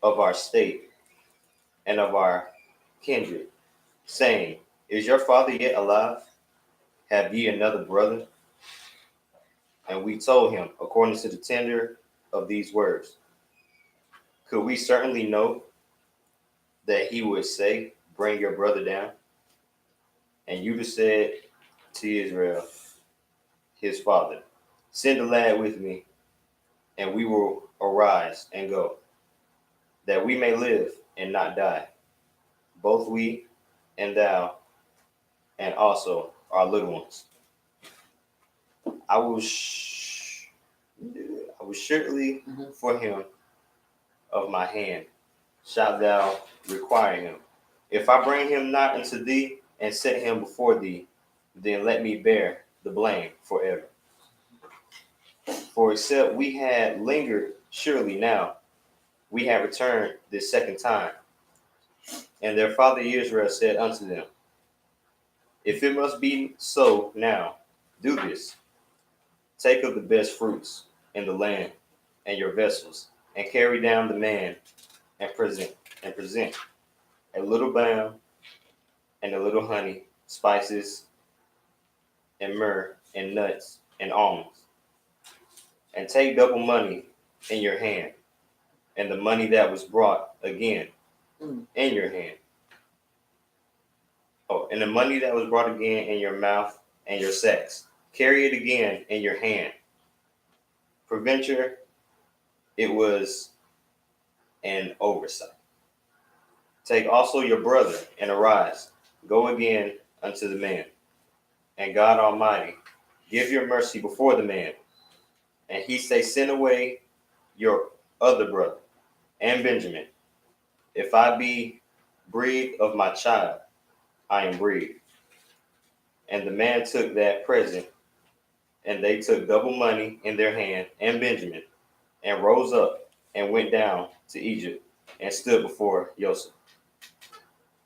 of our state and of our kindred, saying, Is your father yet alive? Have ye another brother? And we told him, according to the tenor of these words. Could we certainly know that he would say, Bring your brother down? And Judah said to Israel, his father, Send the lad with me, and we will arise and go, that we may live and not die, both we and thou, and also our little ones. I will surely for him of my hand shalt thou require him. If I bring him not unto thee and set him before thee, then let me bear the blame forever. For except we had lingered, surely now we have returned this second time. And their father Israel said unto them, If it must be so now, do this. Take of the best fruits in the land and your vessels, and carry down the man and present a little balm and a little honey, spices and myrrh and nuts and almonds. And take double money in your hand, and the money that was brought again in your hand. Oh, and the money that was brought again in your mouth and your sacks. Carry it again in your hand. Peradventure, it was an oversight. Take also your brother and arise, go again unto the man. And God Almighty, give your mercy before the man. And he say, Send away your other brother and Benjamin. If I be bereaved of my child, I am bereaved. And the man took that present, and they took double money in their hand and Benjamin, and rose up and went down to Egypt and stood before Joseph.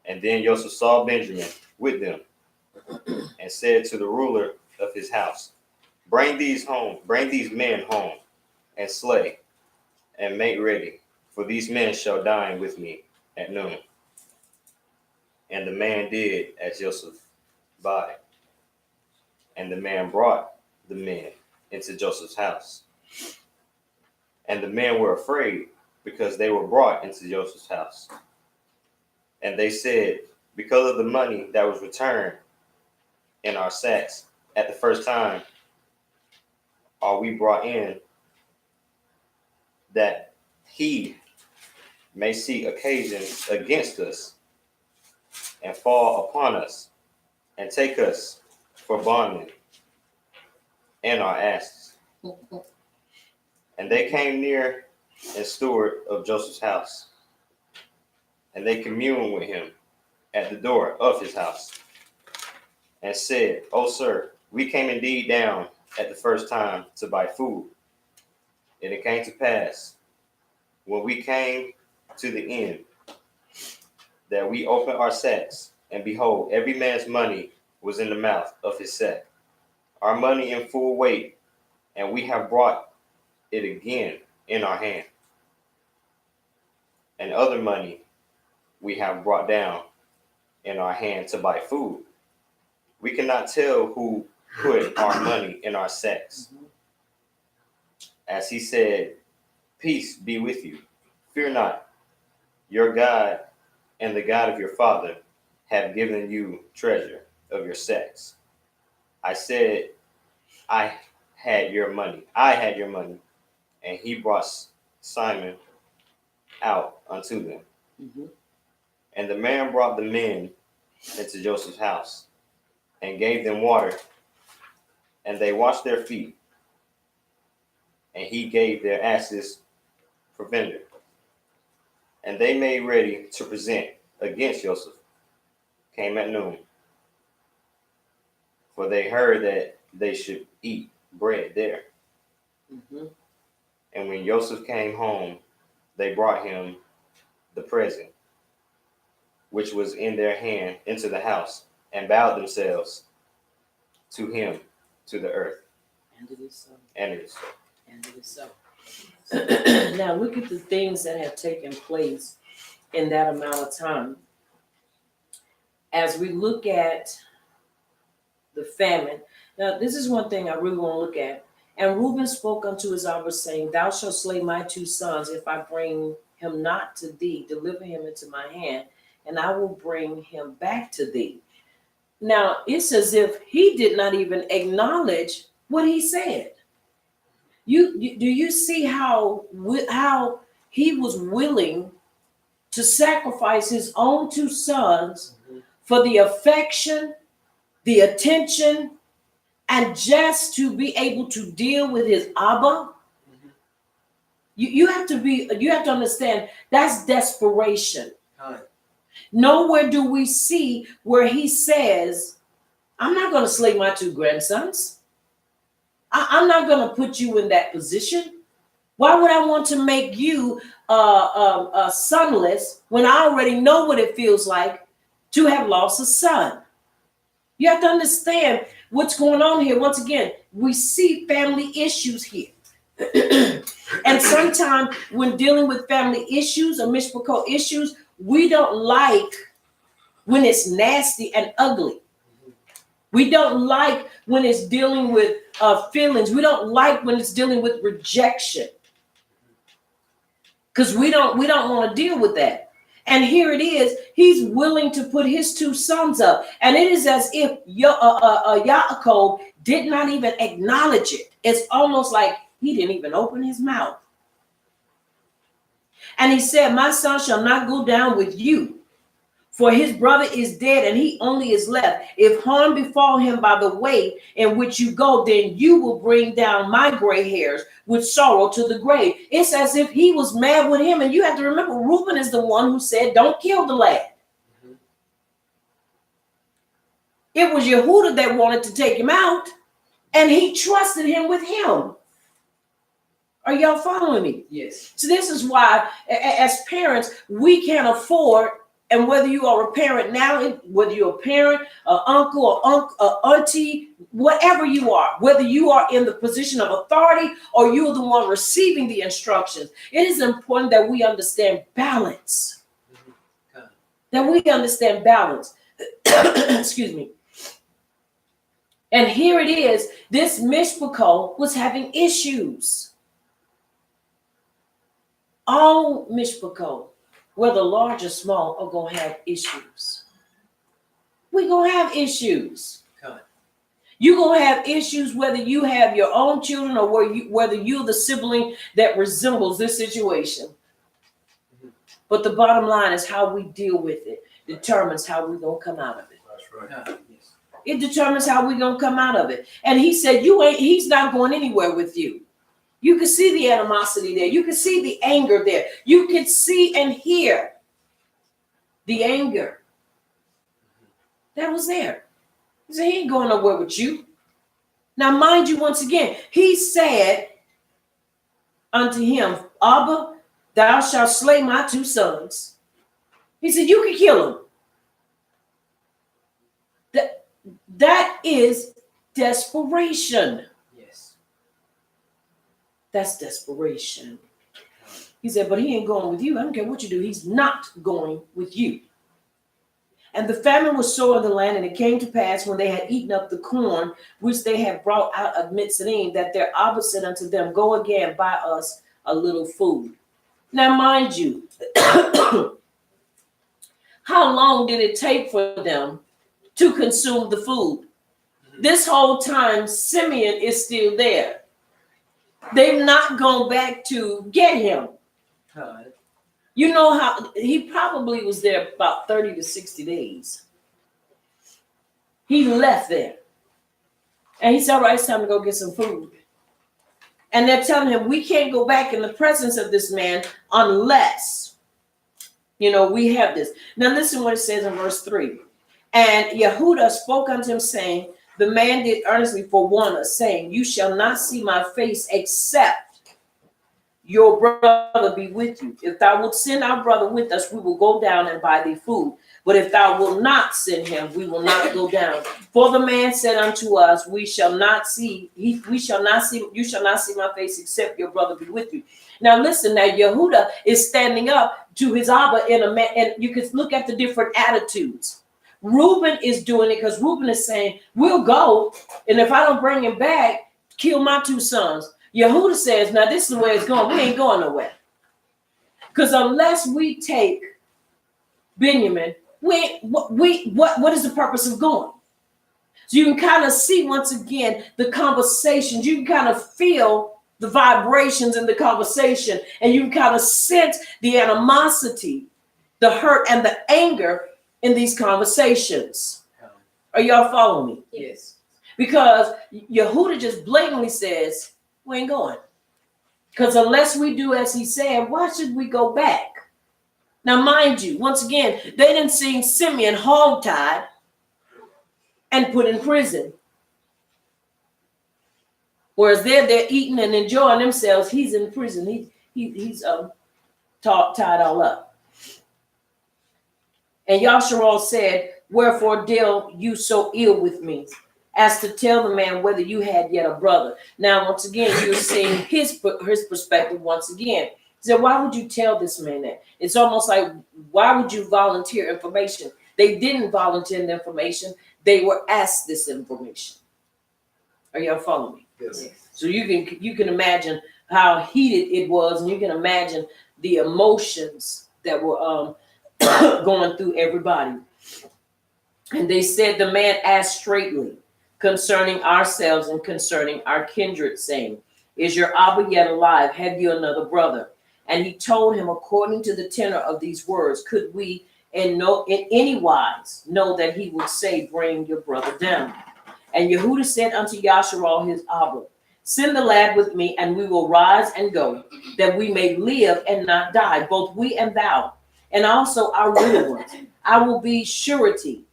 And then Joseph saw Benjamin with them, and said to the ruler of his house, bring these men home, and slay, and make ready, for these men shall dine with me at noon. And the man did as Joseph bade. And the man brought the men into Joseph's house. And the men were afraid, because they were brought into Joseph's house. And they said, because of the money that was returned in our sacks at the first time, are we brought in, that he may see occasions against us, and fall upon us, and take us for bondmen and our asses. And they came near and steward of Joseph's house, and they communed with him at the door of his house, and said, O sir, we came indeed down at the first time to buy food. And it came to pass, when we came to the end, that we opened our sacks, and behold, every man's money was in the mouth of his sack, our money in full weight, and we have brought it again in our hand. And other money we have brought down in our hand to buy food. We cannot tell who put our money in our sacks. As he said, peace be with you. Fear not. Your God and the God of your father have given you treasure of your sacks. I said, I had your money, and he brought Simon out unto them. And the man brought the men into Joseph's house, and gave them water, and they washed their feet, and he gave their asses provender. And they made ready to present against Joseph, came at noon, for they heard that they should eat bread there. And when Joseph came home, they brought him the present, which was in their hand, into the house, and bowed themselves to him to the earth. And it is so. And it is so. And it is so. Now look at the things that have taken place in that amount of time. As we look at the famine, now this is one thing I really want to look at. And Reuben spoke unto his armor, saying, thou shalt slay my 2 sons if I bring him not to thee, deliver him into my hand, and I will bring him back to thee. Now, it's as if he did not even acknowledge what he said. Do you see how he was willing to sacrifice his own 2 sons for the affection, the attention, and just to be able to deal with his Abba? You have to understand that's desperation. Nowhere do we see where he says, I'm not going to slay my 2 grandsons. I'm not going to put you in that position. Why would I want to make you sonless when I already know what it feels like to have lost a son? You have to understand what's going on here. Once again, we see family issues here. And sometimes when dealing with family issues or mishpachot issues, we don't like when it's nasty and ugly. We don't like when it's dealing with feelings. We don't like when it's dealing with rejection, because we don't want to deal with that. And here it is. He's willing to put his 2 sons up, and it is as if Yaakov did not even acknowledge it. It's almost like he didn't even open his mouth. And he said, my son shall not go down with you, for his brother is dead and he only is left. If harm befall him by the way in which you go, then you will bring down my gray hairs with sorrow to the grave. It's as if he was mad with him. And you have to remember, Reuben is the one who said, don't kill the lad. It was Yehuda that wanted to take him out, and he trusted him with him. Are y'all following me? Yes. So this is why, as parents, we can't afford And whether you are a parent now, whether you're a parent, an uncle, or auntie, whatever you are, whether you are in the position of authority or you're the one receiving the instructions, it is important that we understand balance. That we understand balance. Excuse me. And here it is, this mishpachah was having issues. All mishpachah, whether large or small, are going to have issues. We're going to have issues. You're going to have issues whether you have your own children or whether you're the sibling that resembles this situation. But the bottom line is how we deal with it determines how we're going to come out of it. That's right. It determines how we're going to come out of it. And he said, he's not going anywhere with you. You can see the animosity there. You can see the anger there. You can see and hear the anger that was there. He said, he ain't going nowhere with you. Now, mind you, once again, he said unto him, Abba, thou shalt slay my 2 sons. He said, you can kill them. That is desperation. Yes. That's desperation. He said, but he ain't going with you. I don't care what you do. He's not going with you. And the famine was sore in the land, and it came to pass when they had eaten up the corn, which they had brought out of Mitzrayim, that their Abba said unto them, go again, buy us a little food. Now, mind you, how long did it take for them to consume the food? This whole time, Simeon is still there. They've not gone back to get him. You know how he probably was there about 30 to 60 days. He left there. And he said, all right, it's time to go get some food. And they're telling him, we can't go back in the presence of this man unless, we have this. Now listen what it says in verse 3. And Yehudah spoke unto him, saying, the man did earnestly forewarn us, saying, you shall not see my face except your brother be with you. If thou wilt send our brother with us, we will go down and buy thee food. But if thou wilt not send him, we will not go down. For the man said unto us, you shall not see my face except your brother be with you. Now listen, now Yehudah is standing up to his Abba and you can look at the different attitudes. Reuben is doing it because Reuben is saying, we'll go, and if I don't bring him back, kill my 2 sons. Yehudah says, now this is the way it's going. We ain't going nowhere. Because unless we take Benjamin, what is the purpose of going? So you can kind of see once again the conversations. You can kind of feel the vibrations in the conversation, and you can kind of sense the animosity, the hurt, and the anger in these conversations. Are y'all following me? Yes. Because Yehudah just blatantly says, we ain't going. Because unless we do as he said, why should we go back? Now, mind you, once again, they didn't see Simeon hogtied and put in prison. Whereas they're eating and enjoying themselves, he's in prison. He's tied all up. And Yasharal said, wherefore deal you so ill with me, as to tell the man whether you had yet a brother. Now, once again, you're seeing his perspective once again. He said, why would you tell this man that? It's almost like, why would you volunteer information? They didn't volunteer the information. They were asked this information. Are y'all following me? Yes. So you can imagine how heated it was, and you can imagine the emotions that were going through everybody. And they said, the man asked straightly concerning ourselves and concerning our kindred, saying, is your Abba yet alive? Have you another brother? And he told him, according to the tenor of these words, could we in any wise know that he would say, bring your brother down? And Yehudah said unto Yasharal his Abba, send the lad with me, and we will rise and go, that we may live and not die, both we and thou, and also our little ones. I will be surety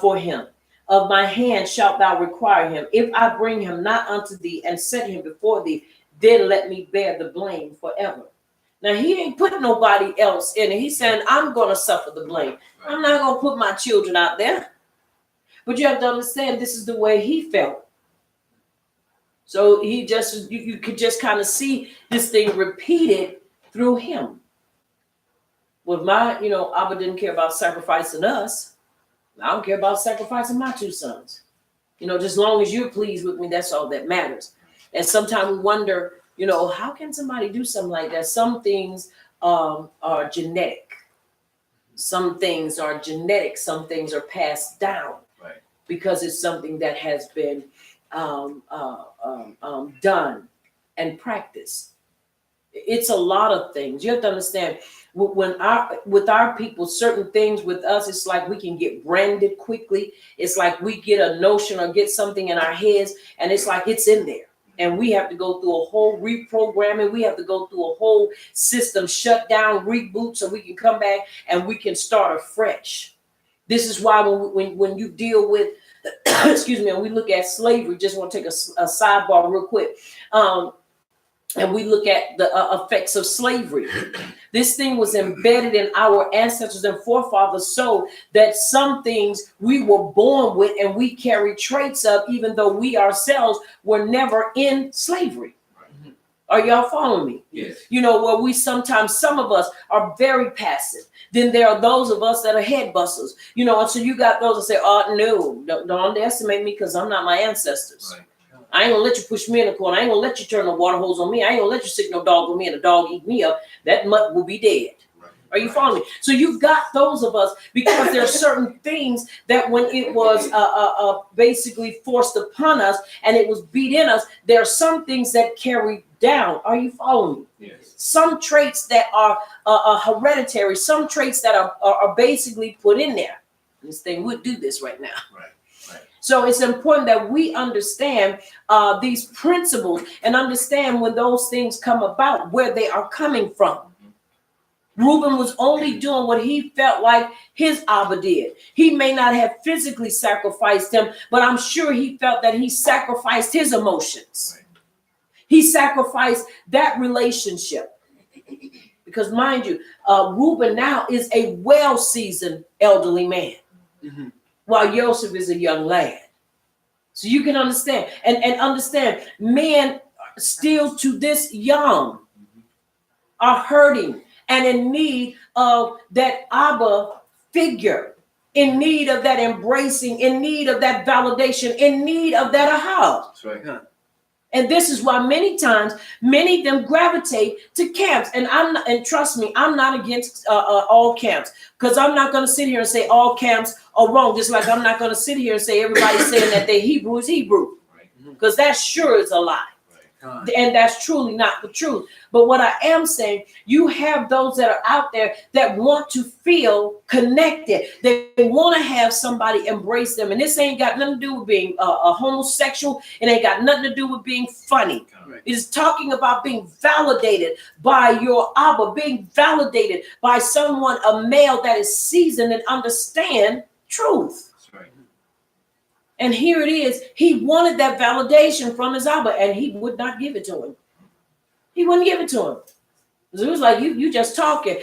for him. Of my hand shalt thou require him. If I bring him not unto thee and set him before thee, then let me bear the blame forever. Now he ain't putting nobody else in it. He's saying, I'm gonna suffer the blame. I'm not gonna put my children out there. But you have to understand, this is the way he felt. So he just, you could just kind of see this thing repeated through him. With my, Abba didn't care about sacrificing us. I don't care about sacrificing my 2 sons. Just as long as you're pleased with me, that's all that matters. And sometimes we wonder, how can somebody do something like that? Some things are genetic. Some things are genetic. Some things are passed down. Right. Because it's something that has been done and practiced. It's a lot of things. You have to understand, with our people, certain things with us, it's like we can get branded quickly. It's like we get a notion or get something in our heads, and it's like it's in there. And we have to go through a whole reprogramming. We have to go through a whole system shutdown, reboot, so we can come back and we can start afresh. This is why when you deal with, excuse me, and we look at slavery, just want to take a sidebar real quick. And we look at the effects of slavery. This thing was embedded in our ancestors and forefathers so that some things we were born with and we carry traits of, even though we ourselves were never in slavery. Right. Are y'all following me? Yes. Where we sometimes, some of us are very passive. Then there are those of us that are head busters. And so you got those that say, oh, no, don't underestimate me because I'm not my ancestors. Right. I ain't gonna let you push me in the corner. I ain't gonna let you turn the water hose on me. I ain't gonna let you stick no dog on me and the dog eat me up. That mutt will be dead. Right. Are you following me? So you've got those of us because there are certain things that when it was basically forced upon us and it was beat in us, there are some things that carry down. Are you following me? Yes. Some traits that are hereditary, some traits that are basically put in there. This thing would do this right now. Right. So it's important that we understand these principles and understand when those things come about, where they are coming from. Reuben was only doing what he felt like his Abba did. He may not have physically sacrificed him, but I'm sure he felt that he sacrificed his emotions. Right. He sacrificed that relationship. Because mind you, Reuben now is a well-seasoned elderly man. Mhm. While Joseph is a young lad. So you can understand and understand men still to this young are hurting and in need of that Abba figure, in need of that embracing, in need of that validation, in need of that aha. That's right. Yeah. And this is why many times, many of them gravitate to camps. And trust me, I'm not against all camps, because I'm not going to sit here and say all camps are wrong. Just like I'm not going to sit here and say everybody's saying that they Hebrew is Hebrew, because that sure is a lie. And that's truly not the truth. But what I am saying, you have those that are out there that want to feel connected. They want to have somebody embrace them. And this ain't got nothing to do with being a homosexual. It ain't got nothing to do with being funny. Right. It is talking about being validated by your Abba, being validated by someone, a male that is seasoned and understand truth. And here it is. He wanted that validation from his Abba, and he would not give it to him. He wouldn't give it to him. It was like, you just talking.